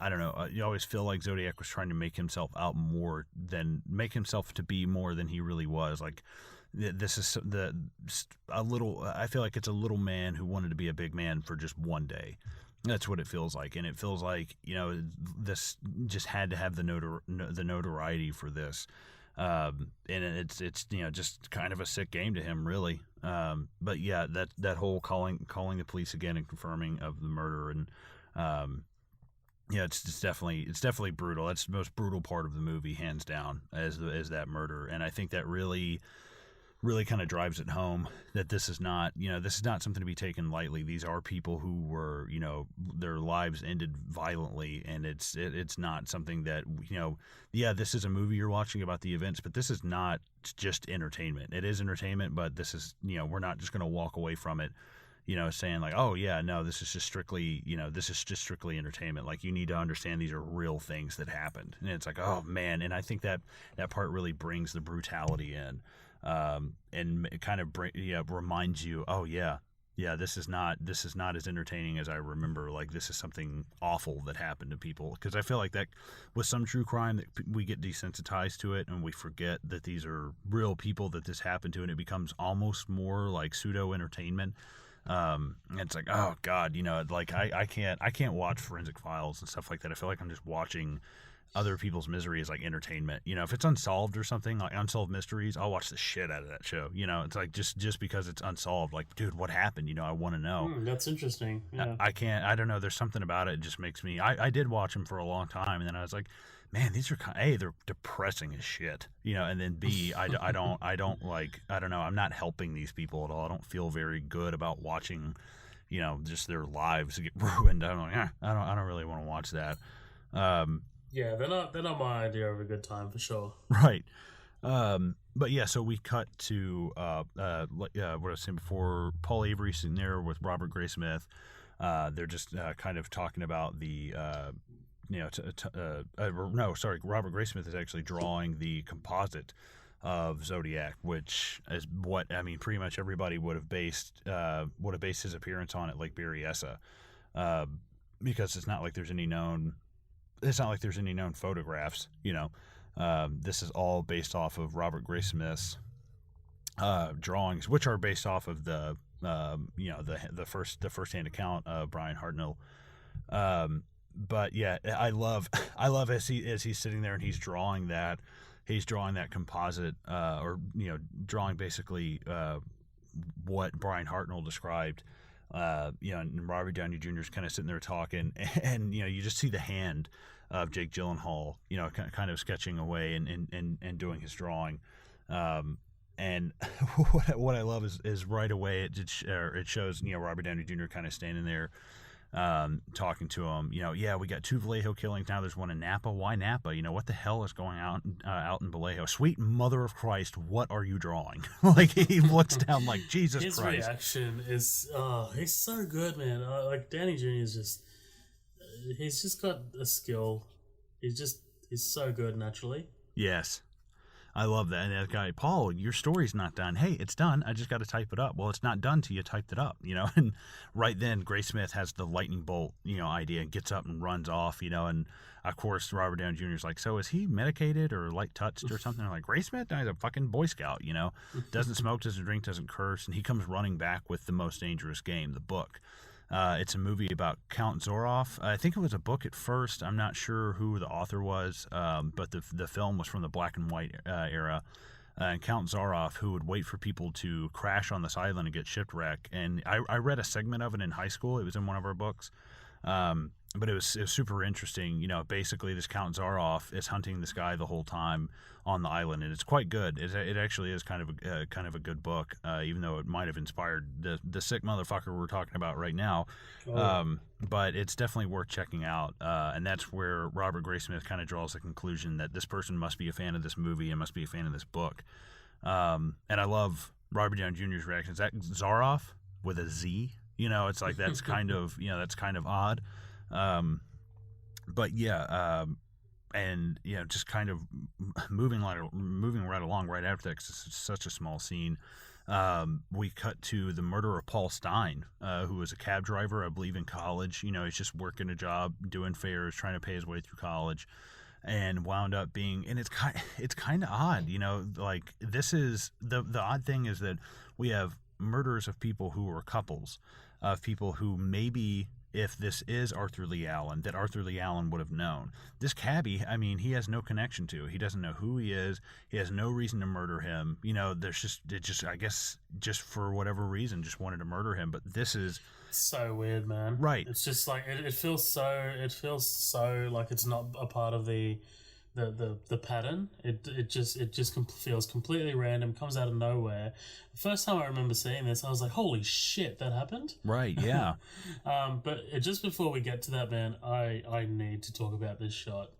I don't know. You always feel like Zodiac was trying to make himself to be more than he really was. Like, this is a little. I feel like it's a little man who wanted to be a big man for just one day. That's what it feels like, and it feels like this just had to have the notoriety for this. And it's just kind of a sick game to him, really. But yeah, that whole calling the police again and confirming of the murder, and yeah, it's definitely brutal. That's the most brutal part of the movie, hands down, as that murder. And I think that really kind of drives it home that this is not something to be taken lightly. These are people who were, their lives ended violently, and it's not something that, yeah, this is a movie you're watching about the events, but this is not just entertainment. It is entertainment, but this is, we're not just going to walk away from it, saying like, oh yeah, no, this is just strictly entertainment. Like, you need to understand these are real things that happened. And it's like, oh man. And I think that part really brings the brutality in. And it kind of reminds you, oh yeah, this is not as entertaining as I remember. Like, this is something awful that happened to people. Because I feel like that with some true crime, that we get desensitized to it, and we forget that these are real people that this happened to, and it becomes almost more like pseudo entertainment. It's like, oh god, like I can't watch Forensic Files and stuff like that. I feel like I'm just watching other people's misery is like entertainment. If it's unsolved or something, like Unsolved Mysteries, I'll watch the shit out of that show. It's like just because it's unsolved, like, dude, what happened? I want to know. That's interesting. Yeah. I don't know. There's something about it. It just makes me, I did watch them for a long time, and then I was like, man, these are A, they're depressing as shit, and then B, I don't like, I don't know, I'm not helping these people at all. I don't feel very good about watching, just their lives get ruined. I'm like, I don't really want to watch that. Yeah, they're not my idea of a good time, for sure. Right. But yeah, so we cut to what I was saying before. Paul Avery sitting there with Robert Graysmith. They're just kind of talking about the Robert Graysmith is actually drawing the composite of Zodiac, which is what, I mean, pretty much everybody would have based his appearance on at Lake Berryessa, because it's not like there's any known photographs. This is all based off of Robert Graysmith's drawings, which are based off of the first-hand account of Brian Hartnell. But yeah, I love as he's sitting there and he's drawing that composite, or drawing basically what Brian Hartnell described. And Robert Downey Jr. is kind of sitting there talking, and you just see the hand of Jake Gyllenhaal, kind of sketching away and doing his drawing. And what I love is right away it shows Robert Downey Jr. kind of standing there, talking to him. Yeah, we got 2 Vallejo killings now. There's one in Napa. Why Napa? What the hell is going on out in Vallejo? Sweet mother of Christ, what are you drawing? Like, he looks down like, Jesus His Christ. His reaction is, he's so good, man. Like, Danny Jr. is just, he's just got a skill. He's so good naturally. Yes. I love that. And that guy, Paul, your story's not done. Hey, it's done. I just got to type it up. Well, it's not done till you typed it up, And right then, Graysmith has the lightning bolt, idea, and gets up and runs off, And of course, Robert Downey Jr. is like, so is he medicated or light touched or something? Like, Graysmith, he's a fucking Boy Scout, Doesn't smoke, doesn't drink, doesn't curse, and he comes running back with The Most Dangerous Game, the book. It's a movie about Count Zoroff. I think it was a book at first. I'm not sure who the author was, but the film was from the black and white era. And Count Zoroff, who would wait for people to crash on this island and get shipwrecked. And I read a segment of it in high school. It was in one of our books. But it was super interesting. Basically this Count Zoroff is hunting this guy the whole time on the island, and it's quite good. It actually is kind of a good book, even though it might have inspired the sick motherfucker we're talking about right now. But it's definitely worth checking out, and that's where Robert Graysmith kind of draws the conclusion that this person must be a fan of this movie and must be a fan of this book. And I love Robert Downey Jr.'s reaction. Is that Zaroff with a Z? You know, it's like that's kind of that's kind of odd. But yeah, and just kind of moving right along right after that, 'cause it's such a small scene. We cut to the murder of Paul Stein, who was a cab driver, I believe, in college. He's just working a job, doing fares, trying to pay his way through college, and wound up being. And it's kind of odd, like this is the odd thing is that we have murders of people who were couples, of people who maybe, if this is Arthur Lee Allen, that Arthur Lee Allen would have known. This cabbie, I mean, he has no connection to. He doesn't know who he is. He has no reason to murder him. There's I guess, just for whatever reason, just wanted to murder him. But this is so weird, man. Right. It's just like it feels so like it's not a part of the pattern. It just feels completely random, comes out of nowhere. The first time I remember seeing this, I was like, holy shit, that happened. Right, yeah. But just before we get to that, man, I need to talk about this shot.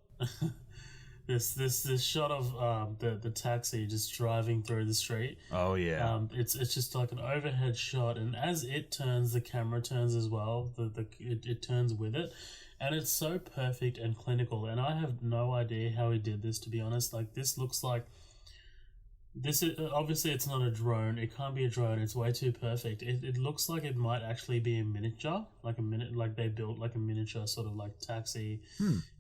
this shot of the taxi just driving through the street. Oh yeah. It's just like an overhead shot, and as it turns, the camera turns as well. It turns with it. And it's so perfect and clinical, and I have no idea how he did this, to be honest. Like, this looks like... This is, obviously, it's not a drone. It can't be a drone. It's way too perfect. It looks like it might actually be a miniature, like they built like a miniature sort of like taxi,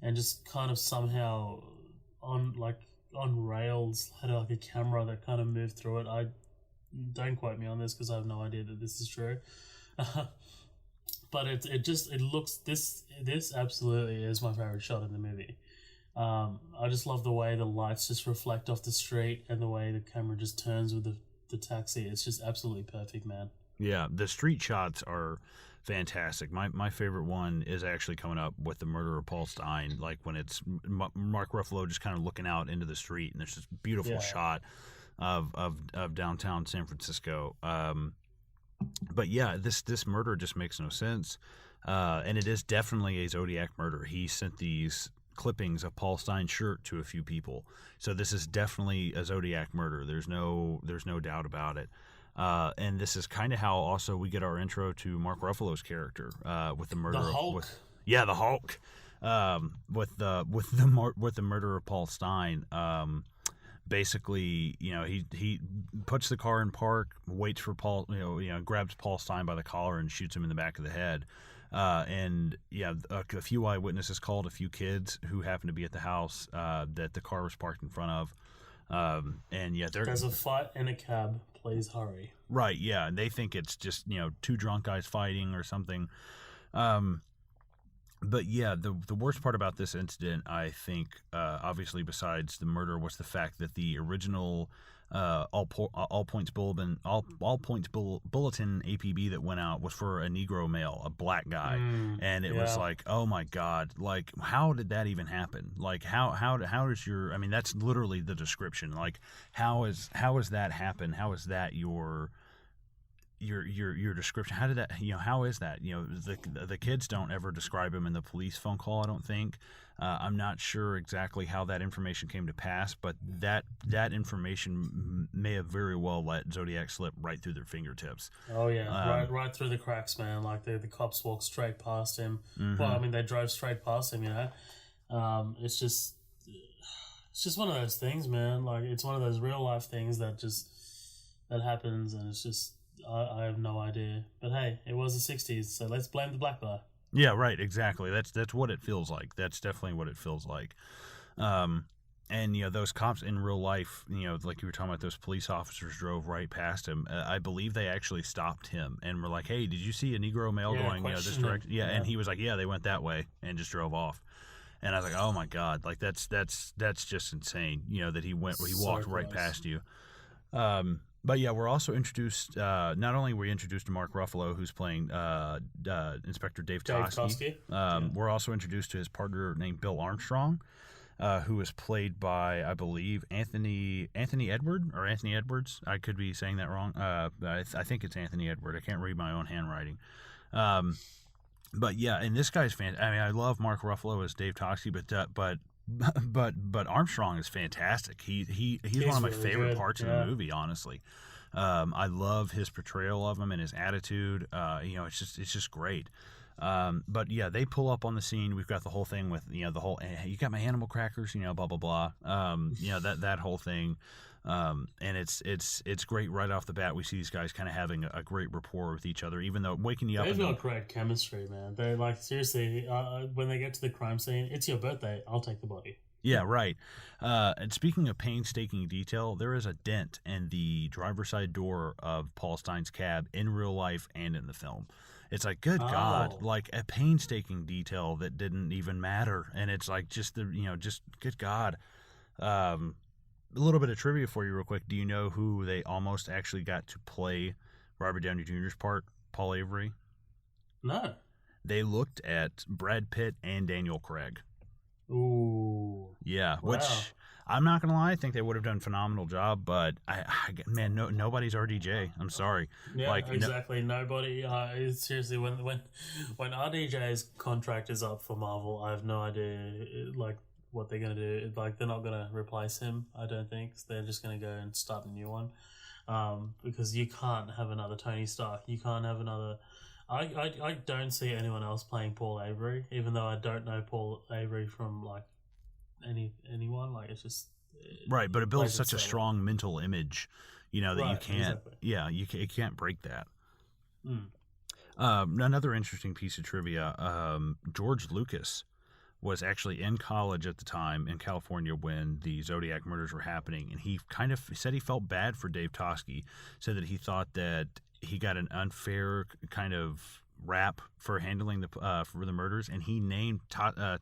and just kind of somehow on rails had like a camera that kind of moved through it. Don't quote me on this because I have no idea that this is true. But it looks, this absolutely is my favorite shot in the movie. I just love the way the lights just reflect off the street and the way the camera just turns with the taxi. It's just absolutely perfect, man. Yeah, the street shots are fantastic. My favorite one is actually coming up with the murder of Paul Stein, like when it's Mark Ruffalo just kind of looking out into the street, and there's this beautiful shot of downtown San Francisco. But yeah, this murder just makes no sense, and it is definitely a Zodiac murder. He sent these clippings of Paul Stein's shirt to a few people, so this is definitely a Zodiac murder. There's no doubt about it. And this is kind of how also we get our intro to Mark Ruffalo's character with the murder the Hulk. The Hulk, with the murder of Paul Stein. Basically, he puts the car in park, waits for Paul, grabs Paul Stein by the collar and shoots him in the back of the head. And yeah, a few eyewitnesses called, a few kids who happened to be at the house that the car was parked in front of. And yeah, there's a fight in a cab. Please hurry. Right. Yeah, and they think it's just two drunk guys fighting or something. But yeah, the worst part about this incident, I think, obviously besides the murder, was the fact that the original all points bulletin APB that went out was for a Negro male, a black guy, and it was like, oh my God, like how did that even happen? Like how does your, I mean, that's literally the description. Like how is that happen? How is that your description? How did that, how is that? The kids don't ever describe him in the police phone call, I don't think. I'm not sure exactly how that information came to pass, but that information may have very well let Zodiac slip right through their fingertips. Oh yeah, right through the cracks, man. Like the cops walked straight past him. Well, I mean, they drove straight past him. It's just one of those things, man. Like it's one of those real life things that happens, and it's just. I have no idea, but hey, it was the 60s, so let's blame the black guy. Yeah, right, exactly. That's what it feels like. That's definitely what it feels like. And those cops in real life, like you were talking about, those police officers drove right past him. I believe they actually stopped him and were like, "Hey, did you see a Negro male going this direction?" Yeah, and he was like, "Yeah, they went that way," and just drove off. And I was like, "Oh my God, like that's just insane." That he walked right past you. But yeah, we're also introduced. Not only were we introduced to Mark Ruffalo, who's playing Inspector Dave Toschi. We're also introduced to his partner named Bill Armstrong, who is played by, I believe, Anthony Edwards. I could be saying that wrong. I think it's Anthony Edward. I can't read my own handwriting. But yeah, and this guy's fan. I mean, I love Mark Ruffalo as Dave Toschi, but Armstrong is fantastic. He's one of my favorite parts of the movie, honestly. I love his portrayal of him and his attitude. It's just great. But yeah, they pull up on the scene. We've got the whole thing with, the whole, hey, you got my animal crackers, blah, blah, blah. That whole thing. And it's great right off the bat. We see these guys kind of having a great rapport with each other, even though waking you up. They've got great chemistry, man. They seriously, when they get to the crime scene, it's your birthday, I'll take the body. Yeah, right. And speaking of painstaking detail, there is a dent in the driver's side door of Paul Stein's cab in real life and in the film. It's like, good God, like a painstaking detail that didn't even matter. And it's like just good God. A little bit of trivia for you real quick. Do you know who they almost actually got to play Robert Downey Jr.'s part, Paul Avery? No. They looked at Brad Pitt and Daniel Craig. Ooh. Yeah, wow. Which I'm not gonna lie, I think they would have done a phenomenal job, but nobody's RDJ. I'm sorry. Yeah, exactly. Nobody. Seriously, when RDJ's contract is up for Marvel, I have no idea what they're gonna do. Like, they're not gonna replace him. I don't think they're just gonna go and start a new one, because you can't have another Tony Stark. You can't have another. I don't see anyone else playing Paul Avery, even though I don't know Paul Avery from anyone. Like, it's just right, but it builds such a strong mental image, that you can't. Exactly. Yeah, you can't break that. Another interesting piece of trivia: George Lucas was actually in college at the time in California when the Zodiac murders were happening, and he kind of said he felt bad for Dave Toschi, said that he thought that he got an unfair kind of rap for handling for the murders, and he named I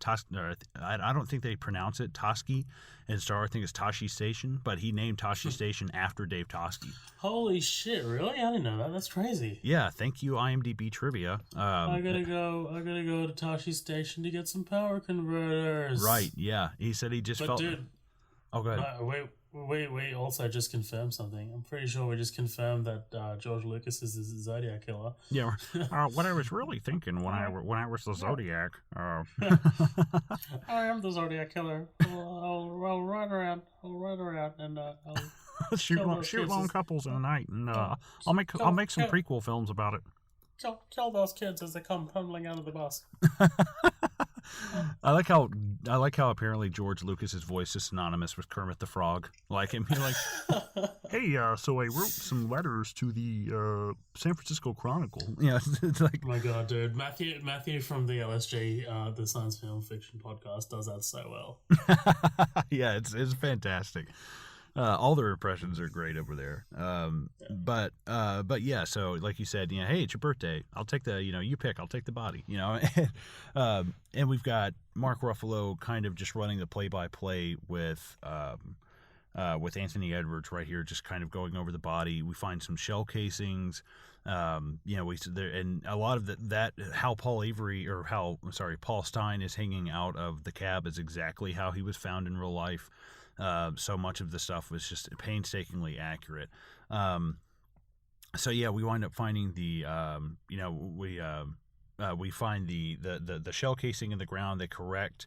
don't think they pronounce it Toschi in Star Wars. I think it's Toschi Station, but he named Toschi Station after Dave Toschi. Holy shit! Really? I didn't know that. That's crazy. Yeah, thank you, IMDb trivia. I gotta go to Toschi Station to get some power converters. Right? Yeah, he said he just felt. Dude, oh, go ahead. We also just confirmed something. I'm pretty sure we just confirmed that George Lucas is the Zodiac killer. Yeah. What I was really thinking when I was the Zodiac. I am the Zodiac killer. I'll ride around and I'll shoot lone couples in the night, and I'll make some prequel films about it. Kill those kids as they come tumbling out of the bus. I like how apparently George Lucas's voice is synonymous with Kermit the Frog. Like him, hey, so I wrote some letters to the San Francisco Chronicle. Yeah, it's like, oh my God, dude, Matthew from the LSG, the Science Film Fiction podcast, does that so well. Yeah, it's fantastic. All their impressions are great over there. But yeah, so like you said, hey, it's your birthday. I'll take you pick. I'll take the body. And we've got Mark Ruffalo kind of just running the play-by-play with Anthony Edwards right here, just kind of going over the body. We find some shell casings. And a lot of that how Paul Stein is hanging out of the cab is exactly how he was found in real life. So much of the stuff was just painstakingly accurate. So yeah, we wind up finding we find the shell casing in the ground. They correct.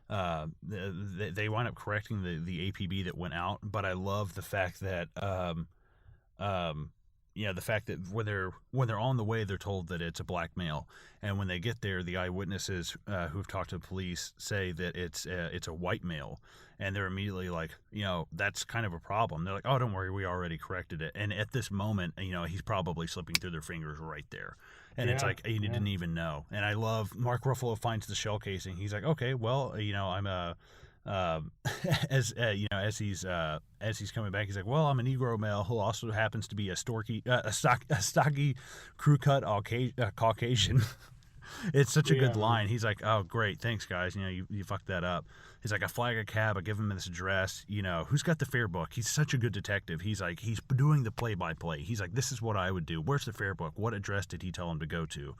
They wind up correcting the APB that went out. But I love the fact that the fact that when they're on the way, they're told that it's a black male, and when they get there, the eyewitnesses who've talked to the police say that it's a white male, and they're immediately like, that's kind of a problem. They're like, oh, don't worry, we already corrected it. And at this moment, he's probably slipping through their fingers right there, and it's like, you didn't even know. And I love Mark Ruffalo finds the shell casing. He's like, okay, well, I'm as he's coming back, he's like, well, I'm a Negro male who also happens to be a stocky, crew cut Caucasian. It's such a good line. He's like, oh, great, thanks, guys. You fucked that up. He's like, I flag a cab, I give him this address. Who's got the fare book? He's such a good detective. He's like, he's doing the play-by-play. He's like, this is what I would do. Where's the fare book? What address did he tell him to go to?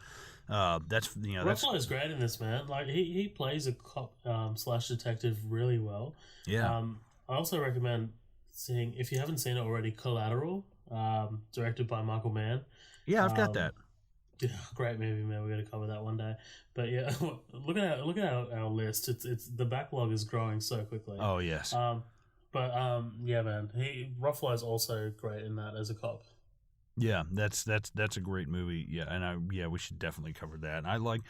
Ruffalo is great in this, man. Like, he plays a cop / detective really well. Yeah. I also recommend seeing, if you haven't seen it already, Collateral, directed by Michael Mann. Yeah, I've got that. Yeah, great movie, man. We're going to cover that one day. But yeah, look at our list. It's the backlog is growing so quickly. Oh yes. But yeah, man, Ruffalo's also great in that as a cop. Yeah, that's a great movie. Yeah, and we should definitely cover that. And I like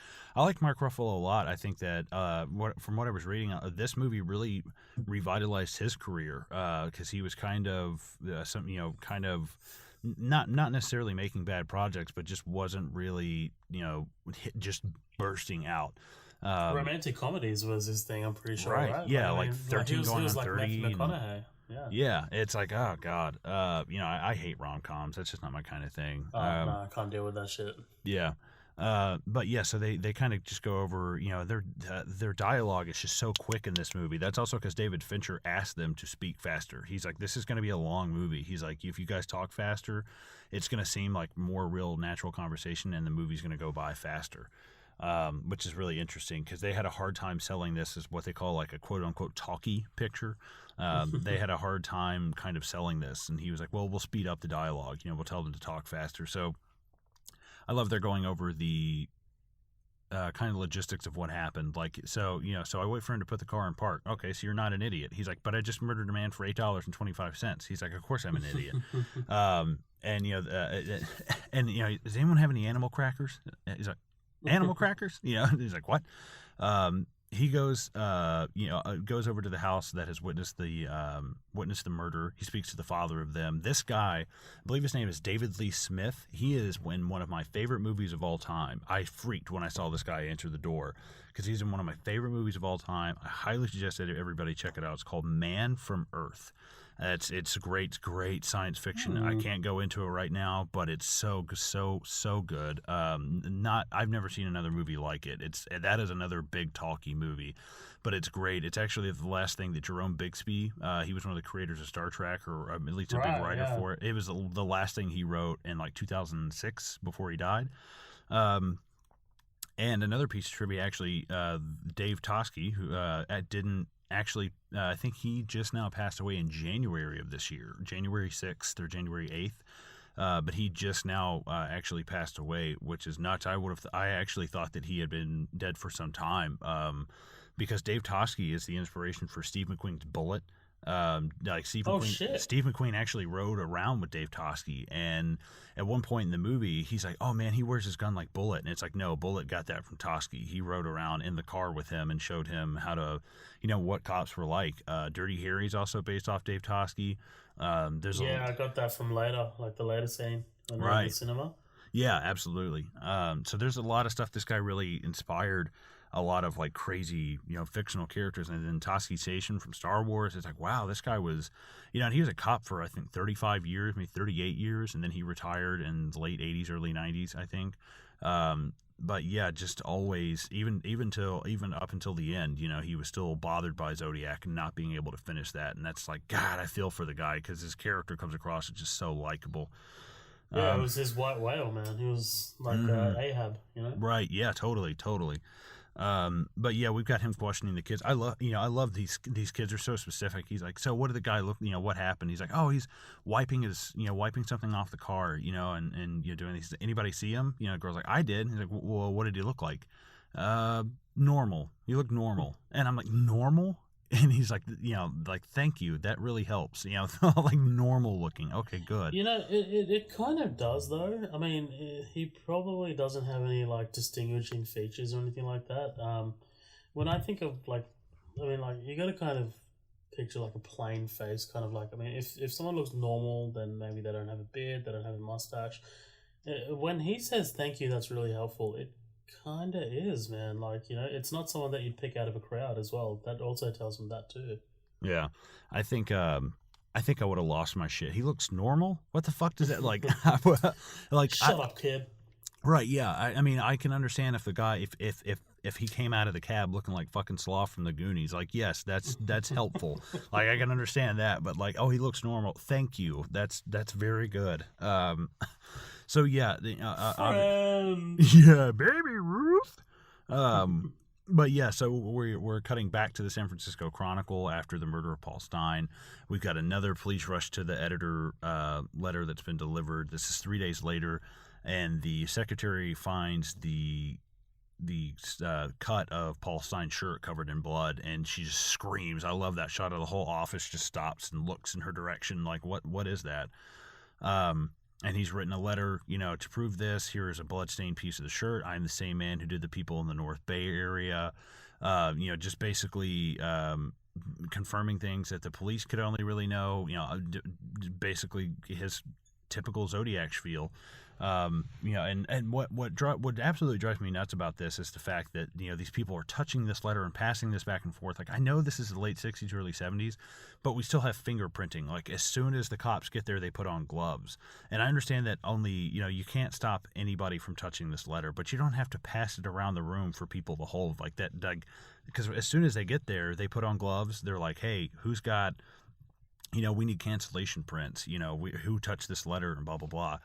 Mark Ruffalo a lot. I think that from what I was reading, this movie really revitalized his career because he was kind of not necessarily making bad projects, but just wasn't really just bursting out. Romantic comedies was his thing, I'm pretty sure, right? Yeah, like 13 going on 30. Matthew McConaughey. Yeah, it's like, oh god, I hate rom-coms. That's just not my kind of thing. No, I can't deal with that shit. Yeah, but yeah, so they kind of just go over, their dialogue is just so quick in this movie. That's also because David Fincher asked them to speak faster. He's like, this is going to be a long movie. He's like, if you guys talk faster, it's going to seem like more real, natural conversation, and the movie's going to go by faster. Which is really interesting because they had a hard time selling this as what they call like a quote-unquote talkie picture. They had a hard time kind of selling this, and he was like, well, we'll speed up the dialogue. We'll tell them to talk faster. So I love they're going over the kind of logistics of what happened. Like, so I wait for him to put the car in park. Okay, so you're not an idiot. He's like, but I just murdered a man for $8.25. He's like, of course I'm an idiot. Does anyone have any animal crackers? He's like, animal crackers? He's like, what? He goes over to the house that has witnessed the murder. He speaks to the father of them. This guy, I believe his name is David Lee Smith. He is in one of my favorite movies of all time. I freaked when I saw this guy enter the door because he's in one of my favorite movies of all time. I highly suggest that everybody check it out. It's called Man from Earth. It's great science fiction. I can't go into it right now, but it's so good. I've never seen another movie like it. That is another big talky movie, but it's great. It's actually the last thing that Jerome Bixby, he was one of the creators of Star Trek, or at least a big writer for it. It was the last thing he wrote in like 2006 before he died. And another piece of trivia, actually, Dave Toschi, who didn't. Actually, I think he just now passed away in January of this year, January 6th or January 8th. But he just now actually passed away, which is nuts. I actually thought that he had been dead for some time, because Dave Toschi is the inspiration for Steve McQueen's Bullet. Steve McQueen actually rode around with Dave Toschi, and at one point in the movie he's like, oh man, he wears his gun like Bullet, and it's like, no, Bullet got that from Toschi. He rode around in the car with him and showed him how to, what cops were like. Dirty Harry's also based off Dave Toschi. I got that from later, like the later scene when they're in the cinema. Yeah, absolutely. So there's a lot of stuff. This guy really inspired a lot of like crazy, fictional characters. And then Toschi Station from Star Wars, it's like, wow, this guy was, he was a cop for I think 35 years, maybe 38 years, and then he retired in the late 80s, early 90s, I think. But yeah, just always, even up until the end, he was still bothered by Zodiac and not being able to finish that. And that's like, God, I feel for the guy because his character comes across as just so likable. Yeah, it was his white whale, man. He was like Ahab, Right? Yeah, totally. But yeah, we've got him questioning the kids. I love these kids are so specific. He's like, so what did the guy look? What happened? He's like, oh, he's wiping something off the car, and doing these. Anybody see him? The girl's like, I did. He's like, well, what did he look like? Normal. You look normal. And I'm like, normal? And he's like, thank you. That really helps. Like normal looking. Okay, good. It kind of does though. I mean, he probably doesn't have any like distinguishing features or anything like that. When I think of you got to kind of picture like a plain face, kind of like. I mean, if someone looks normal, then maybe they don't have a beard, they don't have a mustache. When he says thank you, that's really helpful. It kind of is, man. Like, it's not someone that you'd pick out of a crowd as well. That also tells him that too. Yeah, I think I would have lost my shit. He looks normal. What the fuck does that like? Shut up, kid. Right? Yeah. I mean, I can understand if the guy, if he came out of the cab looking like fucking Sloth from the Goonies, like, yes, that's helpful. Like, I can understand that. But like, oh, he looks normal. Thank you. That's very good. So yeah, yeah, baby Ruth. But yeah, so we're cutting back to the San Francisco Chronicle after the murder of Paul Stein. We've got another police rush to the editor letter that's been delivered. This is 3 days later, and the secretary finds the cut of Paul Stein's shirt covered in blood, and she just screams. I love that shot of the whole office just stops and looks in her direction like, what is that? And he's written a letter, to prove this. Here is a bloodstained piece of the shirt. I'm the same man who did the people in the North Bay area. Just basically confirming things that the police could only really know. Basically his typical Zodiac spiel. And what absolutely drives me nuts about this is the fact that these people are touching this letter and passing this back and forth. Like, I know this is the late 60s, early 70s, but we still have fingerprinting. Like, as soon as the cops get there, they put on gloves. And I understand that only you can't stop anybody from touching this letter, but you don't have to pass it around the room for people to hold like that. Because as soon as they get there, they put on gloves. They're like, hey, who's got we need cancellation prints. Who touched this letter and blah blah blah.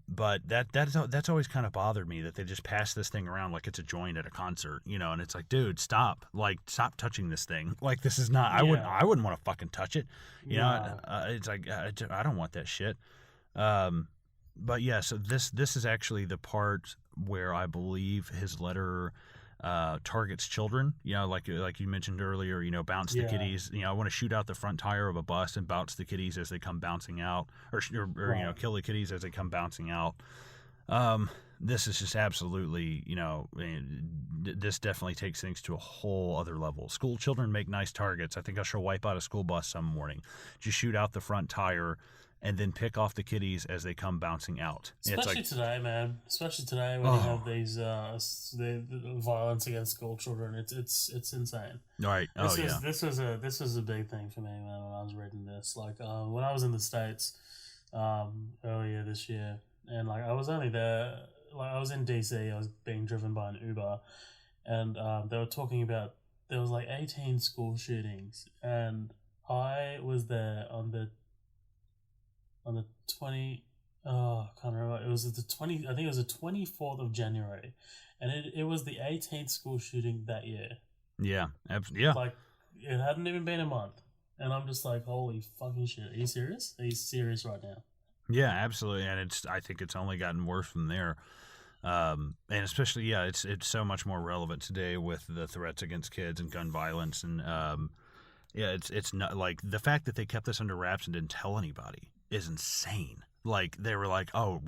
But that's always kind of bothered me, that they just pass this thing around like it's a joint at a concert, and it's like, dude, stop touching this thing. Like, this is not, I wouldn't want to fucking touch it. It's like, I don't want that shit. But yeah, so this is actually the part where I believe his letter targets children, like you mentioned earlier, bounce the kitties. I want to shoot out the front tire of a bus and bounce the kitties as they come bouncing out, or kill the kitties as they come bouncing out. This is just absolutely, this definitely takes things to a whole other level. School children make nice targets. I think I shall wipe out a school bus some morning. Just shoot out the front tire and then pick off the kitties as they come bouncing out. Especially today, man. Especially today when you have these the violence against school children. It's insane. Right. This was a big thing for me, man, when I was reading this. Like, when I was in the States earlier this year, and like I was only there, like I was in DC. I was being driven by an Uber, and they were talking about there was like 18 school shootings, and I was there on the 20, I can't remember. It was I think it was the 24th of January, and it was the 18th school shooting that year. Yeah, absolutely. Yeah. Like, it hadn't even been a month, and I'm just like, holy fucking shit! Are you serious? Are you serious right now? Yeah, absolutely. And I think it's only gotten worse from there. And especially, it's so much more relevant today with the threats against kids and gun violence, and it's not like the fact that they kept this under wraps and didn't tell anybody is insane. Like, they were like, oh,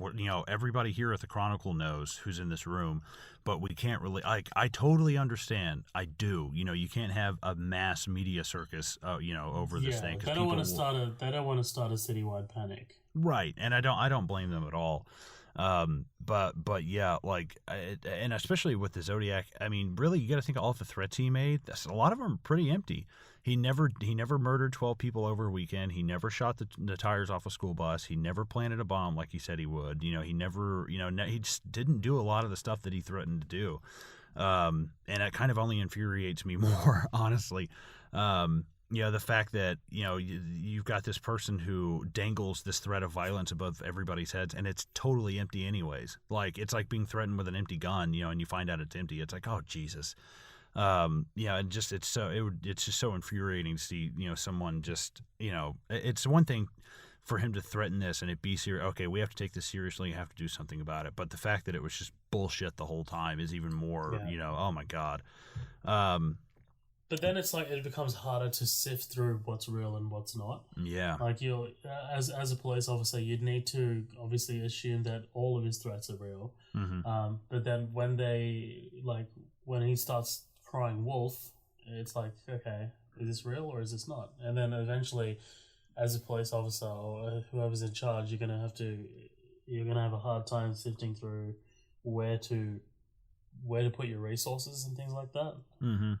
everybody here at the Chronicle knows who's in this room, but we can't really, like, I totally understand. I do. You can't have a mass media circus, over this thing. They don't want to start a citywide panic. Right. And I don't blame them at all. But yeah, like, and especially with the Zodiac, I mean, really, you got to think of all the threats he made. A lot of them are pretty empty. He never murdered 12 people over a weekend. He never shot the tires off a school bus. He never planted a bomb like he said he would. He never, he just didn't do a lot of the stuff that he threatened to do. And it kind of only infuriates me more, honestly. The fact that, you've got this person who dangles this threat of violence above everybody's heads, and it's totally empty anyways. Like, it's like being threatened with an empty gun, and you find out it's empty. It's like, oh, Jesus. It's just so infuriating to see, someone just, it's one thing for him to threaten this and it be serious. Okay, we have to take this seriously. You have to do something about it. But the fact that it was just bullshit the whole time is even more, oh my God. But then it's like it becomes harder to sift through what's real and what's not. Yeah. Like, as a police officer, you'd need to obviously assume that all of his threats are real. Mm-hmm. But then when he starts crying wolf, it's like, okay, is this real or is this not? And then eventually, as a police officer or whoever's in charge, you're gonna have a hard time sifting through where to put your resources and things like that. Mm-hmm.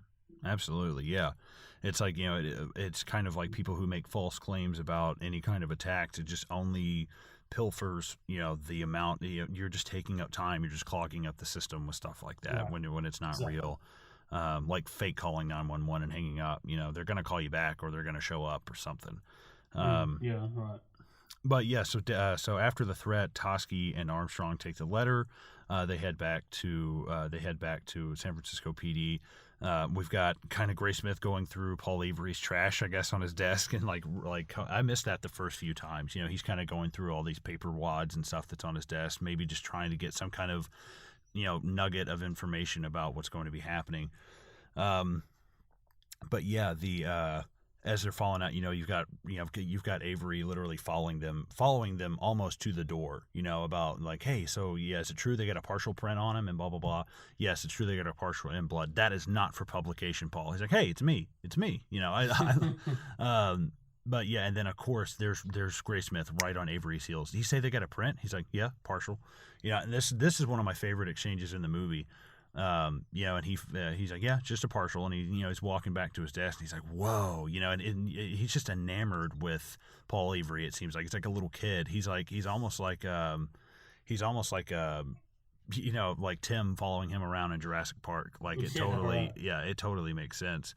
Absolutely, yeah. It's like, it's kind of like people who make false claims about any kind of attacks. It just only pilfers, the amount. You're just taking up time. You're just clogging up the system with stuff like that when it's not real. Like fake calling 911 and hanging up. They're going to call you back or they're going to show up or something. Right. But yeah, so after the threat, Toschi and Armstrong take the letter. They head back to San Francisco PD. We've got kind of Graysmith going through Paul Avery's trash, I guess, on his desk, and like I missed that the first few times. He's kind of going through all these paper wads and stuff that's on his desk, maybe just trying to get some kind of nugget of information about what's going to be happening. But yeah, as they're falling out, you've got Avery literally following them almost to the door, about like, hey, so yeah, is it true they got a partial print on him and blah, blah, blah. Yes, it's true they got a partial in blood. That is not for publication, Paul. He's like, hey, it's me. But yeah, and then of course there's Graysmith right on Avery's heels. Did he say they got a print? He's like, yeah, partial. And this is one of my favorite exchanges in the movie. And he's like, yeah, just a partial, and he's walking back to his desk, and he's like, whoa, and he's just enamored with Paul Avery. It seems like it's like a little kid. He's almost like like Tim following him around in Jurassic Park. Like it totally, it totally makes sense.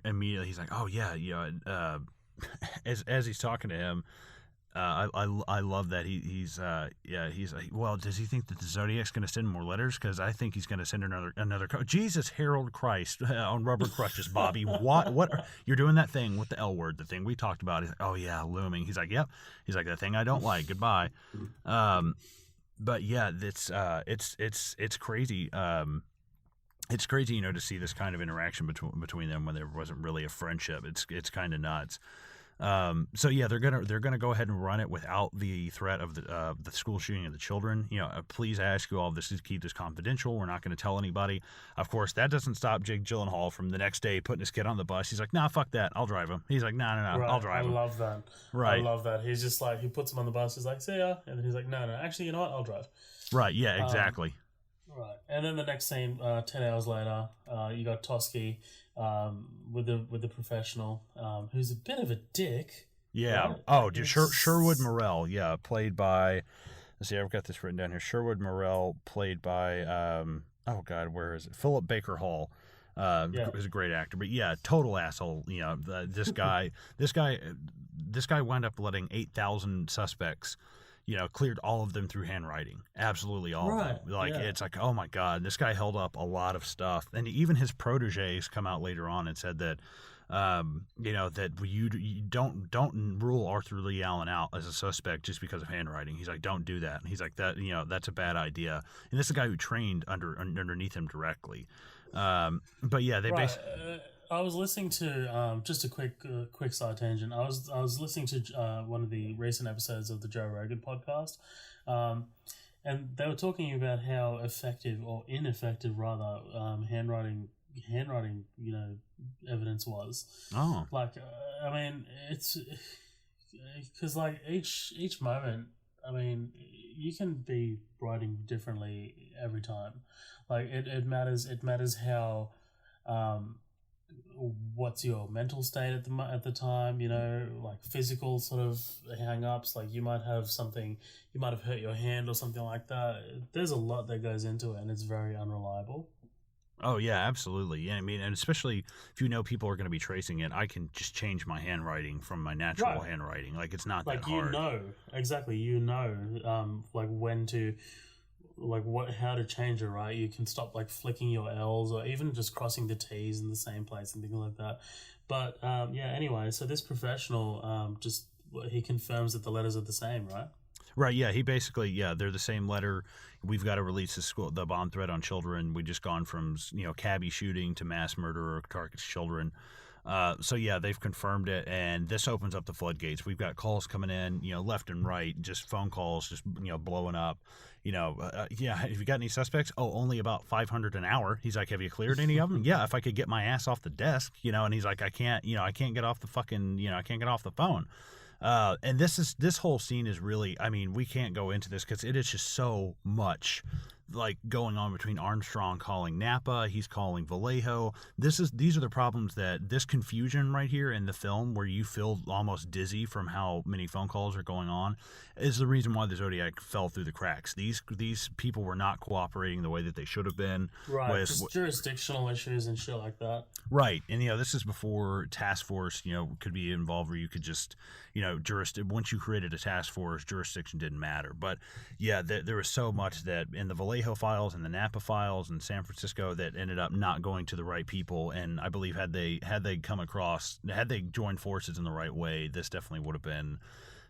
Immediately he's like, oh yeah, as he's talking to him. I love that he's like, well, does he think that the Zodiac's going to send more letters? Because I think he's going to send another Jesus Harold Christ on rubber crutches, Bobby. What you're doing that thing with the L word, the thing we talked about? He's like, oh yeah, looming. He's like, yep. He's like, that thing I don't like. Goodbye. But yeah, it's crazy. It's crazy, to see this kind of interaction between them when there wasn't really a friendship. It's kind of nuts. So yeah, they're gonna go ahead and run it without the threat of the school shooting of the children. Please ask you all this to keep this confidential. We're not going to tell anybody. Of course, that doesn't stop Jake Gyllenhaal from the next day putting his kid on the bus. He's like, nah, fuck that, I'll drive him. He's like, no, right. I'll drive him. I love that. Right. I love that. He's just like, he puts him on the bus. He's like, see ya, and then he's like, no, actually, you know what? I'll drive. Right. Yeah. Exactly. Right, and then the next scene, 10 hours later, you got Toschi with the professional, who's a bit of a dick. Yeah. Right? Oh, dude, Sherwood Morrell. Yeah, played by. Let's see, I've got this written down here. Sherwood Morrell, played by. Oh God, where is it? Philip Baker Hall. Is a great actor, but yeah, total asshole. This guy wound up letting 8,000 suspects. Cleared all of them through handwriting. Absolutely all of them. It's like, oh my God, this guy held up a lot of stuff. And even his proteges come out later on and said that, that you don't rule Arthur Lee Allen out as a suspect just because of handwriting. He's like, don't do that. And he's like, that's a bad idea. And this is a guy who trained underneath him directly. But yeah, they basically. I was listening to just a quick side tangent. I was listening to one of the recent episodes of the Joe Rogan podcast, and they were talking about how effective or ineffective rather handwriting evidence was. Oh, like I mean, it's because like each moment, I mean, you can be writing differently every time. Like it matters. It matters how. What's your mental state at the time, like physical sort of hang-ups, like you might have hurt your hand or something like that. There's a lot that goes into it, and it's very unreliable. Oh yeah, absolutely. Yeah, I mean, and especially if people are going to be tracing it, I can just change my handwriting from my natural handwriting. Like it's not that hard. Exactly, like when to how to change it, right? You can stop like flicking your L's or even just crossing the T's in the same place and things like that. But anyway, so this professional he confirms that the letters are the same, right? Right, yeah, he basically, they're the same letter. We've got to release the bomb threat on children. We've just gone from, cabbie shooting to mass murder targets children. So yeah, they've confirmed it, and this opens up the floodgates. We've got calls coming in, left and right, just phone calls, just blowing up. Have you got any suspects? Oh, only about 500 an hour. He's like, have you cleared any of them? Yeah, if I could get my ass off the desk, and he's like, I can't get off the fucking, I can't get off the phone. And this whole scene is really, I mean, we can't go into this because it is just so much like going on between Armstrong calling Napa, he's calling Vallejo. These are the problems that this confusion right here in the film, where you feel almost dizzy from how many phone calls are going on, is the reason why the Zodiac fell through the cracks. These people were not cooperating the way that they should have been. Right, just jurisdictional issues and shit like that. Right, and this is before task force could be involved, where you could just once you created a task force, jurisdiction didn't matter. But yeah, there was so much that in the Vallejo files and the Napa files in San Francisco that ended up not going to the right people. And I believe had they joined forces in the right way, this definitely would have been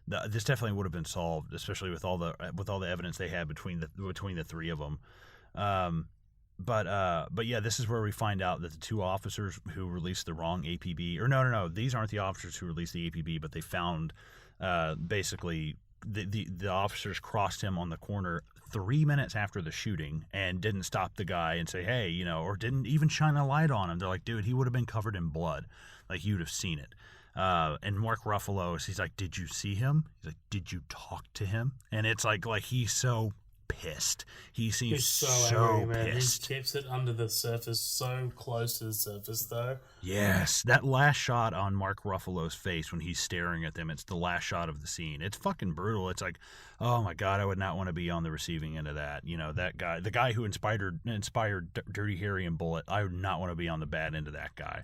this definitely would have been solved, especially with all the evidence they had between the three of them. But yeah, this is where we find out that the two officers who released the wrong APB, or no, these aren't the officers who released the APB, but they found basically the officers crossed him on the corner 3 minutes after the shooting and didn't stop the guy and say, hey, or didn't even shine a light on him. They're like, dude, he would have been covered in blood. Like, you'd have seen it. And Mark Ruffalo, he's like, did you see him? He's like, did you talk to him? And it's like he's so pissed. He seems He's so angry, man. pissed. He keeps it under the surface, so close to the surface, though. Yes, that last shot on Mark Ruffalo's face when he's staring at them, it's the last shot of the scene. It's fucking brutal. It's like, oh my God, I would not want to be on the receiving end of that. That guy, the guy who inspired Dirty Harry and Bullet, I would not want to be on the bad end of that guy.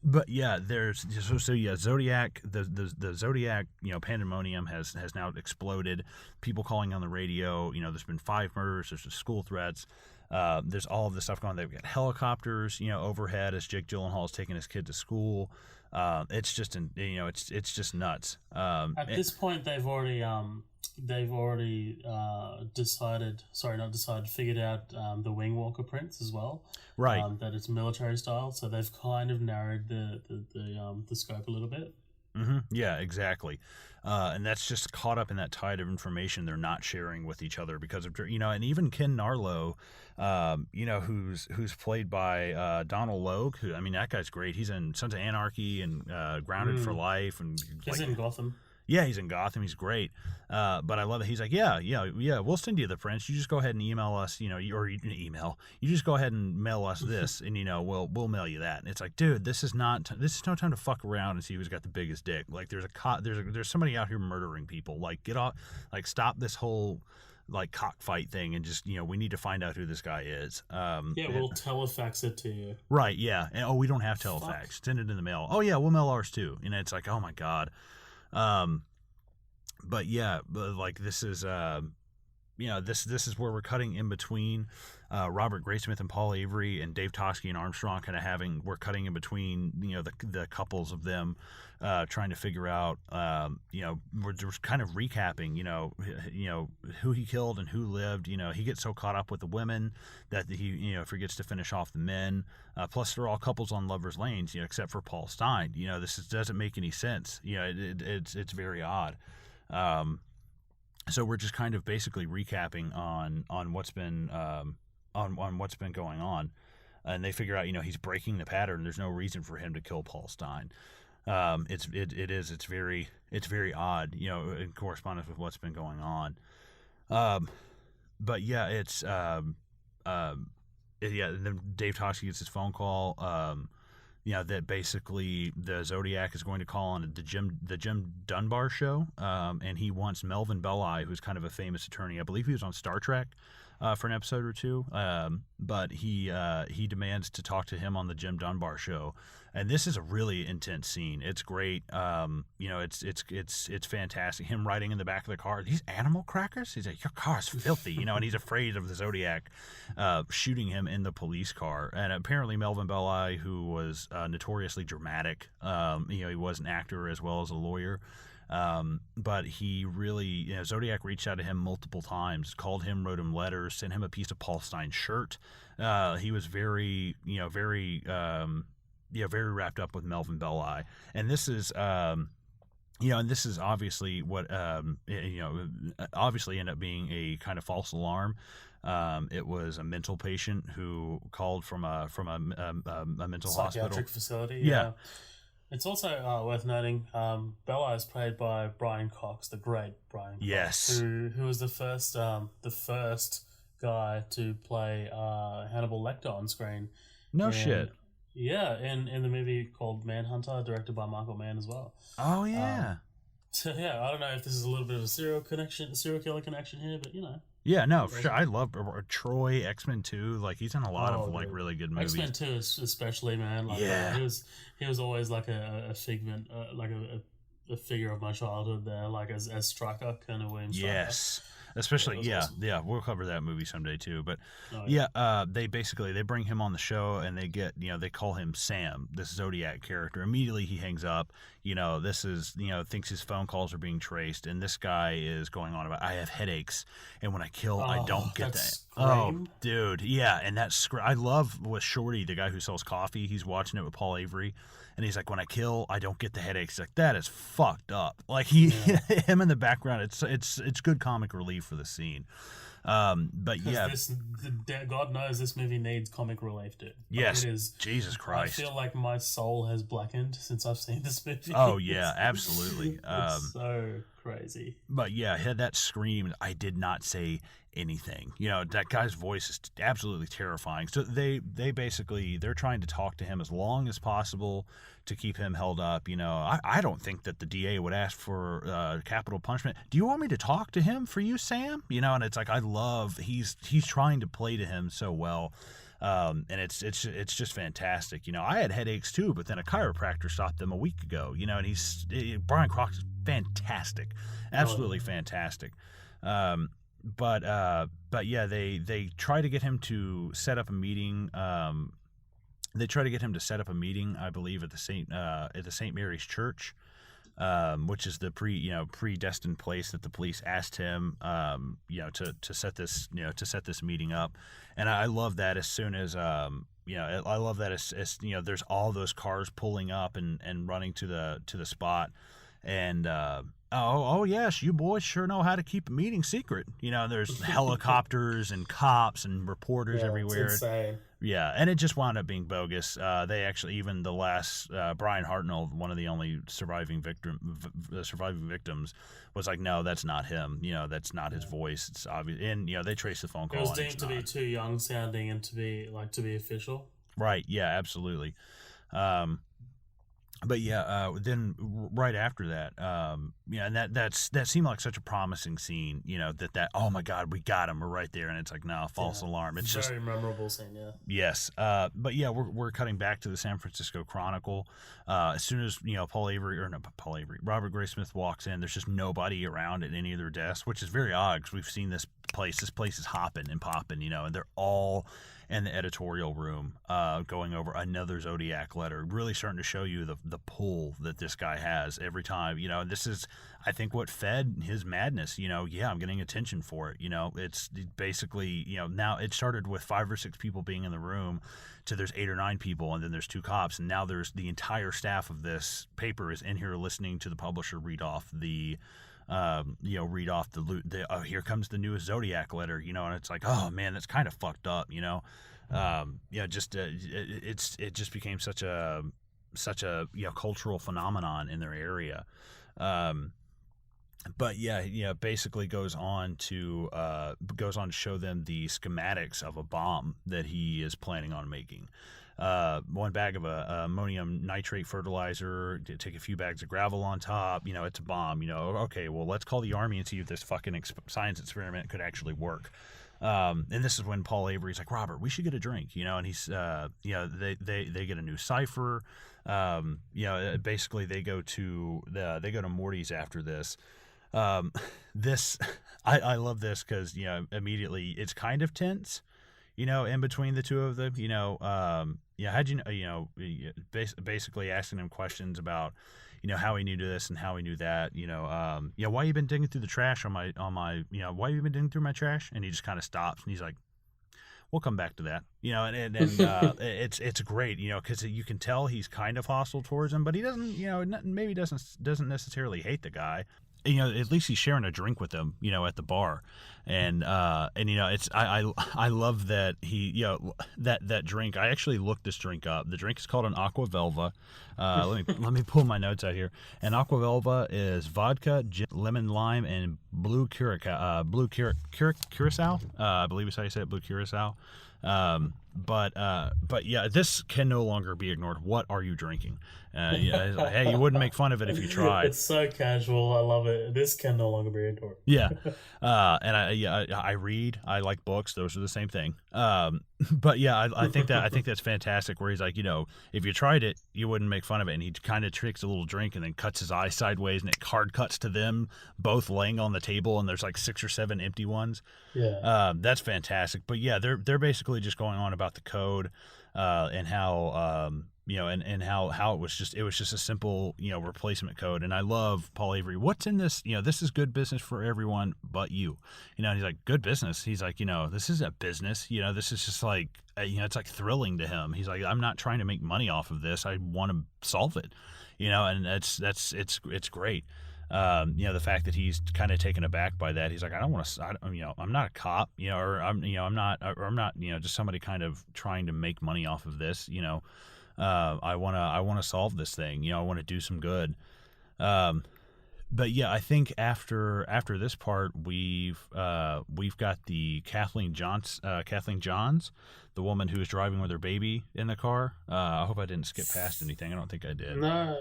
But yeah, there's Zodiac, the Zodiac, pandemonium has now exploded. People calling on the radio. There's been 5 murders. There's school threats. There's all of this stuff going on. They've got helicopters, overhead as Jake Gyllenhaal is taking his kid to school. It's just, it's just nuts. At this point, they've already figured out the Wingwalker prints as well. Right. That it's military style, so they've kind of narrowed the scope a little bit. Mm-hmm. Yeah, exactly. And that's just caught up in that tide of information they're not sharing with each other because of, and even Ken Narlow, who's played by Donald Logue, who, that guy's great. He's in Sons of Anarchy and Grounded for Life. And he's in Gotham. Yeah, he's in Gotham. He's great. But I love it. He's like, yeah, we'll send you the prints. You just go ahead and email us, or email. You just go ahead and mail us this, and we'll mail you that. And it's like, dude, this is no time to fuck around and see who's got the biggest dick. Like, there's somebody out here murdering people. Like, get off. Like, stop this whole cockfight thing and just we need to find out who this guy is. We'll telefax it to you. Right. Yeah. And we don't have telefax. Send it in the mail. Oh yeah, we'll mail ours too. It's like, oh my God. But yeah, this is, this is where we're cutting in between, Robert Graysmith and Paul Avery and Dave Toschi and Armstrong we're cutting in between, the couples of them, trying to figure out, we're just kind of recapping, who he killed and who lived. He gets so caught up with the women that he, forgets to finish off the men. Plus they're all couples on lovers' lanes, except for Paul Stein. This doesn't make any sense. It's very odd. So we're just kind of basically recapping on what's been on what's been going on, and they figure out he's breaking the pattern. There's no reason for him to kill Paul Stein. It's very odd, in correspondence with what's been going on. But yeah, it's and then Dave Toschi gets his phone call. That basically the Zodiac is going to call on the Jim Dunbar show, and he wants Melvin Belli, who's kind of a famous attorney. I believe he was on Star Trek for an episode or two, but he demands to talk to him on the Jim Dunbar show. And this is a really intense scene. It's great. It's fantastic. Him riding in the back of the car. These animal crackers? He's like, your car's filthy, and he's afraid of the Zodiac shooting him in the police car. And apparently Melvin Belli, who was notoriously dramatic, he was an actor as well as a lawyer. But he really, Zodiac reached out to him multiple times, called him, wrote him letters, sent him a piece of Paul Stein's shirt. He was very wrapped up with Melvin Belli. And this is, and this is obviously what, obviously ended up being a kind of false alarm. It was a mental patient who called from a mental psychiatric hospital facility. Yeah. It's also worth noting, Bella is played by Brian Cox, the great Brian Cox, Yes. who was the first guy to play Hannibal Lecter on screen. No shit. Yeah, in the movie called Manhunter, directed by Michael Mann as well. Oh yeah. So yeah, I don't know if this is a little bit of a serial killer connection here, but Yeah, no, for sure. I love Troy, X-Men 2. Like, he's in a lot of really good movies. X-Men 2 especially, man. Like, yeah. He was always like a figment, like a figure of my childhood there, like as Stryker, Colonel William Stryker. Yes. Especially, Awesome. we'll cover that movie someday too. But Oh, they bring him on the show, and they call him Sam, this Zodiac character. Immediately he hangs up. This is, thinks his phone calls are being traced, and this guy is going on about, I have headaches, and when I kill, I don't get that. Scream. Oh, dude, yeah, and that's I love with Shorty, the guy who sells coffee. He's watching it with Paul Avery, and he's like, when I kill, I don't get the headaches. He's like, that is fucked up. Like him in the background, it's good comic relief for the scene. But yeah, God knows this movie needs comic relief, dude. Yes, it is. Jesus Christ. I feel like my soul has blackened since I've seen this movie. Oh yeah, absolutely. It's so crazy. But yeah, had that scream. I did not say anything. That guy's voice is absolutely terrifying. So they're trying to talk to him as long as possible to keep him held up. I don't think that the DA would ask for capital punishment. Do you want me to talk to him for you, Sam? And it's like, I love he's trying to play to him so well. And it's just fantastic. I had headaches too, but then a chiropractor stopped them a week ago. And Brian Crock's fantastic, absolutely fantastic. But yeah, they try to get him to set up a meeting. They try to get him to set up a meeting, I believe, at the St. Mary's Church, which is the predestined place that the police asked him, to set this meeting up. And I love that as soon as I love that as there's all those cars pulling up and running to the spot, and oh yes, you boys sure know how to keep a meeting secret. There's helicopters and cops and reporters everywhere. It's insane. Yeah, and it just wound up being bogus. They actually, even the last Brian Hartnell, one of the only surviving victims, was like, no, that's not him. That's not his voice. It's obvious, and they traced the phone call. It was deemed to be too young sounding and to be official. Right. Yeah. Absolutely. But yeah, then right after that, and that seemed like such a promising scene, that oh my God, we got him, we're right there, and it's like, no, false alarm. It's very memorable scene, yeah. Yes, but yeah, we're cutting back to the San Francisco Chronicle. As soon as Robert Graysmith walks in, there's just nobody around at any of their desks, which is very odd because we've seen this place. This place is hopping and popping, and they're all in the editorial room, going over another Zodiac letter, really starting to show you the pull that this guy has every time. This is, I think, what fed his madness. I'm getting attention for it. It's basically, now it started with 5 or 6 people being in the room, to there's 8 or 9 people, and then there's 2 cops, and now there's the entire staff of this paper is in here listening to the publisher read off the here comes the newest Zodiac letter, and it's like, oh man, that's kind of fucked up, it just became such a cultural phenomenon in their area. But yeah, basically goes on to show them the schematics of a bomb that he is planning on making. 1 bag of ammonium nitrate fertilizer, take a few bags of gravel on top, it's a bomb, okay, well, let's call the Army and see if this fucking science experiment could actually work. And this is when Paul Avery's like, Robert, we should get a drink, and he's, they get a new cipher. Basically they go to Morty's after this. I love this because, immediately it's kind of tense, in between the two of them, how'd basically asking him questions about, how he knew this and how he knew that, why you been digging through the trash on my, why you been digging through my trash? And he just kind of stops and he's like, we'll come back to that, and it's great, because you can tell he's kind of hostile towards him, but he doesn't, maybe doesn't necessarily hate the guy. At least he's sharing a drink with him, at the bar, and it's I love that he, that drink. I actually looked this drink up. The drink is called an Aqua Velva. Let me pull my notes out here. An Aqua Velva is vodka, gin, lemon, lime, and blue curacao. I believe is how you say it. Blue curacao. But yeah, this can no longer be ignored. What are you drinking? Hey, you wouldn't make fun of it if you tried. It's so casual. I love it. This can no longer be ignored. Yeah. And I read. I like books. Those are the same thing. But yeah, I think that's fantastic. Where he's like, if you tried it, you wouldn't make fun of it. And he kind of takes a little drink and then cuts his eye sideways, and it hard cuts to them both laying on the table, and there's like 6 or 7 empty ones. Yeah. That's fantastic. But yeah, they're basically just going on about the code, and how and how it was just a simple replacement code. And I love Paul Avery. What's in this? This is good business for everyone but you. And he's like, good business. He's like, this is a business. This is just like it's like thrilling to him. He's like, I'm not trying to make money off of this. I want to solve it. And it's great. The fact that he's kind of taken aback by that. He's like, I don't want to, I'm not a cop, or I'm not, just somebody kind of trying to make money off of this, I want to solve this thing, I want to do some good. But yeah, I think after this part, we've got the Kathleen Johns, the woman who was driving with her baby in the car. I hope I didn't skip past anything. I don't think I did. No,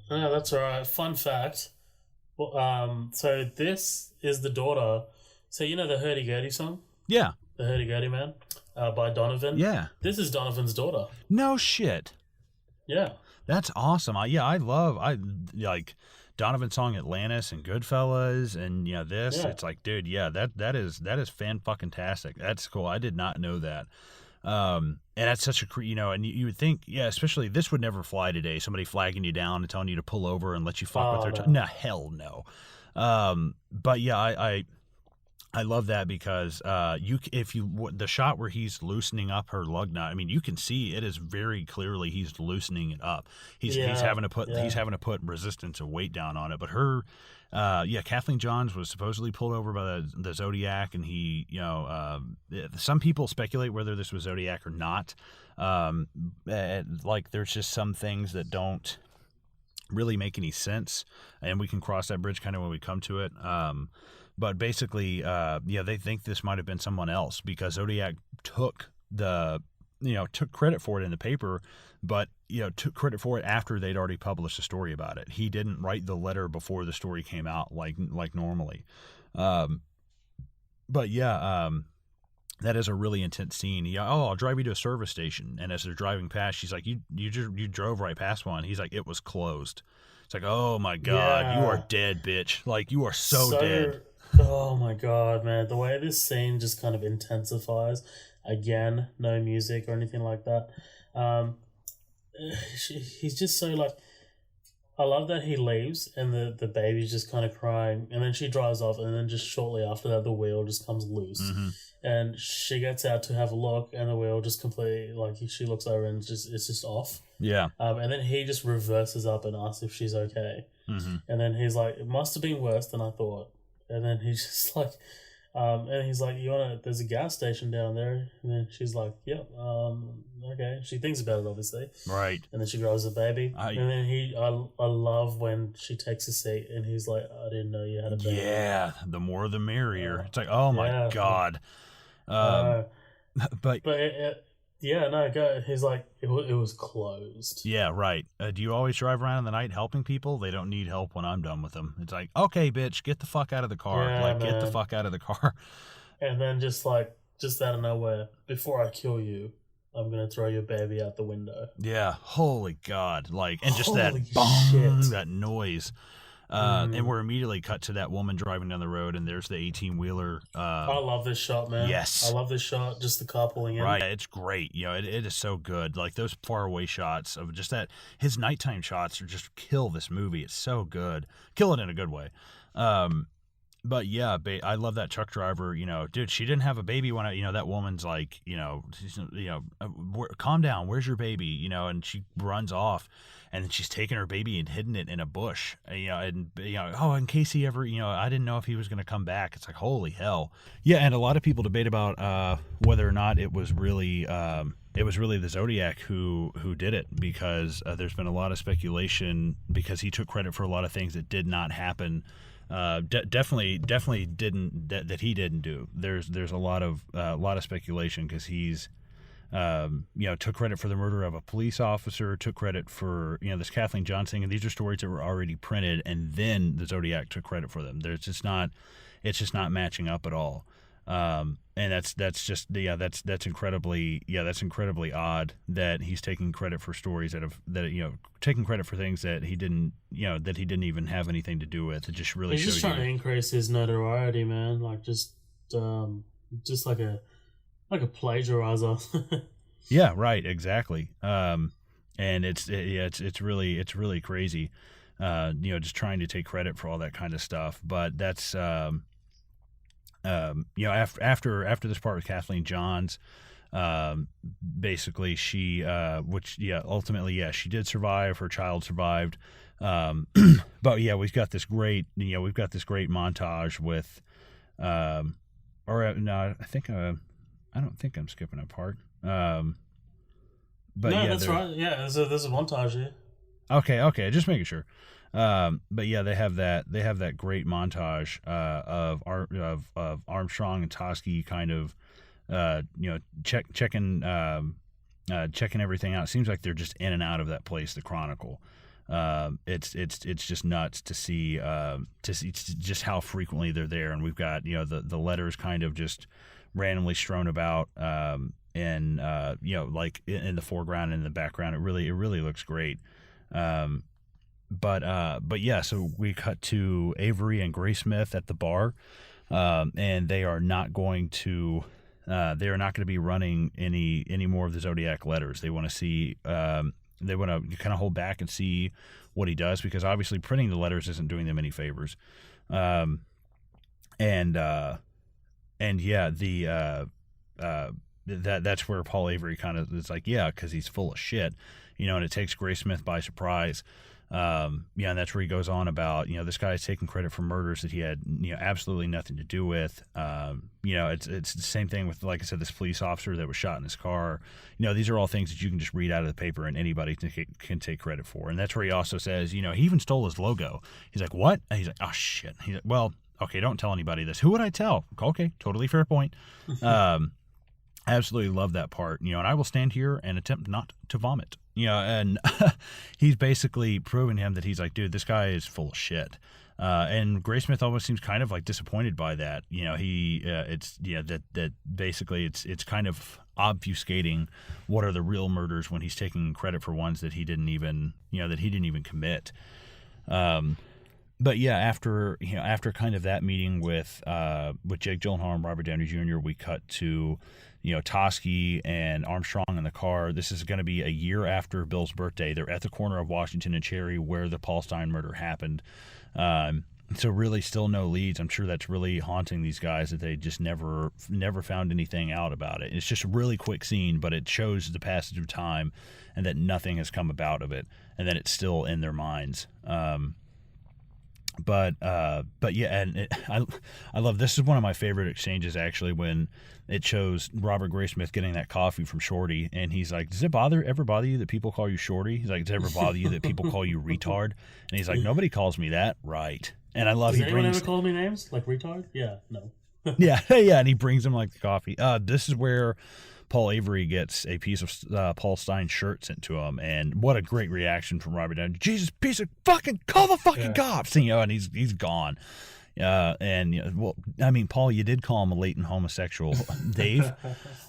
that's all right. Fun fact. Well, so this is the daughter. So the Hurdy-Gurdy song? Yeah. The Hurdy-Gurdy Man by Donovan? Yeah. This is Donovan's daughter. No shit. Yeah. That's awesome. I like Donovan's song Atlantis and Goodfellas and this. Yeah. It's like, dude, yeah, that is fan-fucking-tastic. That's cool. I did not know that. And that's such a, and you would think, yeah, especially this would never fly today. Somebody flagging you down and telling you to pull over and let you fuck with their no, hell no. But yeah, I love that because the shot where he's loosening up her lug nut, I mean, you can see it is very clearly he's loosening it up. He's having to put resistance of weight down on it. But her, Kathleen Johns was supposedly pulled over by the Zodiac, and he, some people speculate whether this was Zodiac or not. Like there's just some things that don't really make any sense, and we can cross that bridge kind of when we come to it. But basically, they think this might have been someone else because Zodiac took credit for it in the paper, but took credit for it after they'd already published a story about it. He didn't write the letter before the story came out like normally. But yeah, that is a really intense scene. I'll drive you to a service station, and as they're driving past, she's like, you drove right past one. He's like, it was closed. It's like, oh my god, you are dead, bitch. Like you are so dead. Oh my god, man. The way this scene just kind of intensifies. Again, no music or anything like that. He's just so like, I love that he leaves and the baby's just kind of crying, and then she drives off, and then just shortly after that the wheel just comes loose. Mm-hmm. And she gets out to have a look, and the wheel just completely, like, she looks over and it's just off. Yeah. And then he just reverses up and asks if she's okay. Mm-hmm. And then he's like, it must have been worse than I thought. And then he's just like, and he's like, there's a gas station down there. And then she's like, yep, okay. She thinks about it, obviously. Right. And then she grabs the baby. And then I love when she takes a seat and he's like, I didn't know you had a baby. Yeah, the more the merrier. It's like, oh my God. But he's like, it was closed. Yeah, right. Do you always drive around in the night helping people? They don't need help when I'm done with them. It's like, okay, bitch, get the fuck out of the car. Get the fuck out of the car. And then just out of nowhere, before I kill you, I'm going to throw your baby out the window. Yeah, holy God. And just holy that bong, shit. that noise. And we're immediately cut to that woman driving down the road, and there's the 18-wheeler. I love this shot, man. Yes. I love this shot, just the car pulling in. Right, it's great. It is so good. Like, those faraway shots of just that, his nighttime shots are just kill this movie. It's so good. Kill it in a good way. But yeah, I love that truck driver. Dude, she didn't have a baby when that woman's like, calm down. Where's your baby? And she runs off, and then she's taking her baby and hidden it in a bush. In case he ever, I didn't know if he was going to come back. It's like, holy hell. Yeah, and a lot of people debate about whether or not it was really the Zodiac who did it, because there's been a lot of speculation because he took credit for a lot of things that did not happen. Definitely didn't that he didn't do. There's a lot of speculation because he's took credit for the murder of a police officer, took credit for this Kathleen Johns thing, and these are stories that were already printed, and then the Zodiac took credit for them. It's just not matching up at all. And that's just that's incredibly odd that he's taking credit for stories taking credit for things that he didn't even have anything to do with. It just really he's shows just trying to increase his notoriety, man. Like just like a plagiarizer. Yeah, right, exactly. And it's really crazy. Just trying to take credit for all that kind of stuff. But that's after this part with Kathleen Johns, basically she ultimately she did survive. Her child survived. But yeah, we've got this great montage with I don't think I'm skipping a part. But no, yeah, that's right. Yeah, there's a montage here. Okay, just making sure. But yeah, they have that great montage of Armstrong and Toschi kind of checking everything out. It seems like they're just in and out of that place, the Chronicle. It's just nuts to see just how frequently they're there, and we've got the letters kind of just randomly strewn about, and like in the foreground and in the background. It really looks great. But yeah, so we cut to Avery and Graysmith at the bar, and they are not going to be running any more of the Zodiac letters. They want to see, they want to kind of hold back and see what he does, because obviously printing the letters isn't doing them any favors. And yeah, that's where Paul Avery kind of is like, yeah, because he's full of shit, and it takes Graysmith by surprise. And that's where he goes on about, this guy is taking credit for murders that he had, absolutely nothing to do with. It's the same thing with, like I said, this police officer that was shot in his car. These are all things that you can just read out of the paper and anybody can take credit for. And that's where he also says, he even stole his logo. He's like, what? And he's like, oh shit. He's like, well, okay, don't tell anybody this. Who would I tell? Okay, totally fair point. Absolutely love that part, and I will stand here and attempt not to vomit, and he's basically proving to him that he's like, dude, this guy is full of shit. And Graysmith almost seems kind of like disappointed by that. That basically it's kind of obfuscating what are the real murders when he's taking credit for ones that he didn't even commit. But yeah, after kind of that meeting with Jake Gyllenhaal and Robert Downey Jr., we cut to Toschi and Armstrong in the car. This is going to be a year after Bill's birthday. They're at the corner of Washington and Cherry where the Paul Stine murder happened. So really still no leads. I'm sure that's really haunting these guys that they just never found anything out about it. It's just a really quick scene, but it shows the passage of time and that nothing has come about of it, and that it's still in their minds. But yeah, and I love, this is one of my favorite exchanges actually, when it shows Robert Graysmith getting that coffee from Shorty, and he's like, does it ever bother you that people call you Shorty? He's like, does it ever bother you that people call you retard? And he's like, nobody calls me that, right? And I love, Does anyone ever call me names like retard? Yeah, no. yeah, and he brings him like the coffee. This is where Paul Avery gets a piece of Paul Stine's shirt sent to him, and what a great reaction from Robert Downey. Jesus, piece of fucking, call the fucking cops, and he's gone. Well, I mean, Paul, you did call him a latent homosexual. Dave,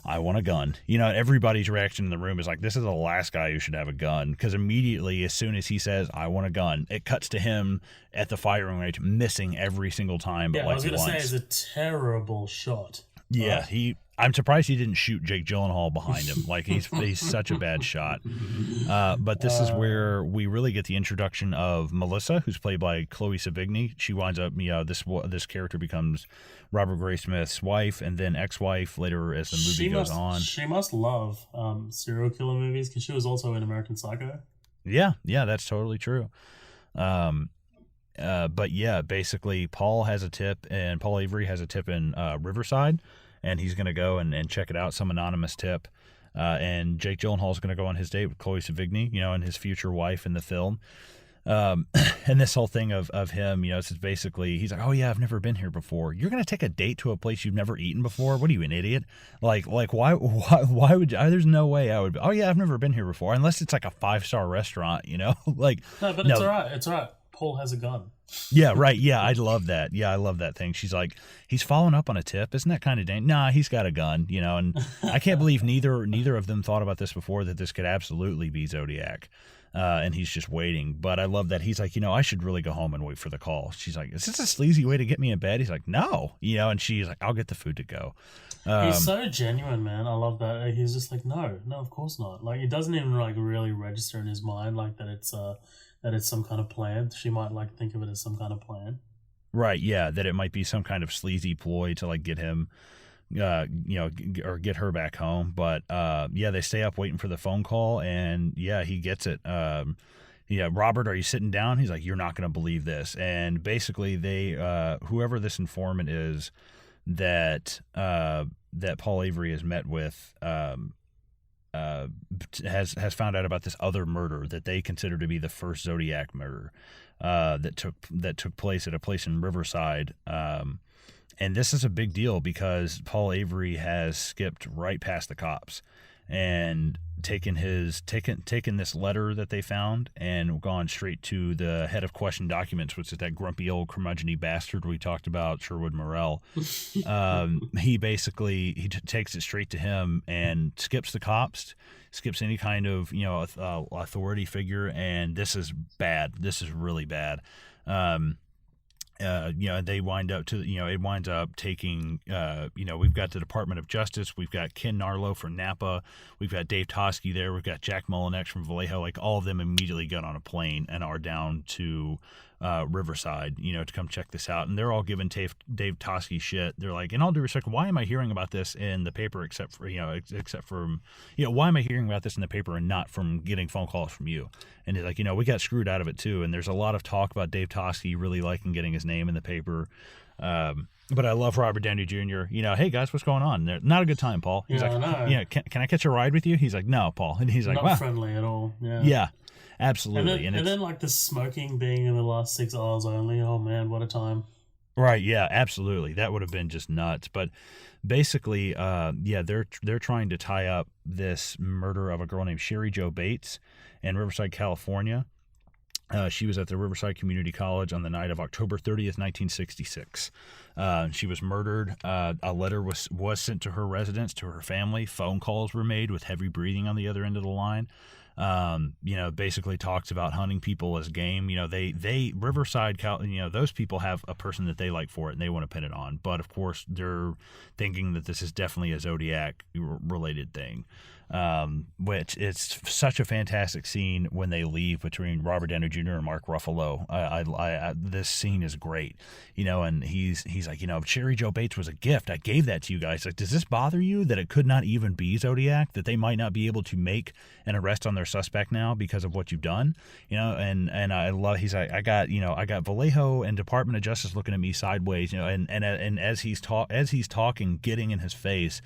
I want a gun. Everybody's reaction in the room is like, this is the last guy who should have a gun, because immediately, as soon as he says, I want a gun, it cuts to him at the firing range, missing every single time. But I was going to say, it's a terrible shot. Yeah, I'm surprised he didn't shoot Jake Gyllenhaal behind him. Like, he's such a bad shot. But this is where we really get the introduction of Melissa, who's played by Chloe Sevigny. She winds up, this character becomes Robert Graysmith's wife and then ex-wife later as the movie goes on. She must love serial killer movies, because she was also in American Psycho. Yeah, that's totally true. But yeah, basically Paul Avery has a tip in Riverside, and he's going to go and check it out, some anonymous tip. And Jake Gyllenhaal is going to go on his date with Chloe Sevigny, and his future wife in the film. And this whole thing of him, it's basically, he's like, oh yeah, I've never been here before. You're going to take a date to a place you've never eaten before? What are you, an idiot? Like why would you? There's no way I would. Oh yeah, I've never been here before, unless it's like a 5-star restaurant, like. No, but it's all right. It's all right. Paul has a gun. Yeah, right. Yeah, I love that. Yeah, I love that thing. She's like, he's following up on a tip. Isn't that kind of dangerous? Nah, he's got a gun, and I can't believe neither of them thought about this before, that this could absolutely be Zodiac. And he's just waiting. But I love that he's like, I should really go home and wait for the call. She's like, is this a sleazy way to get me in bed? He's like, no. And she's like, I'll get the food to go. He's so genuine, man. I love that. He's just like, no, of course not. Like, it doesn't even like really register in his mind like that it's some kind of plan. She might like think of it as some kind of plan. Right, yeah, that it might be some kind of sleazy ploy to like get him, or get her back home. But yeah, they stay up waiting for the phone call, and yeah, he gets it. Yeah, Robert, are you sitting down? He's like, you're not going to believe this. And basically, they whoever this informant is that Paul Avery has met with has found out about this other murder that they consider to be the first Zodiac murder that took place at a place in Riverside. And this is a big deal because Paul Avery has skipped right past the cops and taken this letter that they found and gone straight to the head of question documents, which is that grumpy old curmudgeon bastard we talked about, Sherwood Morrell. He takes it straight to him and skips the cops, skips any kind of authority figure, and this is bad. This is really bad. They wind up it winds up taking, we've got the Department of Justice, we've got Ken Narlow for Napa, we've got Dave Toschi there, we've got Jack Mullinex from Vallejo. Like, all of them immediately got on a plane and are down to Riverside, to come check this out. And they're all giving Dave Toschi shit. They're like, in all due respect, why am I hearing about this in the paper except for why am I hearing about this in the paper and not from getting phone calls from you? And he's like, we got screwed out of it too. And there's a lot of talk about Dave Toschi really liking getting his name in the paper. But I love Robert Downey Jr. Hey guys, what's going on? Not a good time, Paul. He's can I catch a ride with you? He's like, no, Paul. And he's like, not friendly at all. Yeah, absolutely. And then like the smoking being in the last 6 hours only. Oh man, what a time. Right. Yeah, absolutely. That would have been just nuts. But basically, they're trying to tie up this murder of a girl named Sherry Jo Bates in Riverside, California. She was at the Riverside Community College on the night of October 30th, 1966. She was murdered. A letter was sent to her residence, to her family. Phone calls were made with heavy breathing on the other end of the line. Basically talks about hunting people as game. They Riverside, those people have a person that they like for it and they want to pin it on. But of course, they're thinking that this is definitely a Zodiac related thing. Which it's such a fantastic scene when they leave between Robert Downey Jr. and Mark Ruffalo. This scene is great, and he's like, Sherry Jo Bates was a gift. I gave that to you guys. Like, does this bother you that it could not even be Zodiac, that they might not be able to make an arrest on their suspect now because of what you've done? And I love, he's like, I got Vallejo and Department of Justice looking at me sideways, and as he's talking, getting in his face,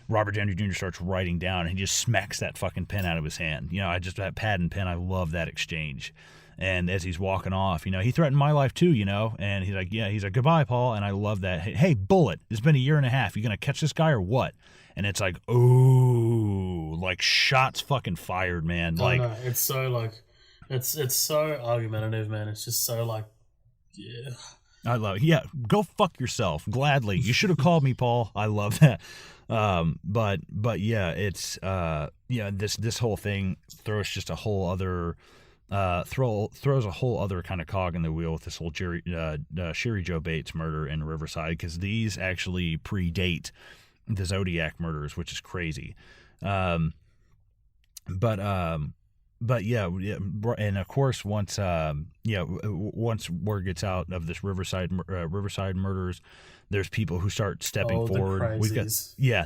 Robert Downey Jr. starts writing down, and he just smacks that fucking pen out of his hand. That pad and pen, I love that exchange. And as he's walking off, he threatened my life too, and he's like, goodbye, Paul. And I love that. Hey, Bullet, it's been a year and a half. You gonna catch this guy or what? And it's like, ooh, like shots fucking fired, man. Like, no, it's so like, it's so argumentative, man. It's just so like, yeah. I love it. Yeah, go fuck yourself. Gladly. You should have called me, Paul. I love that. But yeah, it's this whole thing throws just a whole other throws a whole other kind of cog in the wheel with this whole Sherry Jo Bates murder in Riverside, because these actually predate the Zodiac murders, which is crazy. But yeah, and of course, once word gets out of this Riverside murders, there's people who start stepping forward. We've got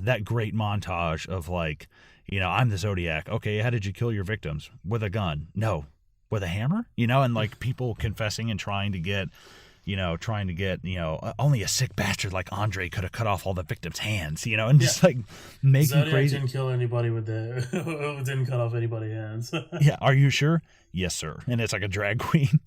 that great montage of like, I'm the Zodiac. Okay, how did you kill your victims? With a gun? No, with a hammer. And like people confessing and trying to get only a sick bastard like Andre could have cut off all the victims' hands, and just like making Zodiac crazy. Didn't kill anybody didn't cut off anybody's hands. Yeah, are you sure? Yes, sir. And it's like a drag queen.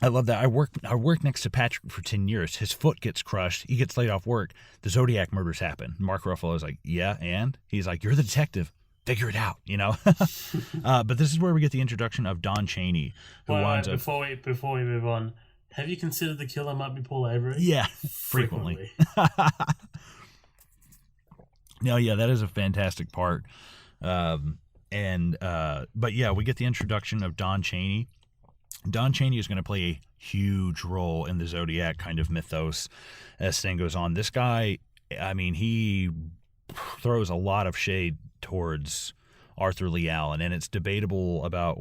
I love that. I worked next to Patrick for 10 years. His foot gets crushed. He gets laid off work. The Zodiac murders happen. Mark Ruffalo is like, yeah, and? He's like, you're the detective. figure it out, But this is where we get the introduction of Don Chaney, who winds up... Before we move on, have you considered the killer might be Paul Avery? Yeah, frequently. No, yeah, that is a fantastic part. But yeah, we get the introduction of Don Chaney. Don Chaney is going to play a huge role in the Zodiac kind of mythos as thing goes on. This guy, I mean, he throws a lot of shade towards Arthur Lee Allen, and it's debatable about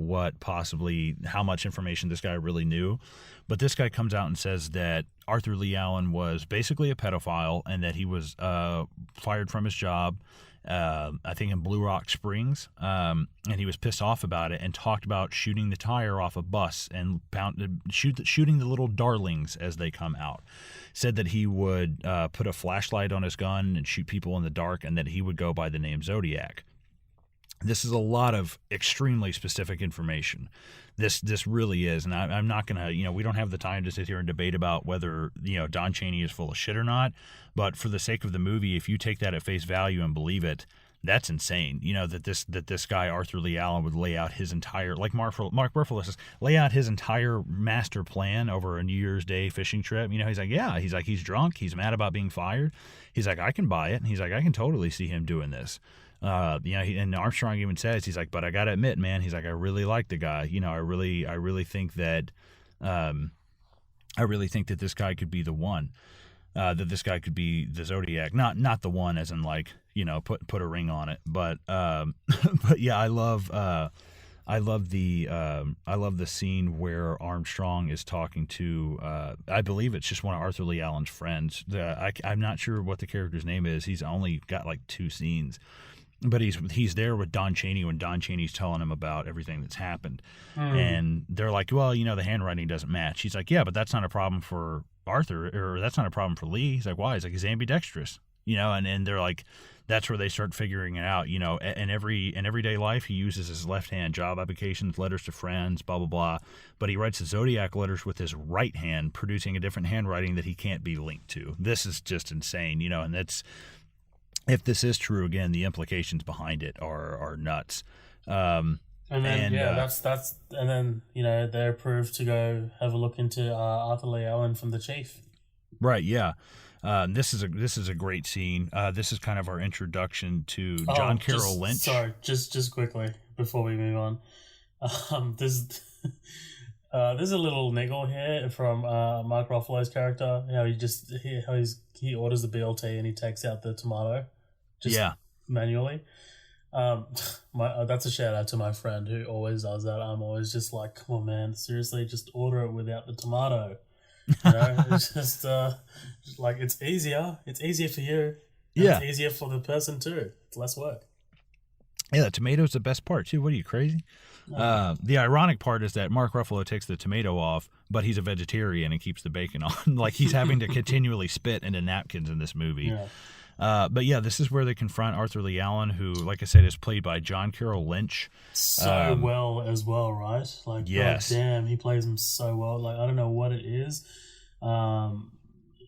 how much information this guy really knew. But this guy comes out and says that Arthur Lee Allen was basically a pedophile and that he was fired from his job, I think in Blue Rock Springs, and he was pissed off about it and talked about shooting the tire off a bus and shooting the little darlings as they come out. Said that he would put a flashlight on his gun and shoot people in the dark, and that he would go by the name Zodiac. This is a lot of extremely specific information. This really is, and I'm not going to, we don't have the time to sit here and debate about whether, Don Chaney is full of shit or not, but for the sake of the movie, if you take that at face value and believe it, that's insane. That this guy, Arthur Lee Allen, would lay out his entire, like Mark Ruffalo says, lay out his entire master plan over a New Year's Day fishing trip. He's like, he's drunk, he's mad about being fired. He's like, I can buy it. And he's like, I can totally see him doing this. And Armstrong even says, he's like, but I gotta admit, man, he's like, I really like the guy. I really think that this guy could be the one, that this guy could be the Zodiac, not the one as in like, put a ring on it, but yeah, I love the scene where Armstrong is talking to, I believe it's just one of Arthur Lee Allen's friends. I'm not sure what the character's name is. He's only got like 2 scenes. But he's there with Don Chaney when Don Chaney's telling him about everything that's happened. And they're like, well, the handwriting doesn't match. He's like, yeah, but that's not a problem for Arthur, or that's not a problem for Lee. He's like, why? He's like, he's ambidextrous, and they're like, that's where they start figuring it out. In everyday life, he uses his left hand, job applications, letters to friends, blah, blah, blah. But he writes the Zodiac letters with his right hand, producing a different handwriting that he can't be linked to. This is just insane, and that's... If this is true, again, the implications behind it are nuts. And then they're approved to go have a look into Arthur Lee Allen from the chief. Right. Yeah. This is a great scene. This is kind of our introduction to John Carroll Lynch. Sorry, just quickly before we move on. There's a little niggle here from Mark Ruffalo's character. He orders the BLT and he takes out the tomato, manually. That's a shout out to my friend who always does that. I'm always just like, come on, man, seriously, just order it without the tomato. It's just like it's easier. It's easier for you. It's easier for the person too. It's less work. Yeah, the tomato's the best part too. What are you, crazy? The ironic part is that Mark Ruffalo takes the tomato off, but he's a vegetarian and keeps the bacon on. Like he's having to continually spit into napkins in this movie. Yeah. But yeah, this is where they confront Arthur Lee Allen, who, like I said, is played by John Carroll Lynch. So well as well, right? Like, yes. God damn, he plays him so well. Like, I don't know what it is.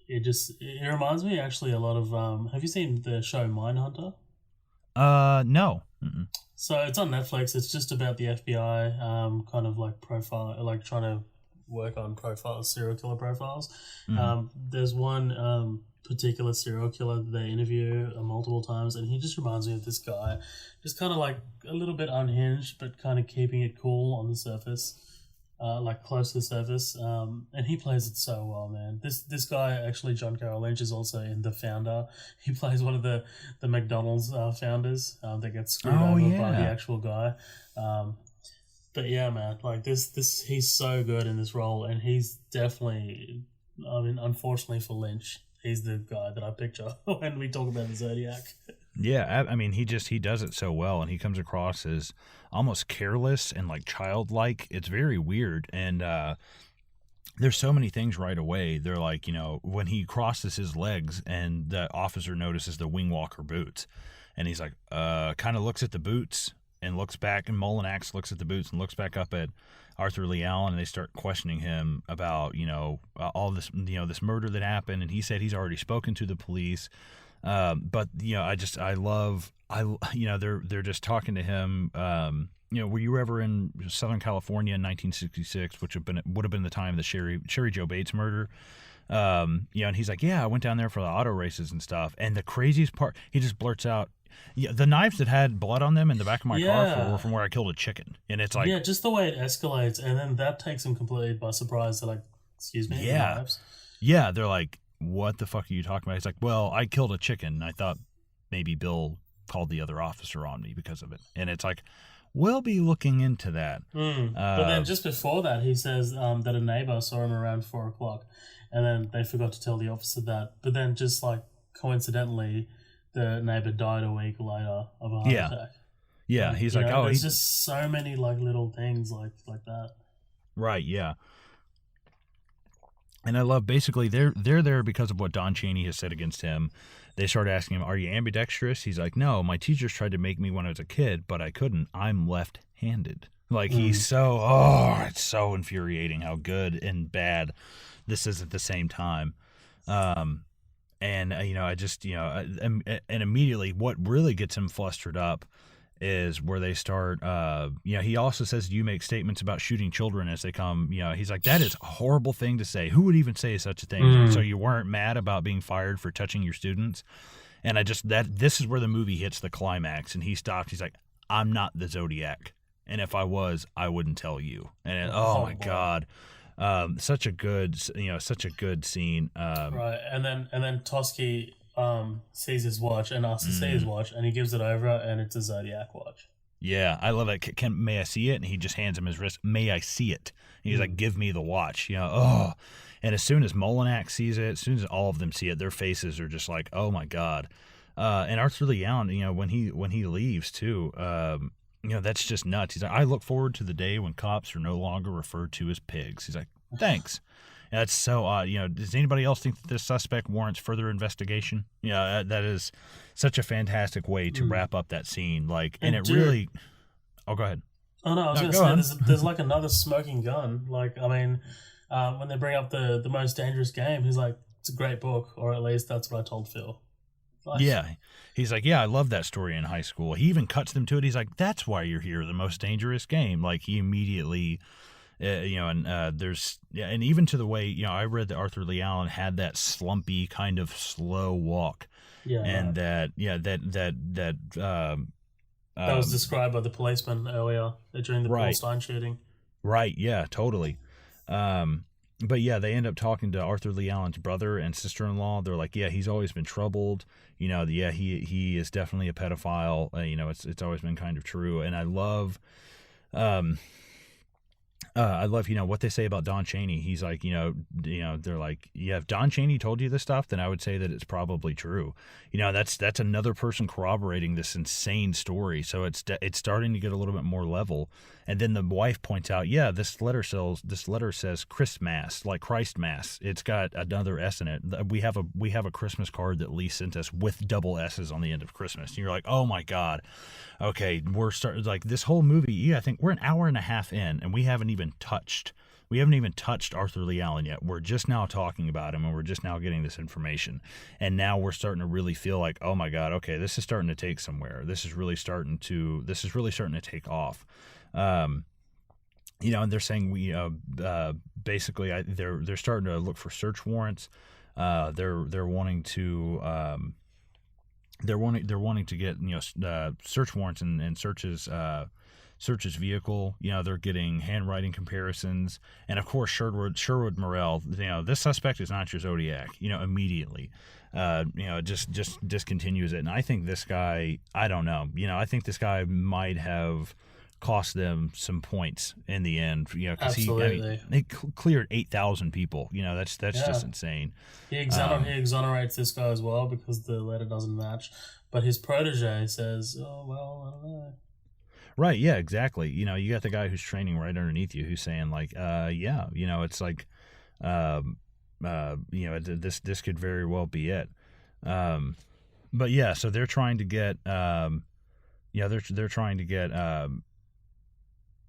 It reminds me actually a lot of. Have you seen the show Mindhunter? No. Mm-mm. So it's on Netflix. It's just about the FBI, kind of like profile, like trying to work on serial killer profiles. Mm-hmm. There's one particular serial killer that they interview multiple times, and he just reminds me of this guy, just kind of like a little bit unhinged, but kind of keeping it cool on the surface, like close to the surface. And he plays it so well, man. This guy, actually, John Carroll Lynch, is also in The Founder. He plays one of the McDonald's founders that gets screwed over by the actual guy. But yeah, man, like this, he's so good in this role, and he's definitely, I mean, unfortunately for Lynch, he's the guy that I picture when we talk about the Zodiac. Yeah, I mean, he does it so well, and he comes across as almost careless and like childlike. It's very weird, and there's so many things right away. They're like, when he crosses his legs, and the officer notices the wing walker boots, and he's like, kind of looks at the boots and looks back, and Mullinax looks at the boots and looks back up at Arthur Lee Allen, and they start questioning him about, all this, this murder that happened, and he said he's already spoken to the police. But they're just talking to him. Were you ever in Southern California in 1966, which would have been the time of the Sherry Joe Bates murder? And he's like, yeah, I went down there for the auto races and stuff. And the craziest part, he just blurts out, yeah, the knives that had blood on them in the back of my car were from where I killed a chicken. And it's like, yeah, just the way it escalates, and then that takes him completely by surprise. They're like, excuse me, the knives? Yeah, they're like, what the fuck are you talking about? He's like, well, I killed a chicken. I thought maybe Bill called the other officer on me because of it. And it's like, we'll be looking into that. But then just before that, he says that a neighbor saw him around 4 o'clock, and then they forgot to tell the officer that. But then just like coincidentally, the neighbor died a week later of a heart attack. Yeah, and, he's like, there's just so many like little things like that. Right, yeah. And I love, basically, they're there because of what Don Chaney has said against him. They start asking him, are you ambidextrous? He's like, no, my teachers tried to make me when I was a kid, but I couldn't. I'm left-handed. Like, he's it's so infuriating how good and bad this is at the same time. And immediately what really gets him flustered up is where they start, he also says, you make statements about shooting children as they come, he's like, that is a horrible thing to say. Who would even say such a thing? So you weren't mad about being fired for touching your students? And this is where the movie hits the climax, and he stops. He's like, I'm not the Zodiac. And if I was, I wouldn't tell you. And my God. Such a good scene. Right. And then Toschi sees his watch and asks to see his watch, and he gives it over, and it's a Zodiac watch. Yeah, I love it. May I see it? And he just hands him his wrist. May I see it? And he's like, give me the watch. And as soon as Molinak sees it, as soon as all of them see it, their faces are just like, oh my God. And Arthur Lee Allen, when he leaves too, that's just nuts. He's like, I look forward to the day when cops are no longer referred to as pigs. He's like, thanks. And that's so odd. Does anybody else think that this suspect warrants further investigation? That is such a fantastic way to wrap up that scene. Like, and it really. Oh, go ahead. Oh no, I was going to say there's like another smoking gun. Like, I mean, when they bring up the most dangerous game, he's like, it's a great book, or at least that's what I told Phil. Like, yeah. He's like, yeah, I love that story in high school. He even cuts them to it. He's like, that's why you're here, the most dangerous game. Like, he immediately, and even to the way, I read that Arthur Lee Allen had that slumpy kind of slow walk. Yeah. And that was described by the policeman earlier during the Paul Stein shooting. Right. Yeah, totally. But yeah, they end up talking to Arthur Lee Allen's brother and sister-in-law. They're like, yeah, he's always been troubled. He is definitely a pedophile. It's always been kind of true. And I love, what they say about Don Chaney. He's like, they're like, yeah, if Don Chaney told you this stuff, then I would say that it's probably true. That's another person corroborating this insane story. So it's starting to get a little bit more level. And then the wife points out, yeah, this letter says Christmas, like Christ Mass. It's got another S in it. We have a Christmas card that Lee sent us with double S's on the end of Christmas. And you're like, oh my God. Okay, we're starting, like, this whole movie. Yeah, I think we're an hour and a half in, and we haven't even touched Arthur Lee Allen yet. We're just now talking about him, and we're just now getting this information. And now we're starting to really feel like, oh my God, okay, this is starting to take somewhere. This is really starting to take off. And they're saying basically they're starting to look for search warrants. They're wanting to. They're wanting to get search warrants and searches vehicle. They're getting handwriting comparisons, and of course Sherwood Morrell. This suspect is not your Zodiac. Immediately, just discontinues it. And I think this guy, I don't know. I think this guy might have cost them some points in the end, because he cleared 8,000 people. That's just insane. He exonerates this guy as well because the letter doesn't match, but his protege says, oh well, I don't know. Right, yeah, exactly. You got the guy who's training right underneath you who's saying like, it's like, this could very well be it. But yeah, so they're trying to get, they're trying to get,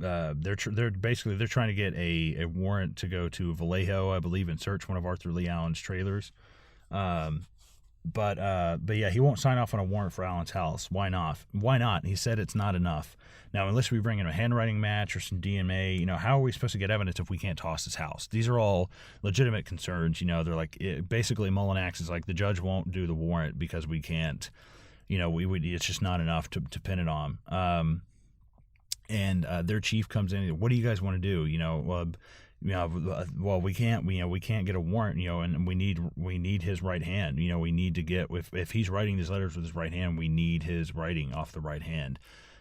they're trying to get a warrant to go to Vallejo, I believe, and search one of Arthur Lee Allen's trailers. but yeah, he won't sign off on a warrant for Alan's house. Why not? Why not? He said it's not enough. Now, unless we bring in a handwriting match or some DNA, how are we supposed to get evidence if we can't toss his house? These are all legitimate concerns. They're like, basically Mullinax is like, the judge won't do the warrant because we can't, it's just not enough to pin it on. And their chief comes in. What do you guys want to do? Well, we can't get a warrant, and we need his right hand. We need to get, if he's writing these letters with his right hand, we need his writing off the right hand.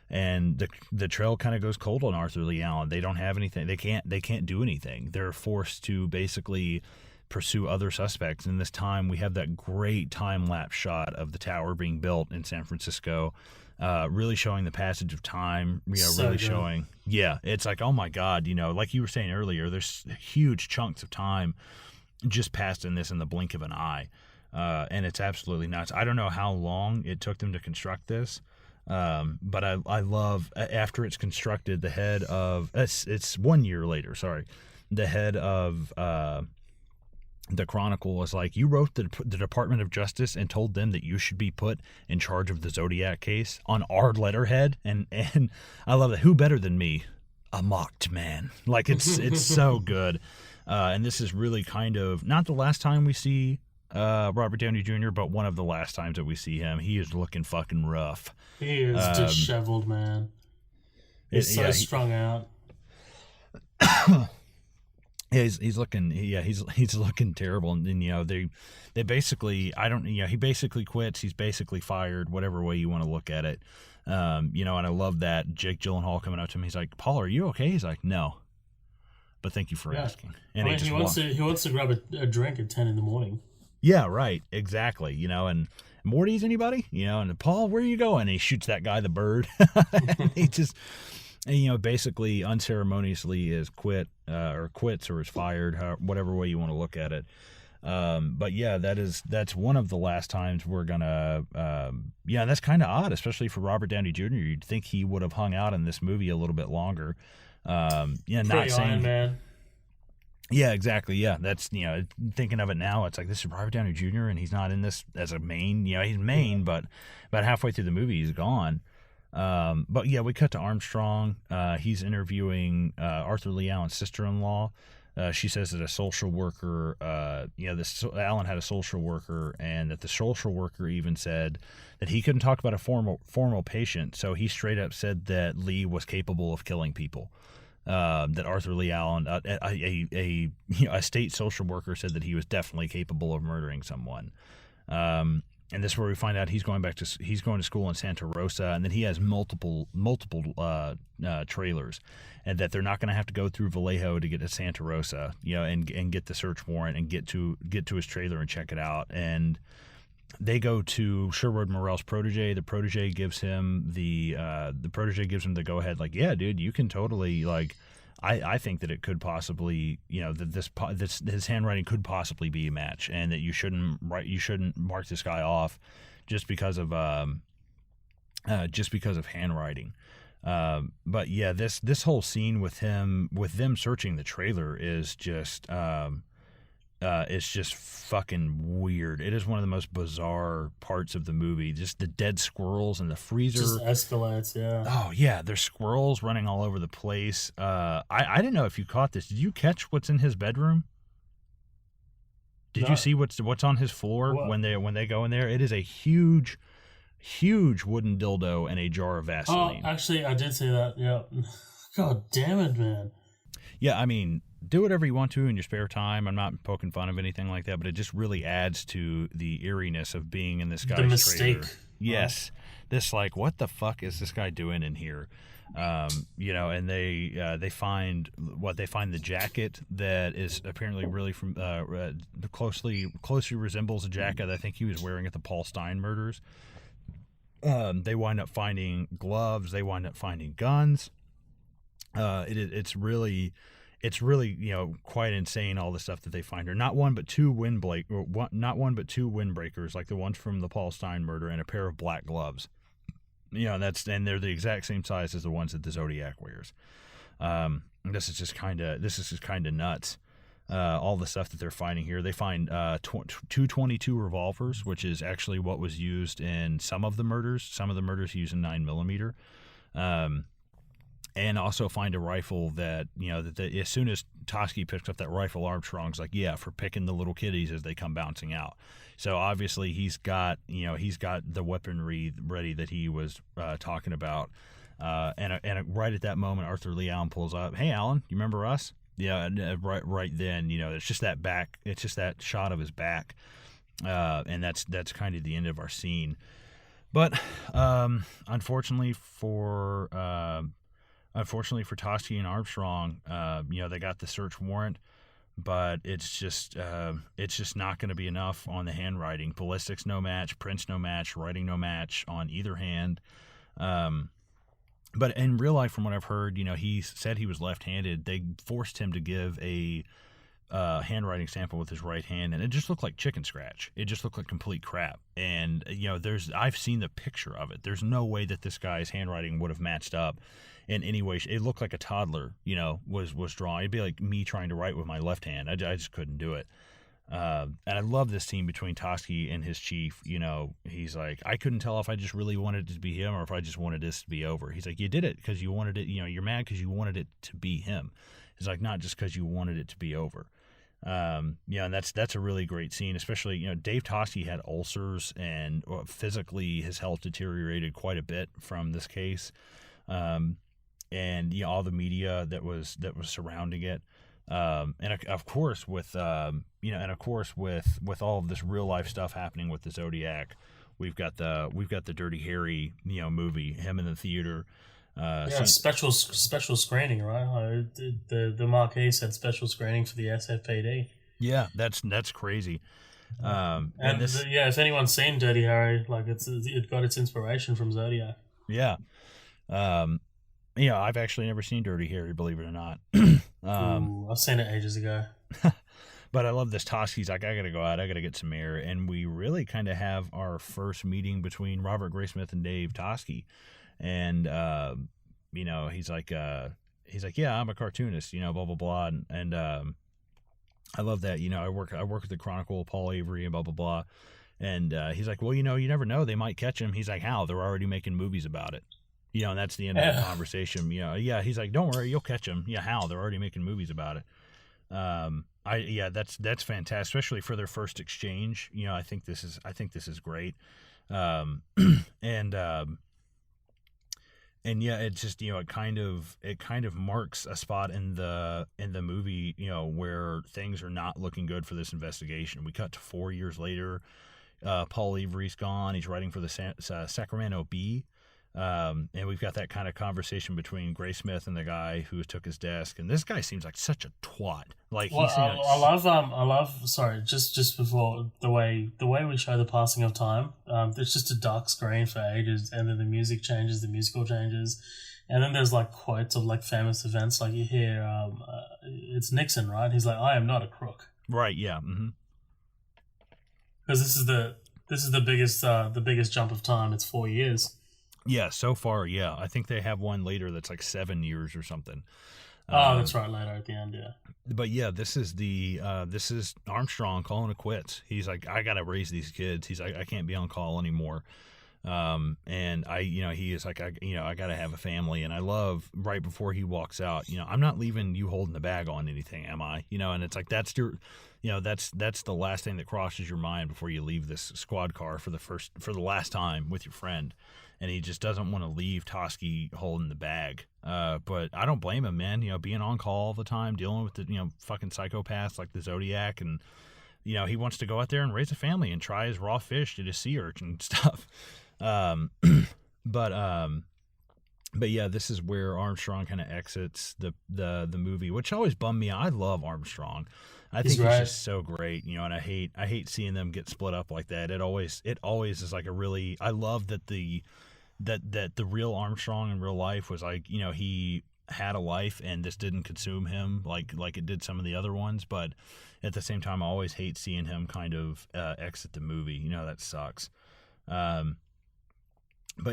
And the trail kind of goes cold on Arthur Lee Allen. They don't have anything. They can't do anything. They're forced to basically pursue other suspects. And this time we have that great time-lapse shot of the tower being built in San Francisco, really showing the passage of time, So really good. showing. Yeah, it's like, oh my God, like you were saying earlier, there's huge chunks of time just passed in this in the blink of an eye. And it's absolutely nuts. I don't know how long it took them to construct this. But I love, after it's constructed, the head of, it's 1 year later, sorry, the head of the Chronicle was like, you wrote the Department of Justice and told them that you should be put in charge of the Zodiac case on our letterhead, and I love that. Who better than me? A mocked man. Like, it's so good. And this is really kind of not the last time we see Robert Downey Jr., but one of the last times that we see him. He is looking fucking rough. He is disheveled, man. He's so strung out. He's looking terrible, and they basically, he basically quits. He's basically fired, whatever way you want to look at it. And I love that Jake Gyllenhaal coming up to him. He's like, "Paul, are you okay?" He's like, "No, but thank you for asking." And he wants to grab a drink at 10 in the morning. Yeah, right, exactly. And Morty's anybody? And Paul, where are you going? And he shoots that guy, the bird. And he just, basically unceremoniously is quits or is fired, whatever way you want to look at it. But yeah, that's one of the last times we're gonna, that's kind of odd, especially for Robert Downey Jr. You'd think he would have hung out in this movie a little bit longer. Not saying, Iron Man. Yeah, exactly. Yeah, that's, thinking of it now, it's like, this is Robert Downey Jr. and he's not in this as a main. He's main, but about halfway through the movie, he's gone. But yeah, we cut to Armstrong. He's interviewing Arthur Lee Allen's sister-in-law. She says that a social worker, Allen had a social worker, and that the social worker even said that he couldn't talk about a formal patient, so he straight up said that Lee was capable of killing people. That Arthur Lee Allen, a state social worker, said that he was definitely capable of murdering someone. And this is where we find out he's going to school in Santa Rosa, and that he has multiple trailers, and that they're not going to have to go through Vallejo to get to Santa Rosa, and get the search warrant and get to his trailer and check it out. And they go to Sherwood Morell's protege. The protege gives him the go ahead. Like, yeah, dude, you can totally, like, I think that it could possibly, that his handwriting could possibly be a match, and that you shouldn't mark this guy off just because of handwriting. But yeah, this whole scene with them searching the trailer is just it's just fucking weird. It is one of the most bizarre parts of the movie. Just the dead squirrels and the freezer. Just escalates, yeah. Oh, yeah. There's squirrels running all over the place. I didn't know if you caught this. Did you catch what's in his bedroom? Did you see what's on his floor when they go in there? It is a huge wooden dildo and a jar of Vaseline. Oh, actually, I did see that, yeah. God damn it, man. Yeah, I mean, do whatever you want to in your spare time. I'm not poking fun of anything like that, but it just really adds to the eeriness of being in this guy's trailer. The mistake. Yes. This, like, what the fuck is this guy doing in here? And they find the jacket that is apparently really from closely resembles a jacket I think he was wearing at the Paul Stein murders. They wind up finding gloves. They wind up finding guns. It's really quite insane, all the stuff that they find her. Not one but two windbreakers like the ones from the Paul Stein murder, and a pair of black gloves. And they're the exact same size as the ones that the Zodiac wears. This is just kind of nuts. all the stuff that they're finding here. They find 222 revolvers, which is actually what was used in some of the murders. Some of the murders using 9mm. And also find a rifle that, that as soon as Toschi picks up that rifle, Armstrong's like, yeah, for picking the little kiddies as they come bouncing out. So obviously he's got the weaponry ready that he was talking about. And right at that moment, Arthur Lee Allen pulls up. Hey, Alan, you remember us? Yeah, right then, it's just that back. It's just that shot of his back, and that's kind of the end of our scene. But unfortunately for Toschi and Armstrong, they got the search warrant, but it's just not going to be enough on the handwriting. Ballistics no match, prints no match, writing no match on either hand. But in real life, from what I've heard, he said he was left-handed. They forced him to give a handwriting sample with his right hand, and it just looked like chicken scratch. It just looked like complete crap. And I've seen the picture of it. There's no way that this guy's handwriting would have matched up in any way. It looked like a toddler, was drawing. It'd be like me trying to write with my left hand. I just couldn't do it. And I love this scene between Toschi and his chief. He's like, I couldn't tell if I just really wanted it to be him or if I just wanted this to be over. He's like, you did it because you wanted it. You're mad because you wanted it to be him. It's like, not just because you wanted it to be over. And that's a really great scene, especially, Dave Toschi had ulcers and physically his health deteriorated quite a bit from this case. And all the media that was surrounding it. And of course with all of this real life stuff happening with the Zodiac, we've got the Dirty Harry, movie, him in the theater. Special screening, right? The marquee said special screening for the SFPD. Yeah, that's crazy. If anyone's seen Dirty Harry, it got its inspiration from Zodiac. Yeah. I've actually never seen Dirty Harry, believe it or not. I've seen it ages ago. But I love this. Toschi's like, I got to go out. I got to get some air. And we really kind of have our first meeting between Robert Graysmith and Dave Toschi. And, he's like, yeah, I'm a cartoonist, blah, blah, blah. And I love that. I work at the Chronicle of Paul Avery and blah, blah, blah. And he's like, well, you never know. They might catch him. He's like, how? They're already making movies about it. And that's the end of the conversation. He's like, don't worry, you'll catch him. Yeah, how? They're already making movies about it. That's fantastic, especially for their first exchange. I think this is great. It's just, it kind of marks a spot in the movie, where things are not looking good for this investigation. We cut to 4 years later. Paul Avery's gone. He's writing for the Sacramento Bee. And we've got that kind of conversation between Graysmith and the guy who took his desk, and this guy seems like such a twat. I love. Sorry, just before the way we show the passing of time. There's just a dark screen for ages, and then the music changes, the musical changes, and then there's quotes of famous events. You hear, it's Nixon, right? He's like, "I am not a crook." Right. Yeah. Mm-hmm. Because this is the biggest jump of time. It's 4 years. Yeah, so far, yeah. I think they have one later that's 7 years or something. That's right, later at the end, yeah. But yeah, this is Armstrong calling it quits. He's like, I gotta raise these kids. He's like, I can't be on call anymore. And he is like, I gotta have a family. And I love right before he walks out, I'm not leaving you holding the bag on anything, am I? And it's like, that's the last thing that crosses your mind before you leave this squad car for the last time with your friend. And he just doesn't want to leave Toschi holding the bag. But I don't blame him, man. Being on call all the time, dealing with the, fucking psychopaths like the Zodiac. And, he wants to go out there and raise a family and try his raw fish to his sea urchin stuff. But yeah, this is where Armstrong kind of exits the movie, which always bummed me out. I love Armstrong. I think he's just so great, and I hate seeing them get split up like that. It always is I love that the real Armstrong in real life was he had a life and this didn't consume him like it did some of the other ones. But at the same time, I always hate seeing him kind of exit the movie. That sucks. But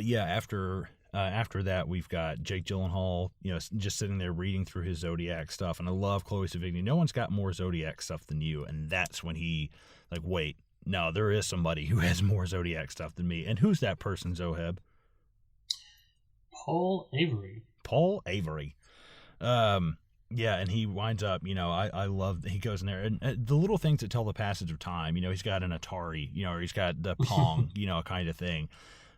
yeah, after After that, we've got Jake Gyllenhaal, just sitting there reading through his Zodiac stuff. And I love Chloe Sevigny. No one's got more Zodiac stuff than you. And that's when he, wait, no, there is somebody who has more Zodiac stuff than me. And who's that person, Zoheb? Paul Avery. Paul Avery. Yeah, and he winds up, I love that he goes in there. And the little things that tell the passage of time, he's got an Atari, or he's got the Pong, kind of thing.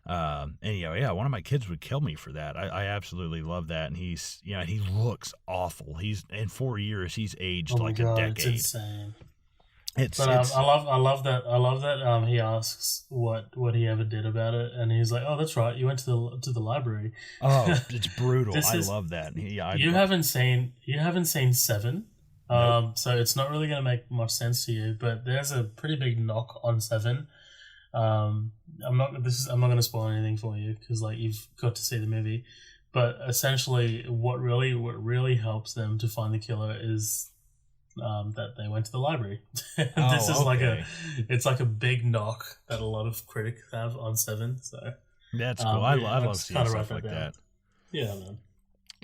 And one of my kids would kill me for that. I absolutely love that. And he's, he looks awful. He's in 4 years, he's aged a decade. It's insane. I love that. He asks what he ever did about it, and he's like, "Oh, that's right. You went to the library." Oh, it's brutal. I love that. You haven't seen Seven, Nope. So it's not really going to make much sense to you. But there's a pretty big knock on Seven. I'm not going to spoil anything for you because you've got to see the movie. But essentially, what really helps them to find the killer is that they went to the library. This is it's like a big knock that a lot of critics have on Seven. So that's cool. I love seeing stuff like that. Yeah, man.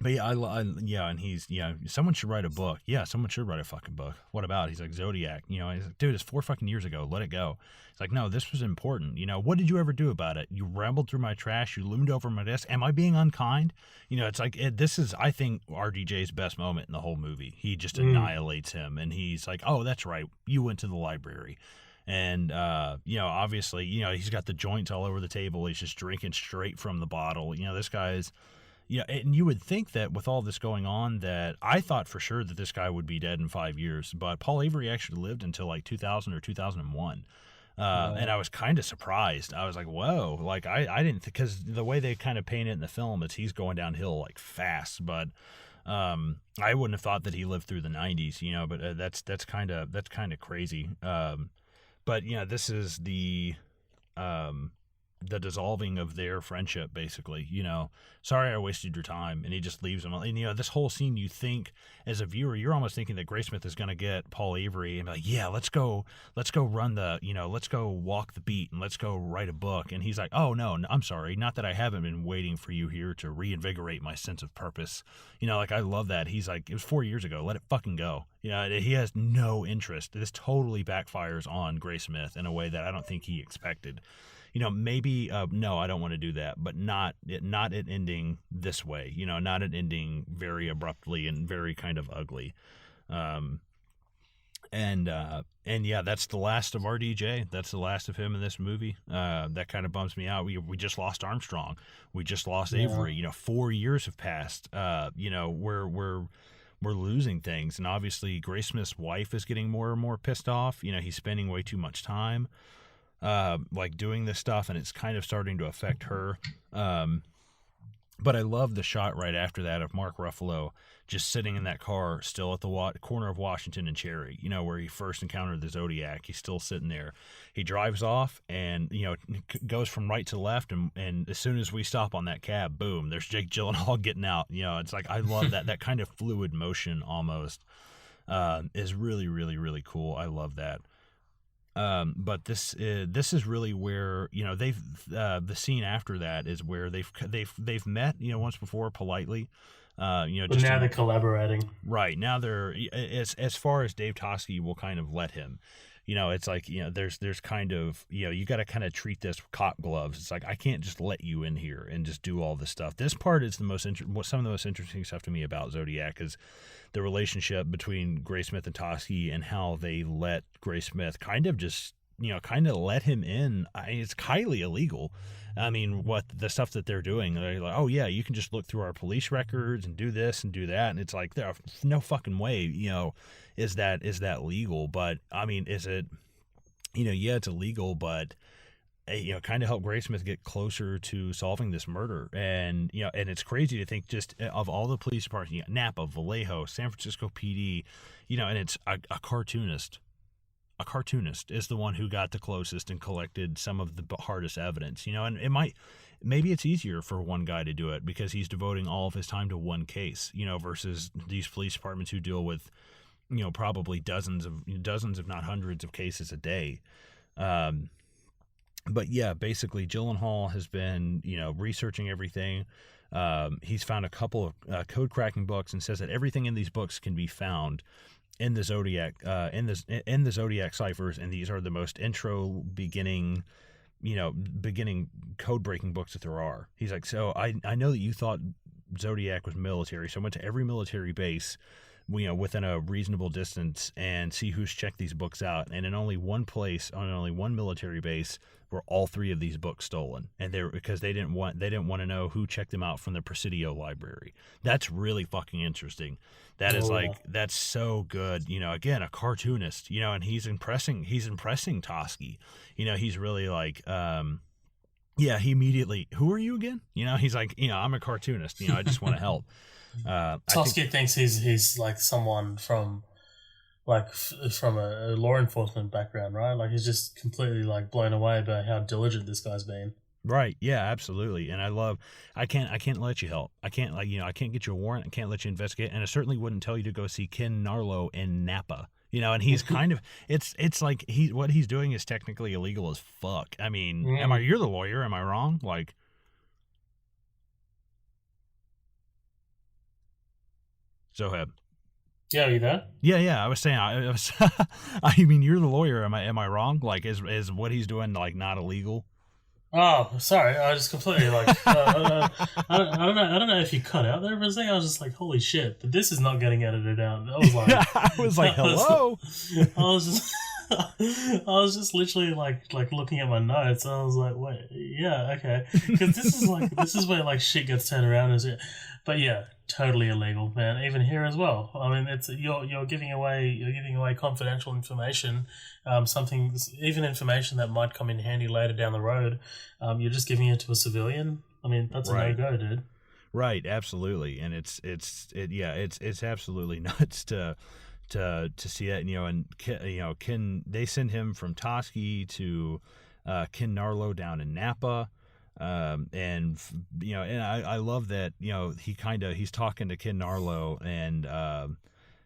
But and he's someone should write a book. Yeah, someone should write a fucking book. What about? He's like Zodiac. He's like, dude, it's 4 fucking years ago. Let it go. It's like, no, this was important. What did you ever do about it? You rambled through my trash. You loomed over my desk. Am I being unkind? It's like this is, I think, RDJ's best moment in the whole movie. He just annihilates him, and he's like, oh, that's right. You went to the library. And, obviously, he's got the joints all over the table. He's just drinking straight from the bottle. This guy's. Yeah, and you would think that with all this going on, that I thought for sure that this guy would be dead in 5 years, but Paul Avery actually lived until 2000 or 2001. And I was kind of surprised. I was like, whoa, I didn't, because the way they kind of paint it in the film is he's going downhill fast, but I wouldn't have thought that he lived through the 90s, but that's kind of crazy. But this is the dissolving of their friendship, basically. Sorry I wasted your time, and he just leaves him. And this whole scene, you think as a viewer, you're almost thinking that Graysmith is going to get Paul Avery and be like, yeah, let's go run let's go walk the beat and let's go write a book. And he's like, oh no, I'm sorry, not that I haven't been waiting for you here to reinvigorate my sense of purpose. I love that. He's like, it was 4 years ago, let it fucking go. He has no interest. This totally backfires on Graysmith in a way that I don't think he expected. Maybe, no, I don't want to do that, but not it ending this way, not it ending very abruptly and very kind of ugly. And yeah, that's the last of RDJ. That's the last of him in this movie. That kind of bums me out. We just lost Armstrong. We just lost Avery. 4 years have passed. We're losing things. And obviously Graysmith's wife is getting more and more pissed off. He's spending way too much time doing this stuff, and it's kind of starting to affect her. But I love the shot right after that of Mark Ruffalo just sitting in that car still at the corner of Washington and Cherry, where he first encountered the Zodiac. He's still sitting there. He drives off and, goes from right to left. And as soon as we stop on that cab, boom, there's Jake Gyllenhaal getting out. It's like, I love that kind of fluid motion almost is really, really, really cool. I love that. But this is really where they've the scene after that is where they've met once before politely, but now they're collaborating. Right now they're as far as Dave Toschi will kind of let him. It's like there's kind of you got to kind of treat this with cop gloves. It's like I can't just let you in here and just do all this stuff. This part is some of the most interesting stuff to me about Zodiac is the relationship between Graysmith and Toschi and how they let Graysmith kind of just let him in. It's highly illegal. I mean, what the stuff that they're doing, they're like, oh yeah, you can just look through our police records and do this and do that, and it's like there's no fucking way, is that legal? But I mean, is it? Yeah, it's illegal, but kind of help Graysmith get closer to solving this murder. And and it's crazy to think just of all the police departments, Napa, Vallejo, San Francisco PD, and it's a cartoonist. A cartoonist is the one who got the closest and collected some of the hardest evidence, and maybe it's easier for one guy to do it because he's devoting all of his time to one case, versus these police departments who deal with, probably dozens if not hundreds of cases a day. But yeah, basically Gyllenhaal has been, researching everything. He's found a couple of code cracking books and says that everything in these books can be found in the Zodiac, in the Zodiac ciphers, and these are the most intro beginning code breaking books that there are. He's like, so I know that you thought Zodiac was military, so I went to every military base, within a reasonable distance, and see who's checked these books out. And in only one place, on only one military base, were all three of these books stolen. And because they didn't want to know who checked them out from the Presidio library. That's really fucking interesting. That is that's so good. Again, a cartoonist, and he's impressing Toschi. He's really like, he immediately, who are you again? He's like, I'm a cartoonist, I just want to help. Toschi thinks he's like someone from from a law enforcement background, right? Like he's just completely like blown away by how diligent this guy's been. Right. Yeah, absolutely. And I can't let you help. I can't I can't get you a warrant. I can't let you investigate. And I certainly wouldn't tell you to go see Ken Narlow in Napa. And he's kind of, it's like what he's doing is technically illegal as fuck. I mean, you're the lawyer. Am I wrong? Like, Zoheb. Yeah, are you there? Yeah. I was saying, I mean, you're the lawyer. Am I wrong? Like, is what he's doing like not illegal? Oh, sorry. I just completely like. I don't know if you cut out there for a second. I was just like, holy shit! But this is not getting edited out. I was like, hello. I was just literally like looking at my notes, and I was like, wait, yeah, okay, because this is where like shit gets turned around and shit. But yeah, totally illegal, man. Even here as well. I mean, it's you're giving away confidential information, something, even information that might come in handy later down the road. You're just giving it to a civilian. I mean, that's a no-go, dude. Right, absolutely, and it's absolutely nuts to see it. And Ken, they send him from Toschi to Ken Narlow down in Napa. And I love that, he's talking to Ken Narlow, and,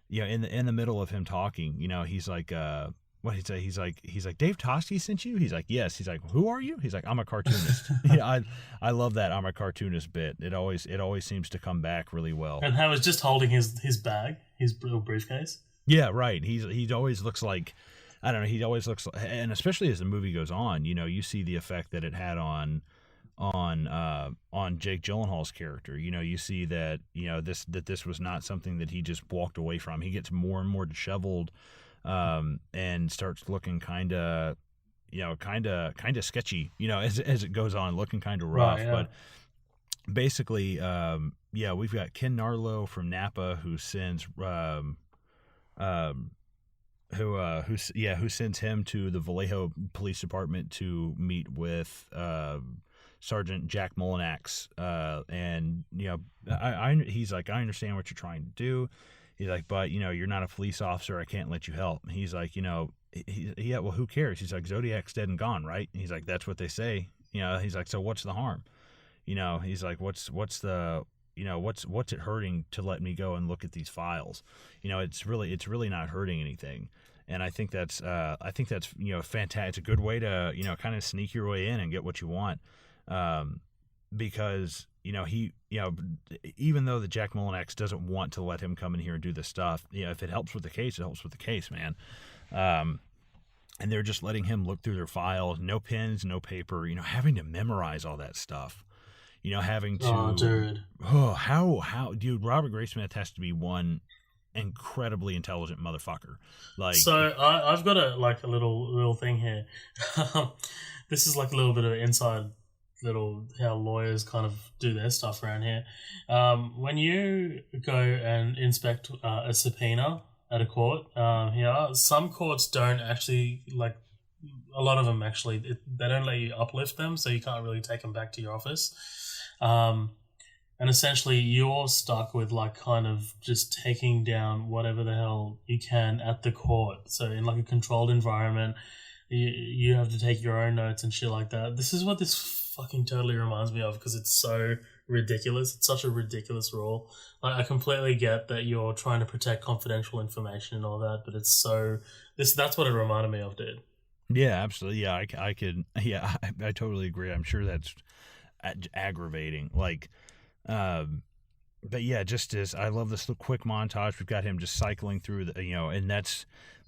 in the middle of him talking, he's like, what he'd say, he's like, Dave Toschi sent you? He's like, yes. He's like, who are you? He's like, I'm a cartoonist. I love that I'm a cartoonist bit. It always seems to come back really well. And how he's just holding his bag, his little briefcase. Yeah, right. He always looks like, I don't know, he always looks like, and especially as the movie goes on, you see the effect that it had on Jake Gyllenhaal's character. You see that this was not something that he just walked away from. He gets more and more disheveled, and starts looking kind of sketchy, as it goes on, looking kind of rough. Right, yeah. But basically, we've got Ken Narlow from Napa who sends who sends him to the Vallejo Police Department to meet with Sergeant Jack Mullinax, and he's like, I understand what you're trying to do. He's like, but you're not a police officer. I can't let you help. He's like, yeah, well, who cares? He's like, Zodiac's dead and gone, right? He's like, that's what they say. He's like, so what's the harm? He's like, what's it hurting to let me go and look at these files? It's really not hurting anything. And I think that's fantastic. It's a good way to, kind of sneak your way in and get what you want. Because, even though the Jack Mullinax doesn't want to let him come in here and do this stuff, if it helps with the case, it helps with the case, man. And they're just letting him look through their files, no pens, no paper, having to memorize all that stuff. Having to, dude, Robert Graysmith has to be one incredibly intelligent motherfucker. Like, so I've got a little thing here. This is like a little bit of inside how lawyers kind of do their stuff around here. When you go and inspect a subpoena at a court, here, some courts don't actually, like, a lot of them actually, they don't let you uplift them, so you can't really take them back to your office. And essentially you're stuck with like kind of just taking down whatever the hell you can at the court. So in like a controlled environment, you have to take your own notes and shit like that. This is what this fucking totally reminds me of, because it's so ridiculous. It's such a ridiculous rule. Like, I completely get that you're trying to protect confidential information and all that, but it's so that's what it reminded me of, dude. Yeah, absolutely. Yeah, I could. Yeah, I totally agree. I'm sure that's aggravating. Like, um, but yeah, just as I love this little quick montage, we've got him just cycling through and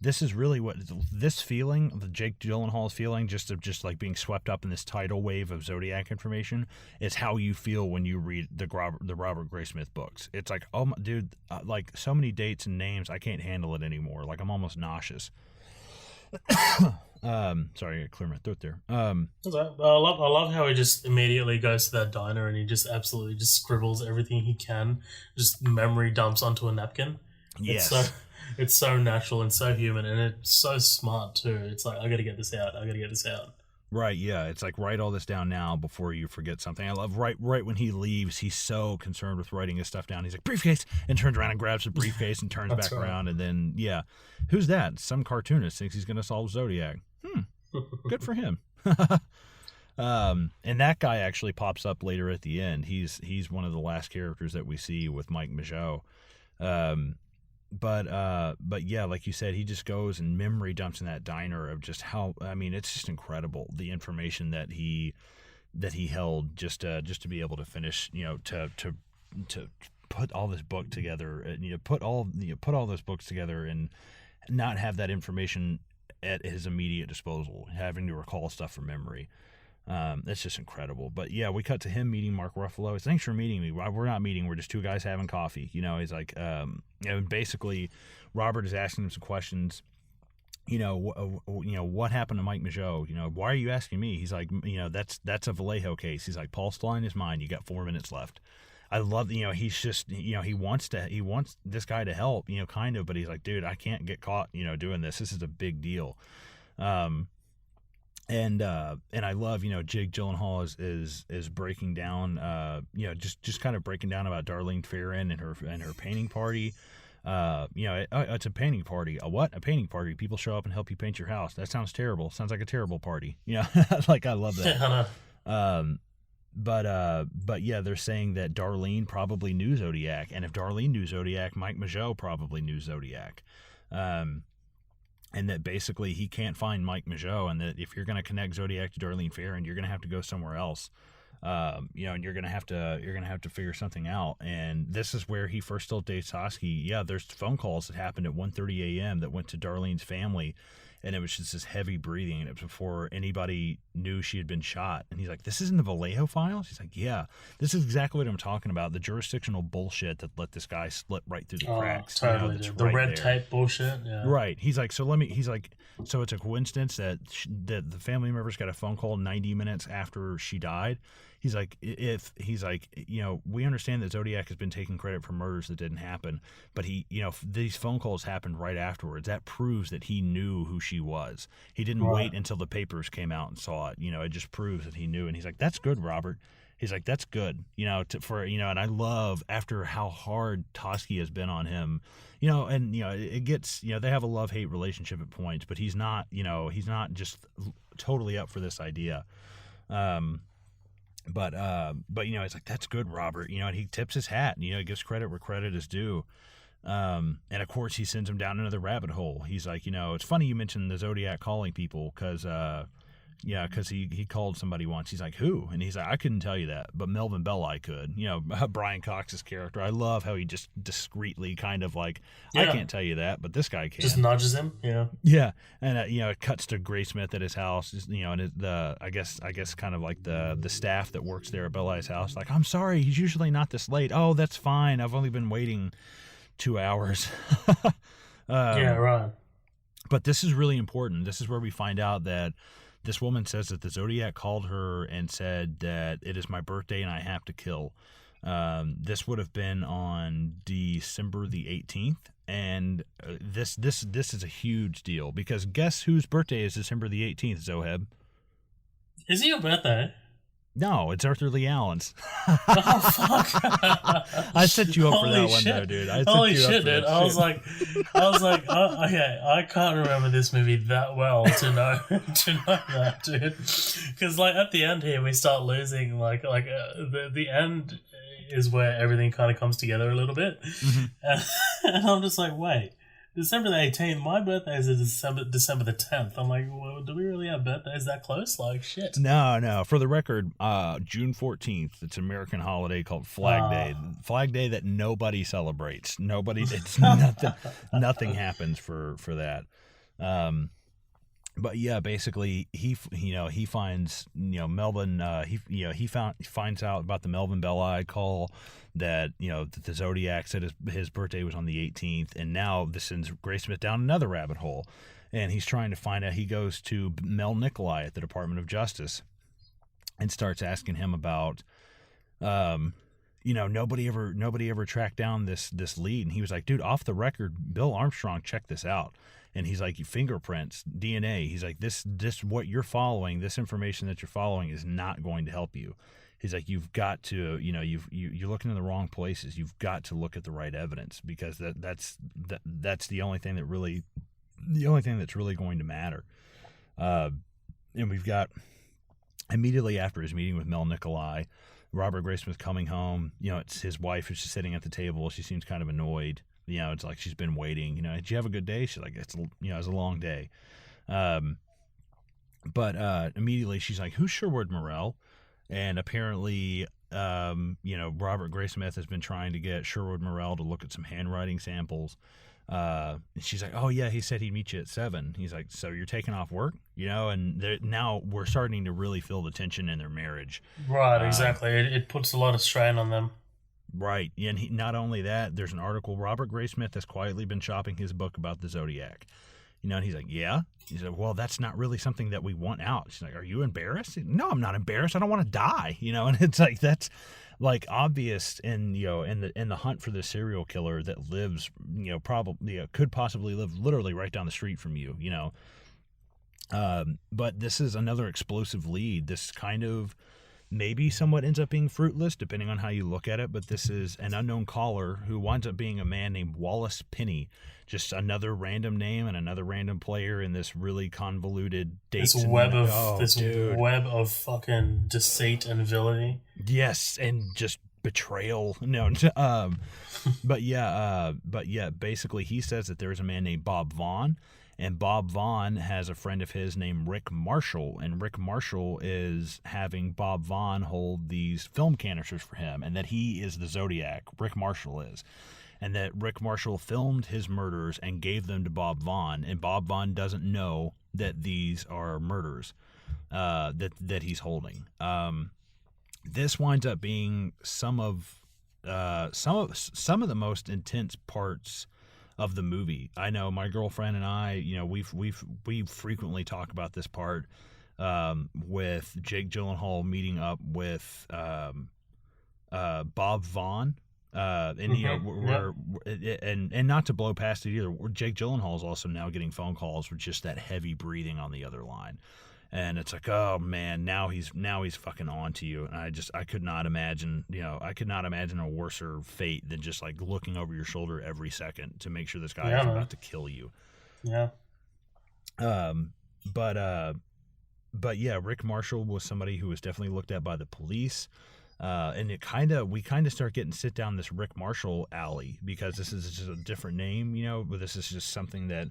this is really what this feeling, the Jake Gyllenhaal's feeling, just like being swept up in this tidal wave of Zodiac information, is how you feel when you read the Robert Graysmith books. It's like, oh my, dude, like so many dates and names, I can't handle it anymore. Like I'm almost nauseous. Sorry, I clear my throat there. I love how he just immediately goes to that diner and he just absolutely just scribbles everything he can, just memory dumps onto a napkin. Yes. It's so natural and so human, and it's so smart too. It's like, I gotta get this out. Right, yeah. It's like, write all this down now before you forget something. I love right when he leaves, he's so concerned with writing his stuff down. He's like, briefcase, and turns around and grabs the briefcase and turns back around, and then, yeah. Who's that? Some cartoonist thinks he's going to solve Zodiac. Good for him. And that guy actually pops up later at the end. He's one of the last characters that we see with Mike Mageau. But yeah, like you said, he just goes and memory dumps in that diner of just how, I mean, it's just incredible, the information that he held just to be able to finish, to put all this book together, and put all those books together and not have that information at his immediate disposal, having to recall stuff from memory. That's just incredible. But yeah, we cut to him meeting Mark Ruffalo. He's, thanks for meeting me. We're not meeting. We're just two guys having coffee. He's like, and basically Robert is asking him some questions. What happened to Mike Mageau? Why are you asking me? He's like, that's a Vallejo case. He's like, Paul's still in his mind. You got 4 minutes left. I love, he's just, he wants this guy to help, kind of, but he's like, dude, I can't get caught, doing this. This is a big deal. And I love, Jake Gyllenhaal is breaking down, just kind of breaking down about Darlene Ferrin and her painting party. It's a painting party. A what? A painting party. People show up and help you paint your house. That sounds terrible. Sounds like a terrible party. Like I love that. But yeah, they're saying that Darlene probably knew Zodiac, and if Darlene knew Zodiac, Mike Mageau probably knew Zodiac. And that basically he can't find Mike Mageau, and that if you're going to connect Zodiac to Darlene Ferrin, you're going to have to go somewhere else. And you're going to have to figure something out. And this is where he first told Dave Toschi, yeah, there's phone calls that happened at 1:30 a.m. that went to Darlene's family, and it was just this heavy breathing, and it was before anybody knew she had been shot. And he's like, this isn't the Vallejo files? He's like, yeah, this is exactly what I'm talking about, the jurisdictional bullshit that let this guy slip right through the cracks. Totally, the red tape bullshit. Yeah. Right. He's like, so it's a coincidence that the family members got a phone call 90 minutes after she died. He's like, we understand that Zodiac has been taking credit for murders that didn't happen, but these phone calls happened right afterwards. That proves that he knew who she was. He didn't wait until the papers came out and saw it. It just proves that he knew. And he's like, that's good, Robert. He's like, that's good, and I love, after how hard Toschi has been on him, it gets, they have a love-hate relationship at points, but he's not just totally up for this idea. But it's like, that's good, Robert, and he tips his hat, and, gives credit where credit is due. And of course he sends him down another rabbit hole. He's like, it's funny you mentioned the Zodiac calling people, because he called somebody once. He's like, who? And he's like, I couldn't tell you that, but Melvin Belli could. Brian Cox's character. I love how he just discreetly kind of like, I can't tell you that, but this guy can. Just nudges him. Yeah. Yeah. And it cuts to Graysmith at his house. And I guess kind of like the staff that works there at Belli's house. Like, I'm sorry, he's usually not this late. Oh, that's fine. I've only been waiting 2 hours. Yeah, right. But this is really important. This is where we find out that this woman says that the Zodiac called her and said that it is my birthday and I have to kill. This would have been on December the 18th. And this is a huge deal, because guess whose birthday is December the 18th, Zoheb? Is it your birthday? No, it's Arthur Lee Allen's. Oh, fuck. I set you up for that one, though, dude. Holy shit, dude. I was like, okay, I can't remember this movie that well to know that, dude. Because, like, at the end here, we start losing, the end is where everything kind of comes together a little bit. Mm-hmm. And I'm just like, wait, December the 18th. My birthday is December the 10th. I'm like, well, do we really have birthdays that close? Like, shit. No. For the record, June 14th, it's an American holiday called Flag Day. Flag Day that nobody celebrates. It's nothing happens for that. But yeah, basically he finds, Melvin, he finds out about the Melvin Belli call that, that the Zodiac said his birthday was on the 18th, and now this sends Graysmith down another rabbit hole, and he's trying to find out. He goes to Mel Nikolai at the Department of Justice and starts asking him about, nobody ever tracked down this lead, and he was like, dude, off the record, Bill Armstrong checked this out. And he's like, fingerprints, DNA. He's like, this what you're following, this information that you're following is not going to help you. He's like, you've got to, you're looking in the wrong places. You've got to look at the right evidence, because that's the only thing that's really going to matter. And we've got, immediately after his meeting with Mel Nikolai, Robert Graysmith coming home. It's his wife who's just sitting at the table. She seems kind of annoyed. It's like she's been waiting. Did you have a good day? She's like, it's a long day. But immediately she's like, who's Sherwood Morrell? And apparently, Robert Graysmith has been trying to get Sherwood Morrell to look at some handwriting samples. And she's like, oh yeah, he said he'd meet you at 7. He's like, so you're taking off work? And now we're starting to really feel the tension in their marriage. Right, exactly. It puts a lot of strain on them. Right, and not only that, there's an article, Robert Graysmith has quietly been shopping his book about the Zodiac. And he's like, yeah? He said, well, that's not really something that we want out. She's like, are you embarrassed? No, I'm not embarrassed. I don't want to die. And it's like, that's like obvious in the hunt for the serial killer that lives, probably could possibly live literally right down the street from you, But this is another explosive lead. This kind of maybe somewhat ends up being fruitless, depending on how you look at it, but this is an unknown caller who winds up being a man named Wallace Penny, just another random name and another random player in this really convoluted dates. This web of fucking deceit and villainy. Yes, and just betrayal. No, but yeah, basically he says that there is a man named Bob Vaughn. And Bob Vaughn has a friend of his named Rick Marshall, and Rick Marshall is having Bob Vaughn hold these film canisters for him, and that he is the Zodiac, Rick Marshall is, and that Rick Marshall filmed his murders and gave them to Bob Vaughn, and Bob Vaughn doesn't know that these are murders that he's holding. This winds up being some of the most intense parts of the movie. I know my girlfriend and I, we frequently talk about this part with Jake Gyllenhaal meeting up with Bob Vaughn, and not to blow past it either. Jake Gyllenhaal is also now getting phone calls with just that heavy breathing on the other line. And it's like, oh man, now he's fucking on to you. And I could not imagine, a worser fate than just like looking over your shoulder every second to make sure this guy is about to kill you. Yeah. But yeah, Rick Marshall was somebody who was definitely looked at by the police. And we kind of start getting sit down this Rick Marshall alley, because this is just a different name, but this is just something that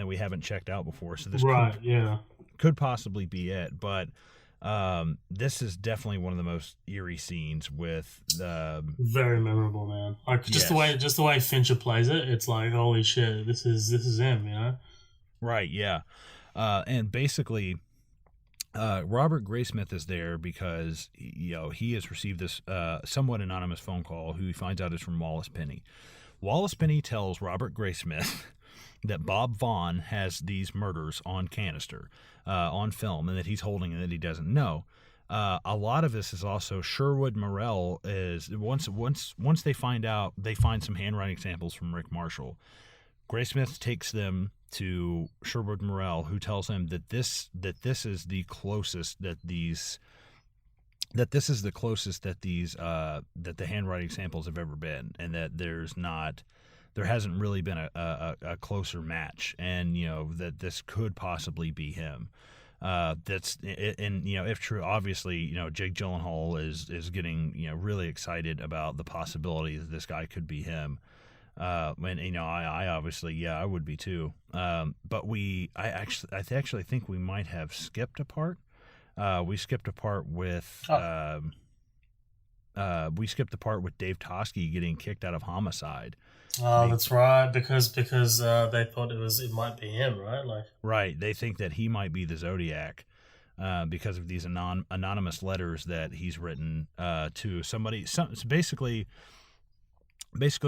we haven't checked out before. So this could possibly be it. But this is definitely one of the most eerie scenes with very memorable, man. Like just the way Fincher plays it, it's like, holy shit, this is him, Right, yeah. And basically Robert Graysmith is there because he has received this somewhat anonymous phone call who he finds out is from Wallace Penny. Wallace Penny tells Robert Graysmith that Bob Vaughn has these murders on canister, on film, and that he's holding and that he doesn't know. A lot of this is also Sherwood Morrell is once they find out, they find some handwriting samples from Rick Marshall. Graysmith takes them to Sherwood Morrell, who tells him that this is the closest that these that the handwriting samples have ever been, and that there hasn't really been a closer match, and that this could possibly be him. If true, obviously, Jake Gyllenhaal is getting really excited about the possibility that this guy could be him. And I obviously, yeah, I would be too. But I actually think we might have skipped a part. We skipped a part with Dave Toschi getting kicked out of Homicide. Oh, that's right. Because they thought it might be him, right? Right. They think that he might be the Zodiac. Because of these anonymous letters that he's written to somebody. So basically,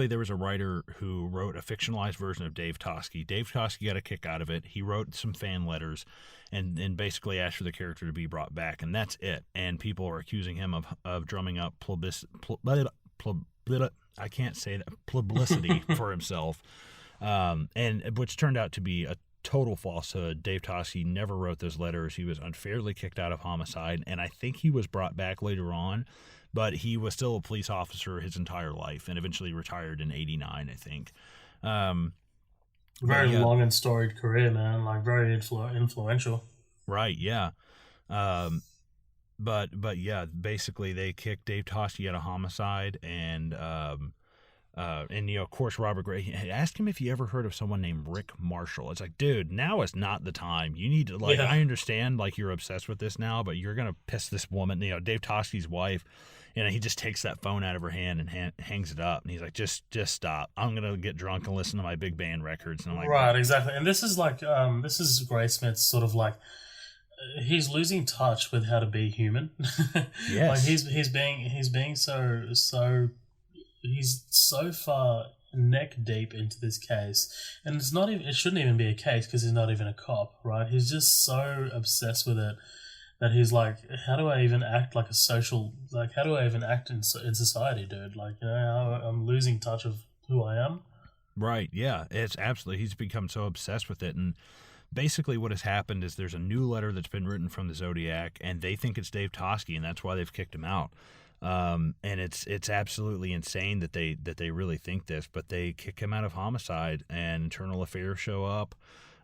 there was a writer who wrote a fictionalized version of Dave Toschi. Dave Toschi got a kick out of it. He wrote some fan letters and basically asked for the character to be brought back, and that's it. And people are accusing him of drumming up I can't say that, publicity for himself, and which turned out to be a total falsehood. Dave Toschi never wrote those letters. He was unfairly kicked out of Homicide, and I think he was brought back later on, but he was still a police officer his entire life and eventually retired in 89, I think. Very long and storied career, man. Very influential. Right, yeah. But yeah, basically they kicked Dave Toschi out of Homicide, and of course, Robert Gray asked him if he ever heard of someone named Rick Marshall. It's like, dude, now is not the time. You need to, I understand, you're obsessed with this now, but you're going to piss this woman, Dave Toschi's wife, he just takes that phone out of her hand and hangs it up. And he's like, just stop. I'm going to get drunk and listen to my big band records. And I'm like, right, exactly. And this is this is Graysmith's sort of he's losing touch with how to be human. Yes. he's being so he's so far neck deep into this case, and it shouldn't even be a case because he's not even a cop, right? He's just so obsessed with it that he's like, how do I even act how do I even act in society, dude? I'm losing touch of who I am. Right, yeah, it's absolutely, he's become so obsessed with it. And basically what has happened is there's a new letter that's been written from the Zodiac, and they think it's Dave Toschi, and that's why they've kicked him out. And it's absolutely insane that they really think this, but they kick him out of Homicide, and Internal Affairs show up.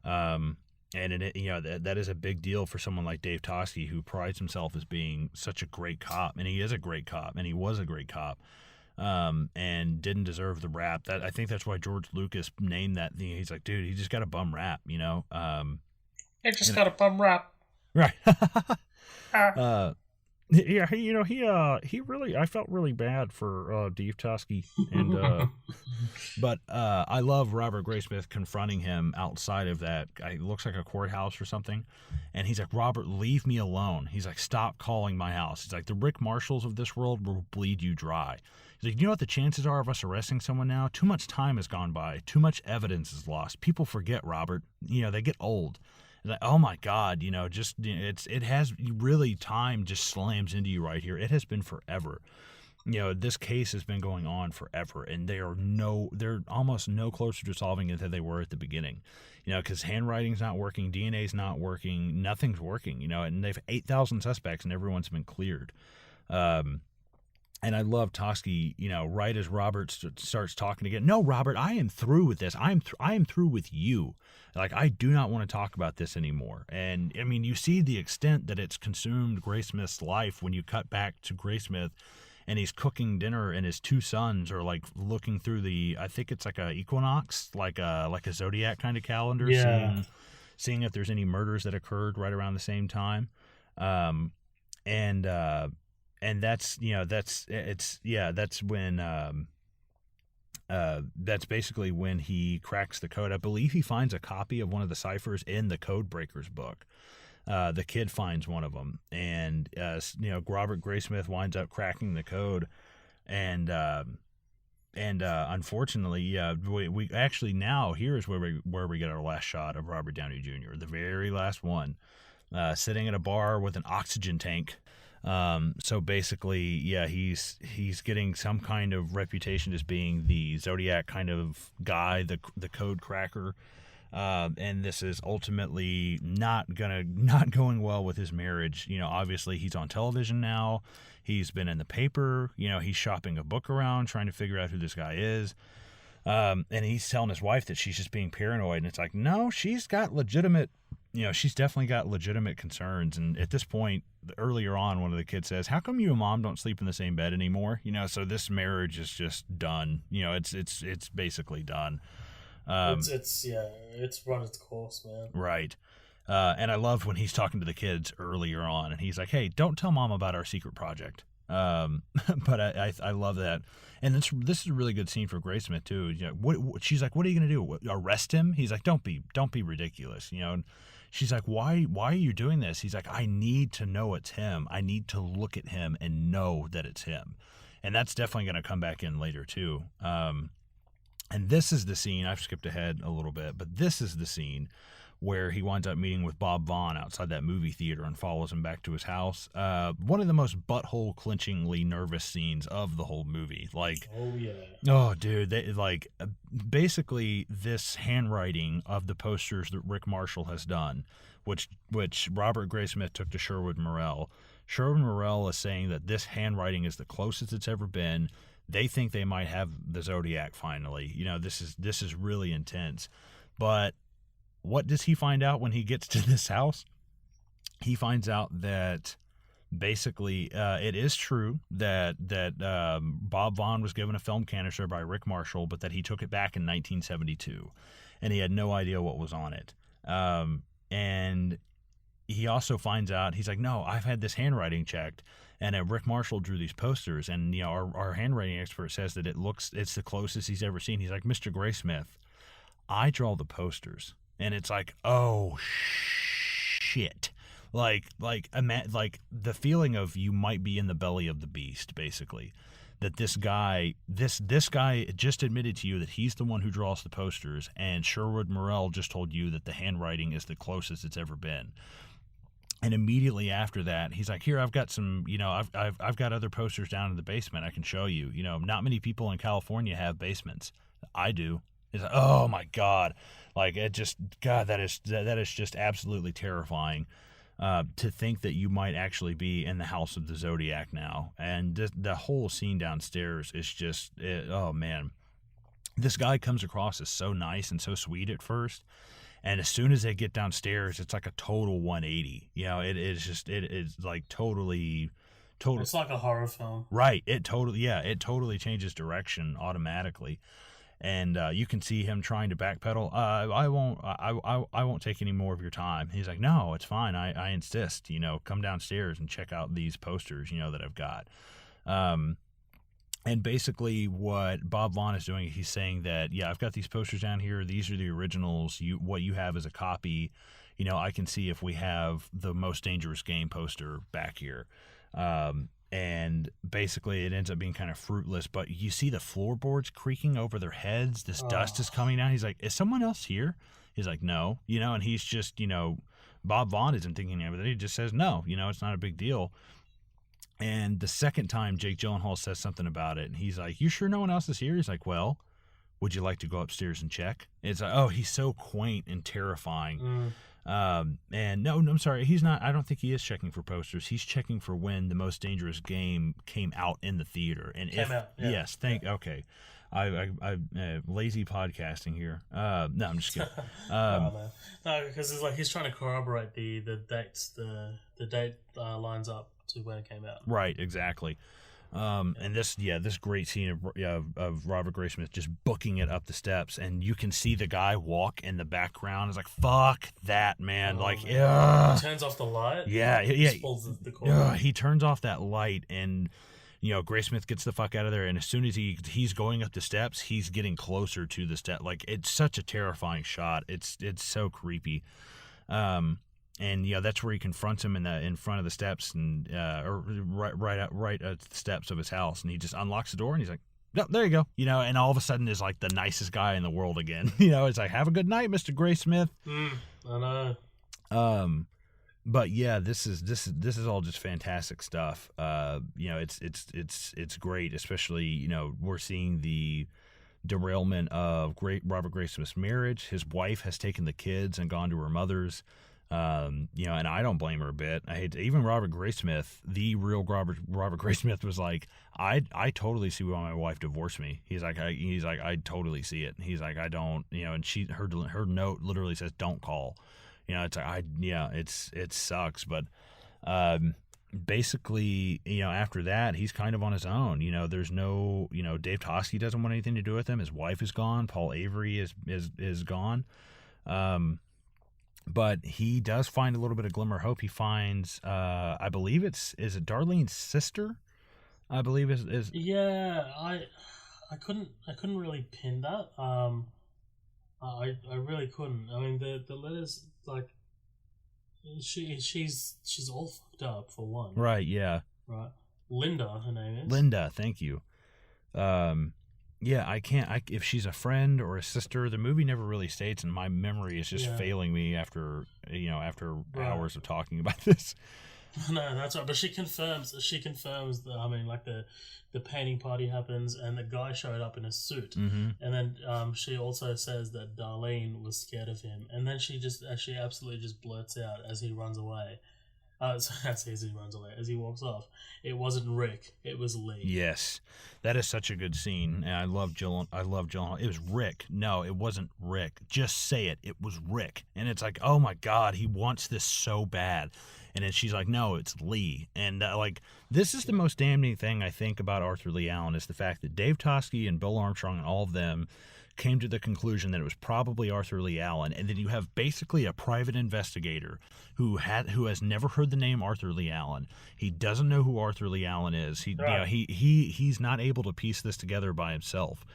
And that is a big deal for someone like Dave Toschi, who prides himself as being such a great cop, and he is a great cop, and he was a great cop, and didn't deserve the rap. I think that's why George Lucas named that thing. He's like, dude, he just got a bum rap, He just got a bum rap, right? Yeah, he really, I felt really bad for Dave Toschi, and but I love Robert Graysmith confronting him outside of that. It looks like a courthouse or something, and he's like, Robert, leave me alone. He's like, stop calling my house. He's like, the Rick Marshalls of this world will bleed you dry. He's like, you know what the chances are of us arresting someone now? Too much time has gone by. Too much evidence is lost. People forget, Robert. They get old. Like, oh my God, it has really, time just slams into you right here. It has been forever. This case has been going on forever, and they're almost no closer to solving it than they were at the beginning. Because handwriting's not working, DNA's not working, nothing's working. And they've 8,000 suspects, and everyone's been cleared. And I love Toschi, right as Robert starts talking again. No, Robert, I am through with this. I am through with you. I do not want to talk about this anymore. And, you see the extent that it's consumed Graysmith's life when you cut back to Graysmith, and he's cooking dinner, and his two sons are, looking through I think it's like a equinox, like a Zodiac kind of calendar, yeah. seeing if there's any murders that occurred right around the same time. And that's basically when he cracks the code. I believe he finds a copy of one of the ciphers in the Code Breakers book. The kid finds one of them, and Robert Graysmith winds up cracking the code, and unfortunately, we actually, now here's where we get our last shot of Robert Downey Jr., the very last one, sitting at a bar with an oxygen tank. So basically, yeah, he's getting some kind of reputation as being the Zodiac kind of guy, the code cracker. And this is ultimately not going well with his marriage. Obviously he's on television now. He's been in the paper. He's shopping a book around, trying to figure out who this guy is. And he's telling his wife that she's just being paranoid. And it's like, no, she's got legitimate she's definitely got legitimate concerns. And at this point, earlier on, one of the kids says, "How come you and Mom don't sleep in the same bed anymore?" So this marriage is just done. It's basically done. It's run its course, man. Right. And I loved when he's talking to the kids earlier on, and he's like, "Hey, don't tell Mom about our secret project." But I love that, and this is a really good scene for Graysmith too. She's like, "What are you gonna do? Arrest him?" He's like, "Don't be ridiculous." And she's like, "Why are you doing this?" He's like, "I need to know it's him. I need to look at him and know that it's him," and that's definitely gonna come back in later too. And this is the scene. I've skipped ahead a little bit, but this is the scene where he winds up meeting with Bob Vaughn outside that movie theater and follows him back to his house. One of the most butthole-clenchingly nervous scenes of the whole movie. Oh, dude, basically this handwriting of the posters that Rick Marshall has done, which Robert Graysmith took to Sherwood Morrell. Sherwood Morrell is saying that this handwriting is the closest it's ever been. They think they might have the Zodiac finally. This is really intense. But what does he find out when he gets to this house? He finds out that basically it is true that Bob Vaughn was given a film canister by Rick Marshall, but that he took it back in 1972, and he had no idea what was on it. And he also finds out, he's like, "No, I've had this handwriting checked, and Rick Marshall drew these posters, and our handwriting expert says that it's the closest he's ever seen." He's like, "Mr. Graysmith, I draw the posters." And it's like, oh shit, like the feeling of you might be in the belly of the beast, basically. That this guy just admitted to you that he's the one who draws the posters, and Sherwood Morrell just told you that the handwriting is the closest it's ever been. And immediately after that, he's like, "Here, I've got some, I've got other posters down in the basement I can show you. Not many people in California have basements. I do." It's like, oh my God. That is just absolutely terrifying, to think that you might actually be in the house of the Zodiac now. And the whole scene downstairs is just, oh man. This guy comes across as so nice and so sweet at first. And as soon as they get downstairs, it's like a total 180. It is like totally. It's like a horror film. Right. It totally changes direction automatically. And you can see him trying to backpedal. I won't take any more of your time. He's like, "No, it's fine. I insist. Come downstairs and check out these posters, that I've got." And basically what Bob Vaughn is doing, he's saying that, "Yeah, I've got these posters down here. These are the originals. What you have is a copy. I can see if we have the Most Dangerous Game poster back here." And basically it ends up being kind of fruitless, but you see the floorboards creaking over their heads. This dust is coming down. He's like, "Is someone else here?" He's like, "No." And he's just, Bob Vaughn isn't thinking of it. He just says, "No, it's not a big deal." And the second time Jake Gyllenhaal says something about it, and he's like, "You sure no one else is here?" He's like, "Well, would you like to go upstairs and check?" It's like, oh, he's so quaint and terrifying. And no, I'm sorry, he's not. I don't think he is checking for posters. He's checking for when the Most Dangerous Game came out in the theater. And yes, okay, I lazy podcasting here. No, I'm just kidding. No, because it's like he's trying to corroborate the dates. The date lines up to when it came out. Right, exactly. And this great scene of Robert Graysmith just booking it up the steps, and you can see the guy walk in the background. It's like, fuck that, man. He turns off the light. Yeah. He turns off that light, and Graysmith gets the fuck out of there. And as soon as he's going up the steps, he's getting closer to the step. Like, it's such a terrifying shot. It's so creepy. And that's where he confronts him in front of the steps, and or right at the steps of his house, and he just unlocks the door, and he's like, "No, there you go," and all of a sudden is like the nicest guy in the world again. It's like, "Have a good night, Mr. Graysmith." I know. But yeah, this is all just fantastic stuff. It's great, especially we're seeing the derailment of Robert Graysmith's marriage. His wife has taken the kids and gone to her mother's. And I don't blame her a bit. I hate to, even Robert Graysmith, the real Robert Graysmith, was like, I totally see why my wife divorced me. He's like, I totally see it. He's like, I don't, and her note literally says, "Don't call," You know, it's like it sucks, but basically, you know, after that, he's kind of on his own. You know, there's no, you know, Dave Toschi doesn't want anything to do with him. His wife is gone. Paul Avery is gone. But he does find a little bit of glimmer of hope. He finds, I believe is it Darlene's sister? I believe is. Yeah, I couldn't really pin that. I really couldn't. I mean, the letters, like, she's all fucked up for one. Right. Yeah. Right. Linda, her name is. Linda. Thank you. Yeah, I can't. If she's a friend or a sister, the movie never really states, and my memory is just failing me after hours of talking about this. No, that's right. But she confirms that, I mean, like, the painting party happens and the guy showed up in a suit. Mm-hmm. And then she also says that Darlene was scared of him. And then she absolutely just blurts out as he runs away. As he walks off. It wasn't Rick, it was Lee. Yes. That is such a good scene. And I love Jill. It was Rick. No, it wasn't Rick. Just say it. It was Rick. And it's like, oh my God, he wants this so bad. And then she's like, no, it's Lee. And like, this is the most damning thing I think about Arthur Lee Allen is the fact that Dave Toschi and Bill Armstrong and all of them came to the conclusion that it was probably Arthur Lee Allen. And then you have basically a private investigator who has never heard the name Arthur Lee Allen. He doesn't know who Arthur Lee Allen is. He's not able to piece this together by himself.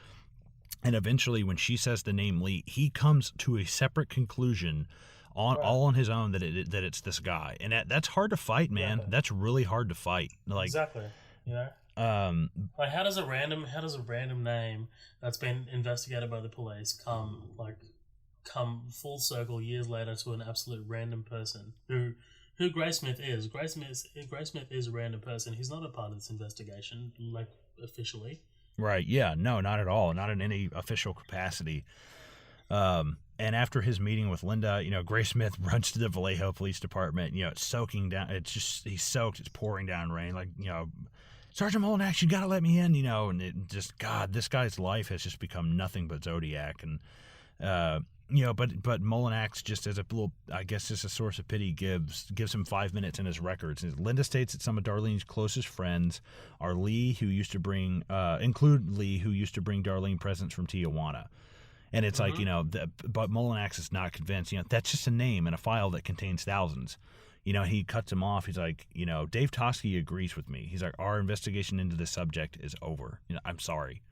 And eventually when she says the name Lee, he comes to a separate conclusion all on his own that it's this guy. And that's hard to fight, man. Exactly. That's really hard to fight. Like, exactly. You know? Like, how does a random name that's been investigated by the police come full circle years later to an absolute random person who Graysmith is? Graysmith is a random person. He's not a part of this investigation, like, officially. Right. Yeah. No, not at all. Not in any official capacity. And after his meeting with Linda, you know, Graysmith runs to the Vallejo Police Department. You know, it's soaking down. He's soaked. It's pouring down rain. Like, you know, Sergeant Molinax, you got to let me in, you know. And it just, God, this guy's life has just become nothing but Zodiac. And, you know, but Molinax, just as a little, I guess, just a source of pity, gives him 5 minutes in his records. And Linda states that some of Darlene's closest friends are Lee, who used to bring Darlene presents from Tijuana. And it's like, you know, but Molinax is not convinced. You know, that's just a name in a file that contains thousands. You know, he cuts him off. He's like, you know, Dave Toschi agrees with me. He's like, our investigation into this subject is over. You know, I'm sorry.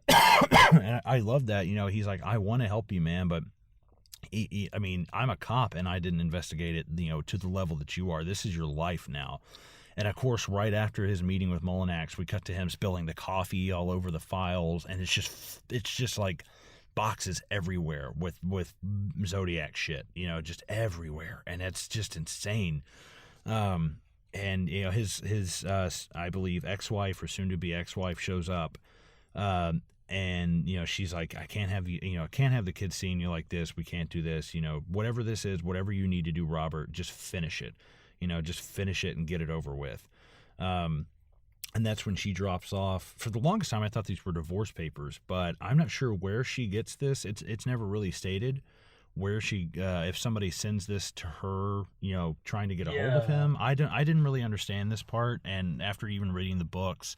And I love that. You know, he's like, I want to help you, man, but I mean, I'm a cop and I didn't investigate it, you know, to the level that you are. This is your life now. And of course, right after his meeting with Molinax, we cut to him spilling the coffee all over the files, and it's just like boxes everywhere with Zodiac shit, you know, just everywhere, and it's just insane. And you know, his I believe ex-wife or soon-to-be ex-wife shows up, and you know, she's like, I can't have the kids seeing you like this. We can't do this. You know, whatever this is, whatever you need to do, Robert, just finish it. You know, just finish it and get it over with. And that's when she drops off. For the longest time, I thought these were divorce papers, but I'm not sure where she gets this. It's never really stated where she, if somebody sends this to her, you know, trying to get a hold of him. I didn't really understand this part, and after even reading the books,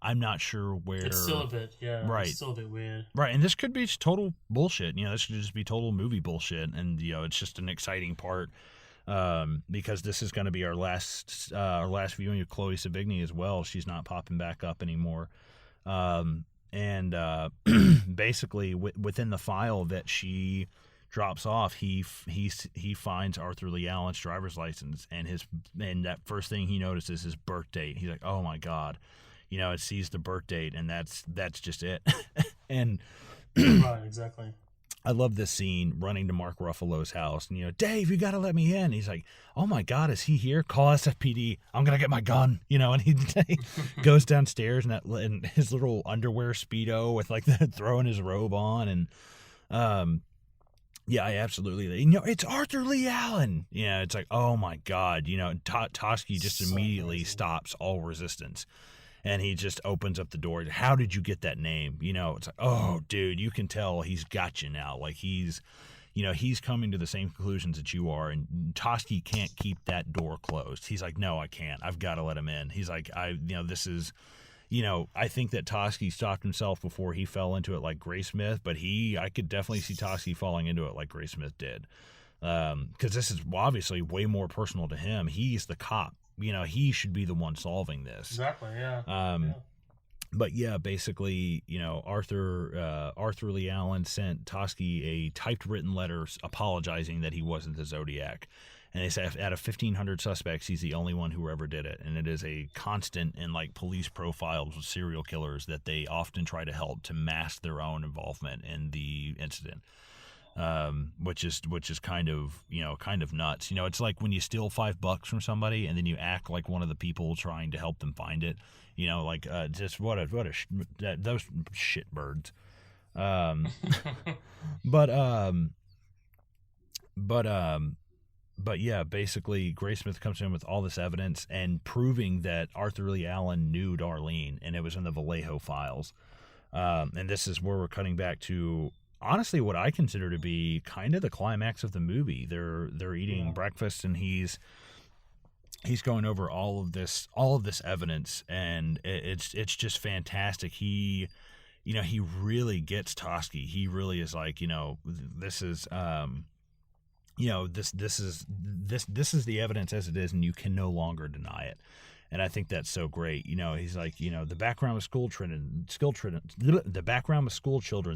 I'm not sure where. It's still a bit, right. It's still a bit weird. Right, and this could be total bullshit. You know, this could just be total movie bullshit, and you know, it's just an exciting part. Because this is going to be our last viewing of Chloe Sevigny as well. She's not popping back up anymore. And basically within the file that she drops off, he finds Arthur Lee Allen's driver's license, and that first thing he notices is his birth date. He's like, oh my God, you know, it sees the birth date, and that's just it. And right, exactly. I love this scene running to Mark Ruffalo's house. And, you know, Dave, you got to let me in. He's like, oh, my God, is he here? Call SFPD. I'm going to get my gun. You know, and he goes downstairs in his little underwear Speedo with, like, throwing his robe on. And, yeah, I absolutely, you know, it's Arthur Lee Allen. Yeah, it's like, oh, my God. You know, Toschi just immediately stops all resistance. And he just opens up the door. How did you get that name? You know, it's like, oh, dude, you can tell he's got you now. Like, he's he's coming to the same conclusions that you are, and Toschi can't keep that door closed. He's like, no, I can't. I've got to let him in. He's like, this is, I think that Toschi stopped himself before he fell into it like Graysmith, but I could definitely see Toschi falling into it like Graysmith did. Because this is obviously way more personal to him. He's the cop. He should be the one solving this. Exactly, yeah. But yeah, basically, Arthur Lee Allen sent Toschi a typed written letter apologizing that he wasn't the Zodiac. And they say out of 1,500 suspects, he's the only one who ever did it. And it is a constant in like police profiles of serial killers that they often try to help to mask their own involvement in the incident. Which is kind of nuts. It's like when you steal $5 from somebody and then you act like one of the people trying to help them find it. Just those shitbirds. But yeah, basically Graysmith comes in with all this evidence and proving that Arthur Lee Allen knew Darlene, and it was in the Vallejo files. And this is where we're cutting back to, honestly, what I consider to be kind of the climax of the movie. They're eating breakfast, and he's going over all of this evidence, and it's just fantastic. He really gets Toschi. He really is like, this is this is the evidence as it is, and you can no longer deny it. And I think that's so great. He's like, the background of school children,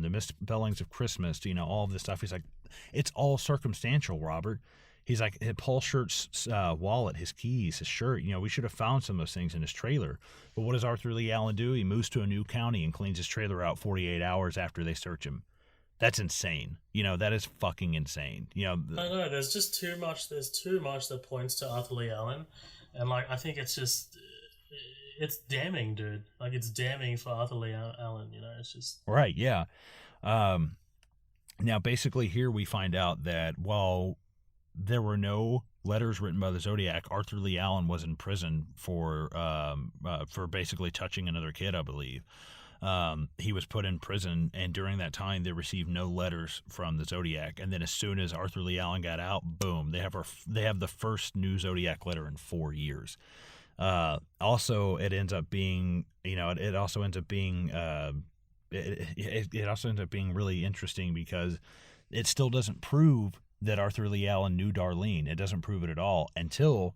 the misspellings of Christmas, all of this stuff. He's like, it's all circumstantial, Robert. He's like, Paul Shirt's wallet, his keys, his shirt, we should have found some of those things in his trailer. But what does Arthur Lee Allen do? He moves to a new county and cleans his trailer out 48 hours after they search him. That's insane. That is fucking insane. I know, there's just too much. There's too much that points to Arthur Lee Allen. And, I think it's just, it's damning, dude. It's damning for Arthur Lee Allen, it's just... Right, yeah. Now, basically, here we find out that while there were no letters written by the Zodiac, Arthur Lee Allen was in prison for basically touching another kid, I believe. He was put in prison, and during that time, they received no letters from the Zodiac. And then as soon as Arthur Lee Allen got out, boom, they have the first new Zodiac letter in 4 years. Also, it ends up being, it also ends up being really interesting because it still doesn't prove that Arthur Lee Allen knew Darlene. It doesn't prove it at all until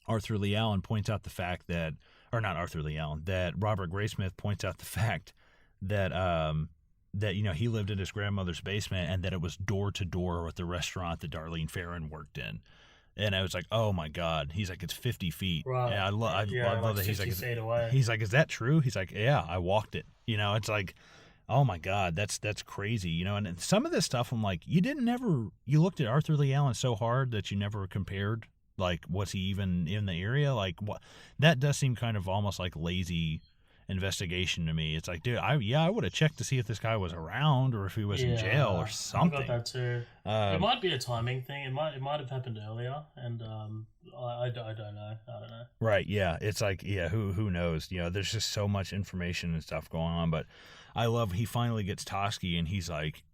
Arthur Lee Allen points out the fact that, or not Arthur Lee Allen, that Robert Graysmith points out the fact that he lived in his grandmother's basement and that it was door to door with the restaurant that Darlene Ferrin worked in. And I was like, oh my God. He's like, it's 50 feet. Right. And I love that. He's like, feet away. He's like, is that true? He's like, yeah, I walked it. It's like, oh my God, that's crazy. And some of this stuff, I'm like, you looked at Arthur Lee Allen so hard that you never compared. Like, was he even in the area? Like, what? That does seem kind of almost like lazy investigation to me. It's like, dude, I would have checked to see if this guy was around or if he was in jail or something. I got that too. It might be a timing thing. It might have happened earlier, and I don't know. Right? Yeah. It's like, yeah. Who knows? There's just so much information and stuff going on. But I love he finally gets Toschi, and he's like,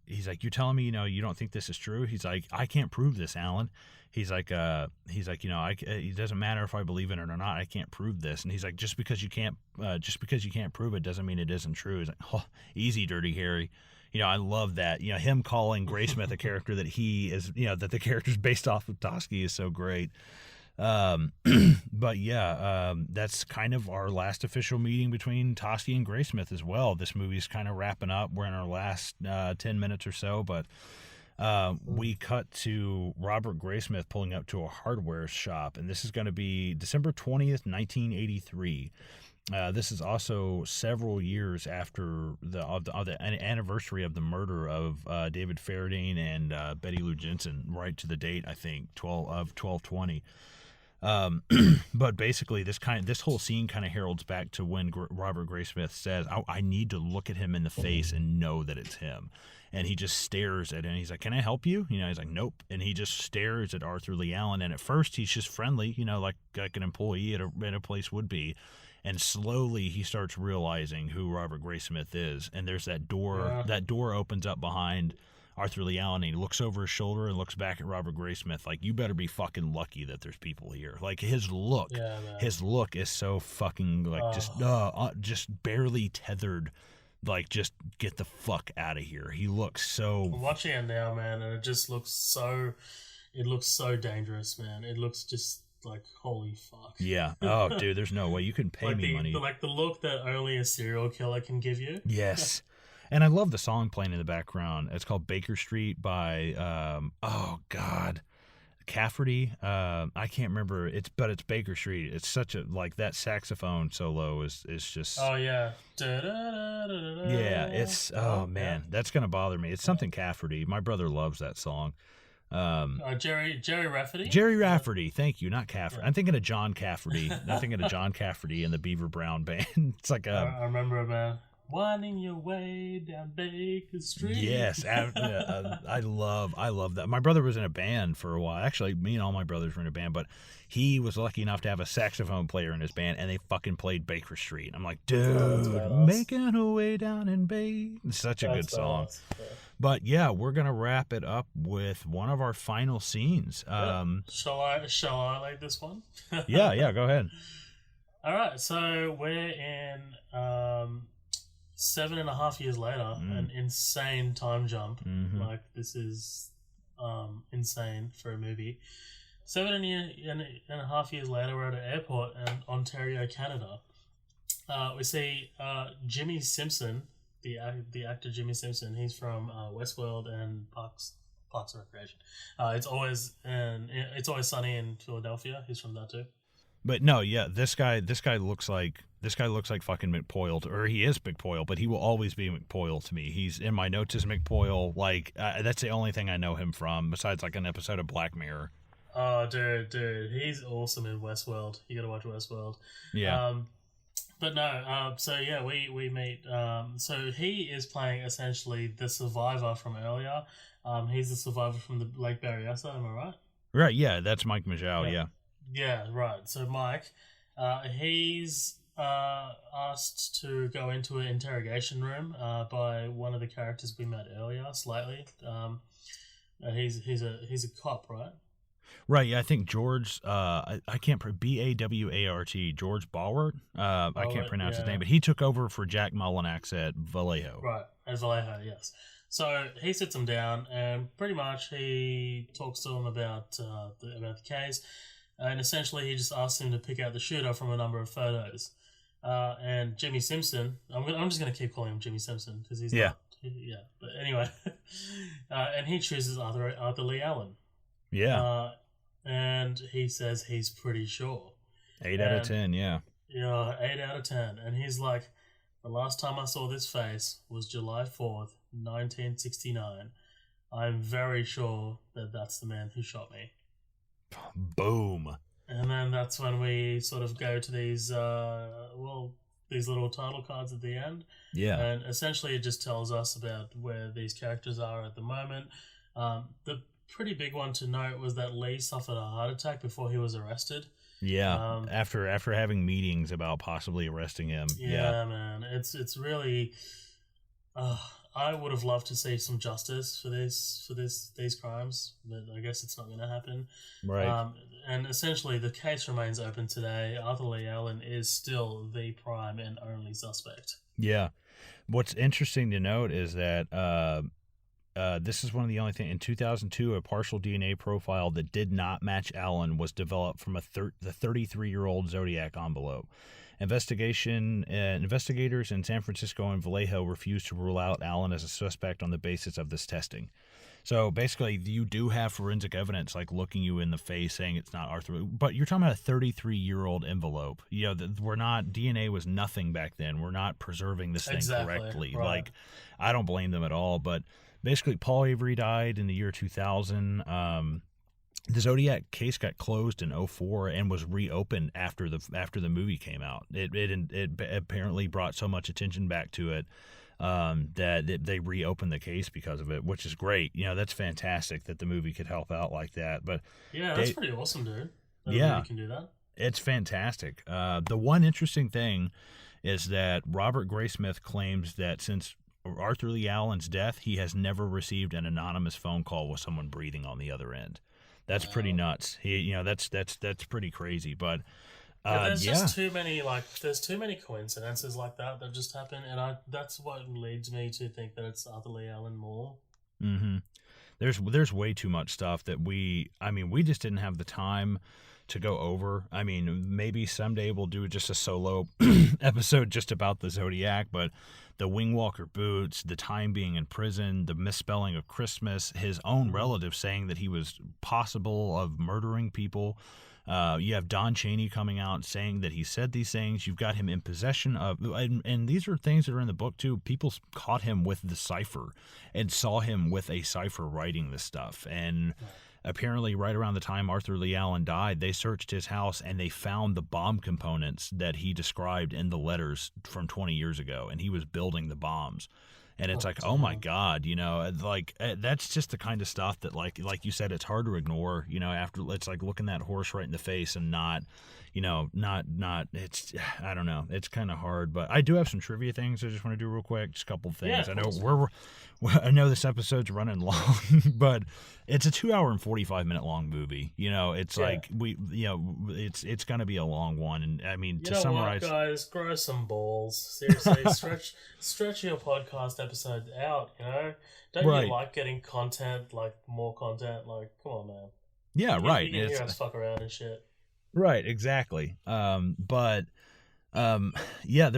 you're telling me, you don't think this is true? He's like, I can't prove this, Alan. He's like, it doesn't matter if I believe in it or not. I can't prove this. And he's like, just because you can't prove it doesn't mean it isn't true. He's like, oh, easy, Dirty Harry. I love that. Him calling Graysmith a character that he is, that the character's based off of Toschi is so great. But yeah, that's kind of our last official meeting between Toschi and Graysmith as well. This movie's kind of wrapping up. We're in our last 10 minutes or so, but we cut to Robert Graysmith pulling up to a hardware shop, and this is going to be December 20th, 1983. This is also several years after the anniversary of the murder of David Fincher and Betty Lou Jensen, right to the date, I think, 12/20. But basically, this whole scene kind of heralds back to when Robert Graysmith says, I need to look at him in the face and know that it's him. And he just stares at him. He's like, can I help you? He's like, nope. And he just stares at Arthur Lee Allen. And at first, he's just friendly, like an employee at a place would be. And slowly, he starts realizing who Robert Graysmith is. And there's that door. Yeah. That door opens up behind Arthur Lee Allen, and he looks over his shoulder and looks back at Robert Graysmith like, you better be fucking lucky that there's people here. Like, his look is so fucking, like, just barely tethered. Like, just get the fuck out of here. He looks so... I'm watching it now, man, and it just looks so... It looks so dangerous, man. It looks just like, holy fuck. Yeah. Oh, dude, there's no way. You can pay me money. Like the look that only a serial killer can give you. Yes. And I love the song playing in the background. It's called Baker Street by, Cafferty. I can't remember. But it's Baker Street. It's such a, like, that saxophone solo is just... Oh, yeah. Yeah, it's... Oh, man. That's going to bother me. It's something Cafferty. My brother loves that song. Jerry Rafferty? Jerry Rafferty, thank you, not Cafferty. I'm thinking of John Cafferty. I'm thinking of John Cafferty and the Beaver Brown Band. It's like I remember, man. Winding your way down Baker Street. Yes, I love that. My brother was in a band for a while. Actually, me and all my brothers were in a band, but he was lucky enough to have a saxophone player in his band, and they fucking played Baker Street. I'm like, dude, making her way down in Baker. It's such a good song. But yeah, we're gonna wrap it up with one of our final scenes. Shall I like this one? yeah, go ahead. All right, so we're in 7.5 years later, an insane time jump. Mm-hmm. Like, this is insane for a movie. 7.5 years later, we're at an airport in Ontario, Canada. We see Jimmy Simpson, the actor Jimmy Simpson. He's from Westworld and Parks and Recreation. It's always sunny in Philadelphia. He's from that too. But no, yeah, this guy looks like fucking McPoyle, or he is McPoyle, but he will always be McPoyle to me. He's in my notes as McPoyle. Like, that's the only thing I know him from, besides like an episode of Black Mirror. Oh, dude, he's awesome in Westworld. You gotta watch Westworld. Yeah. But no, so yeah, we meet. So he is playing essentially the survivor from earlier. He's the survivor from the Lake Berryessa. Am I right? Right. Yeah, that's Mike Majau. Yeah. Yeah, right. So Mike, he's asked to go into an interrogation room by one of the characters we met earlier. Slightly, he's a cop, right? Right. Yeah, I think George. I can't. Bawart. George Bawart. I can't pronounce his name, but he took over for Jack Mullinax at Vallejo. Right, at Vallejo. Yes. So he sits him down, and pretty much he talks to him about the case. And essentially, he just asks him to pick out the shooter from a number of photos. And Jimmy Simpson, I'm just going to keep calling him Jimmy Simpson because he's not. Yeah. But anyway, and he chooses Arthur Lee Allen. Yeah. And he says he's pretty sure. 8 out of 10. Yeah. Yeah, 8 out of 10. And he's like, the last time I saw this face was July 4th, 1969. I'm very sure that that's the man who shot me. Boom. And then that's when we sort of go to these these little title cards at the end. Yeah. And essentially it just tells us about where these characters are at the moment. The pretty big one to note was that Lee suffered a heart attack before he was arrested. Yeah. After having meetings about possibly arresting him. Yeah, man. It's really I would have loved to see some justice for these crimes, but I guess it's not going to happen. Right. And essentially, the case remains open today. Arthur Lee Allen is still the prime and only suspect. Yeah. What's interesting to note is that this is one of the only things. In 2002, a partial DNA profile that did not match Allen was developed from the 33-year-old Zodiac envelope. Investigators in San Francisco and Vallejo refused to rule out Allen as a suspect on the basis of this testing. So basically, you do have forensic evidence, like looking you in the face, saying it's not Arthur. But you're talking about a 33-year-old envelope. You know, DNA was nothing back then. We're not preserving this thing correctly. Right. Like, I don't blame them at all. But basically, Paul Avery died in the year 2000. The Zodiac case got closed in 2004 and was reopened after the movie came out. It apparently brought so much attention back to it that they reopened the case because of it, which is great. You know, that's fantastic that the movie could help out like that. But yeah, that's pretty awesome, dude. Yeah, you can do that. It's fantastic. The one interesting thing is that Robert Graysmith claims that since Arthur Lee Allen's death, he has never received an anonymous phone call with someone breathing on the other end. That's pretty nuts. That's pretty crazy. But there's just too many there's too many coincidences like that just happen, and that's what leads me to think that it's Arthur Lee Allen more. Mm-hmm. There's way too much stuff that we just didn't have the time to go over. I mean, maybe someday we'll do just a solo episode just about the Zodiac, but the Wingwalker boots, the time being in prison, the misspelling of Christmas, his own relatives saying that he was possible of murdering people. You have Don Chaney coming out saying that he said these things. You've got him in possession of, and these are things that are in the book too. People caught him with the cipher and saw him with a cipher writing this stuff. And apparently right around the time Arthur Lee Allen died, they searched his house and they found the bomb components that he described in the letters from 20 years ago. And he was building the bombs. And it's oh my God, that's just the kind of stuff that like you said, it's hard to ignore, after it's like looking that horse right in the face and not it's, I don't know. It's kind of hard, but I do have some trivia things I just want to do real quick. Just a couple of things. Yeah, I know this episode's running long, but it's a 2 hour and 45-minute long movie. It's like it's going to be a long one. And I mean, to summarize, what, guys, grow some balls. Seriously, stretch your podcast episode out. Don't you like getting content, like more content? Like, come on, man. Yeah, right. You can hear us fuck around and shit. Right, exactly. The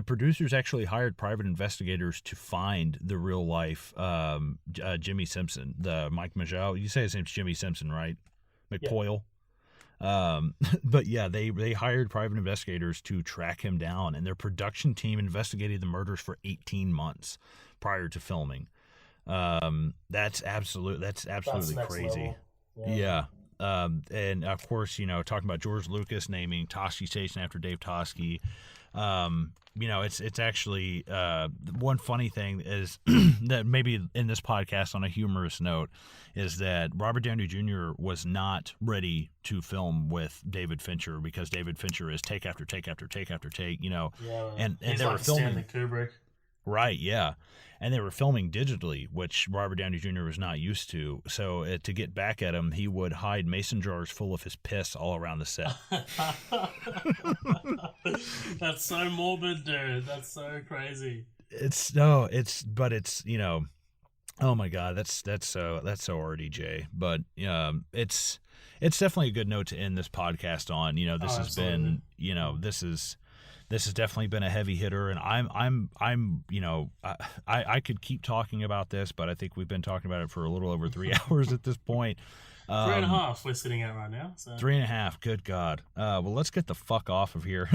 producers actually hired private investigators to find the real life Jimmy Simpson, the Mike Majau. You say his name's Jimmy Simpson, right? McPoyle. Yeah. But yeah, they hired private investigators to track him down, and their production team investigated the murders for 18 months prior to filming. That's absolutely crazy. Yeah. And of course, talking about George Lucas naming Tosche Station after Dave Tosche. It's actually one funny thing is that maybe in this podcast on a humorous note is that Robert Downey Jr. was not ready to film with David Fincher because David Fincher is take after take after take after take, and he's they were filming Stanley Kubrick. Right, yeah. And they were filming digitally, which Robert Downey Jr. was not used to. So to get back at him, he would hide mason jars full of his piss all around the set. That's so morbid, dude. That's so crazy. Oh my God, that's so RDJ. But it's definitely a good note to end this podcast on. This has definitely been a heavy hitter, and I could keep talking about this, but I think we've been talking about it for a little over 3 hours at this point. 3.5 we're sitting at right now. So. 3.5. Good God. Well, let's get the fuck off of here.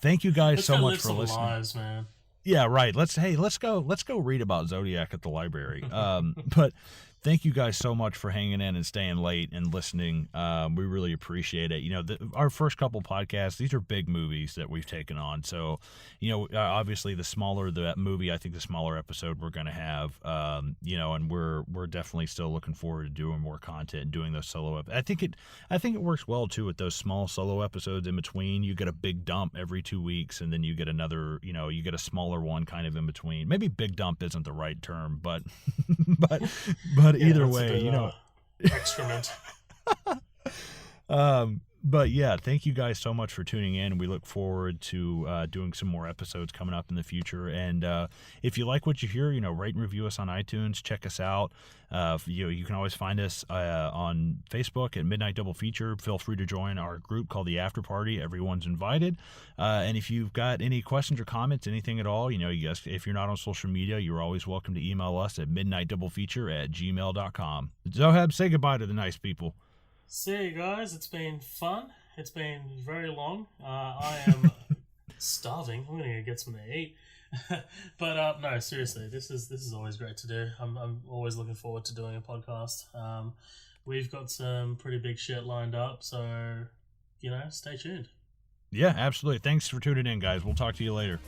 Thank you guys so much for listening. Lives, man. Yeah, right. Let's go read about Zodiac at the library. But thank you guys so much for hanging in and staying late and listening. We really appreciate it. Our first couple podcasts, these are big movies that we've taken on. So, obviously the smaller the movie, I think the smaller episode we're going to have, and we're definitely still looking forward to doing more content and doing those solo I think it works well too with those small solo episodes in between. You get a big dump every 2 weeks and then you get another, you get a smaller one kind of in between. Maybe big dump isn't the right term, but either way, excrement. But yeah, thank you guys so much for tuning in. We look forward to doing some more episodes coming up in the future. And if you like what you hear, rate and review us on iTunes. Check us out. You can always find us on Facebook at Midnight Double Feature. Feel free to join our group called the After Party. Everyone's invited. And if you've got any questions or comments, anything at all, if you're not on social media, you're always welcome to email us at midnightdoublefeature@gmail.com. Zoheb, say goodbye to the nice people. See you guys. It's been fun. It's been very long. I am starving. I'm gonna get something to eat. But no, seriously, this is always great to do. I'm always looking forward to doing a podcast. We've got some pretty big shit lined up, so stay tuned. Yeah, absolutely. Thanks for tuning in, guys. We'll talk to you later.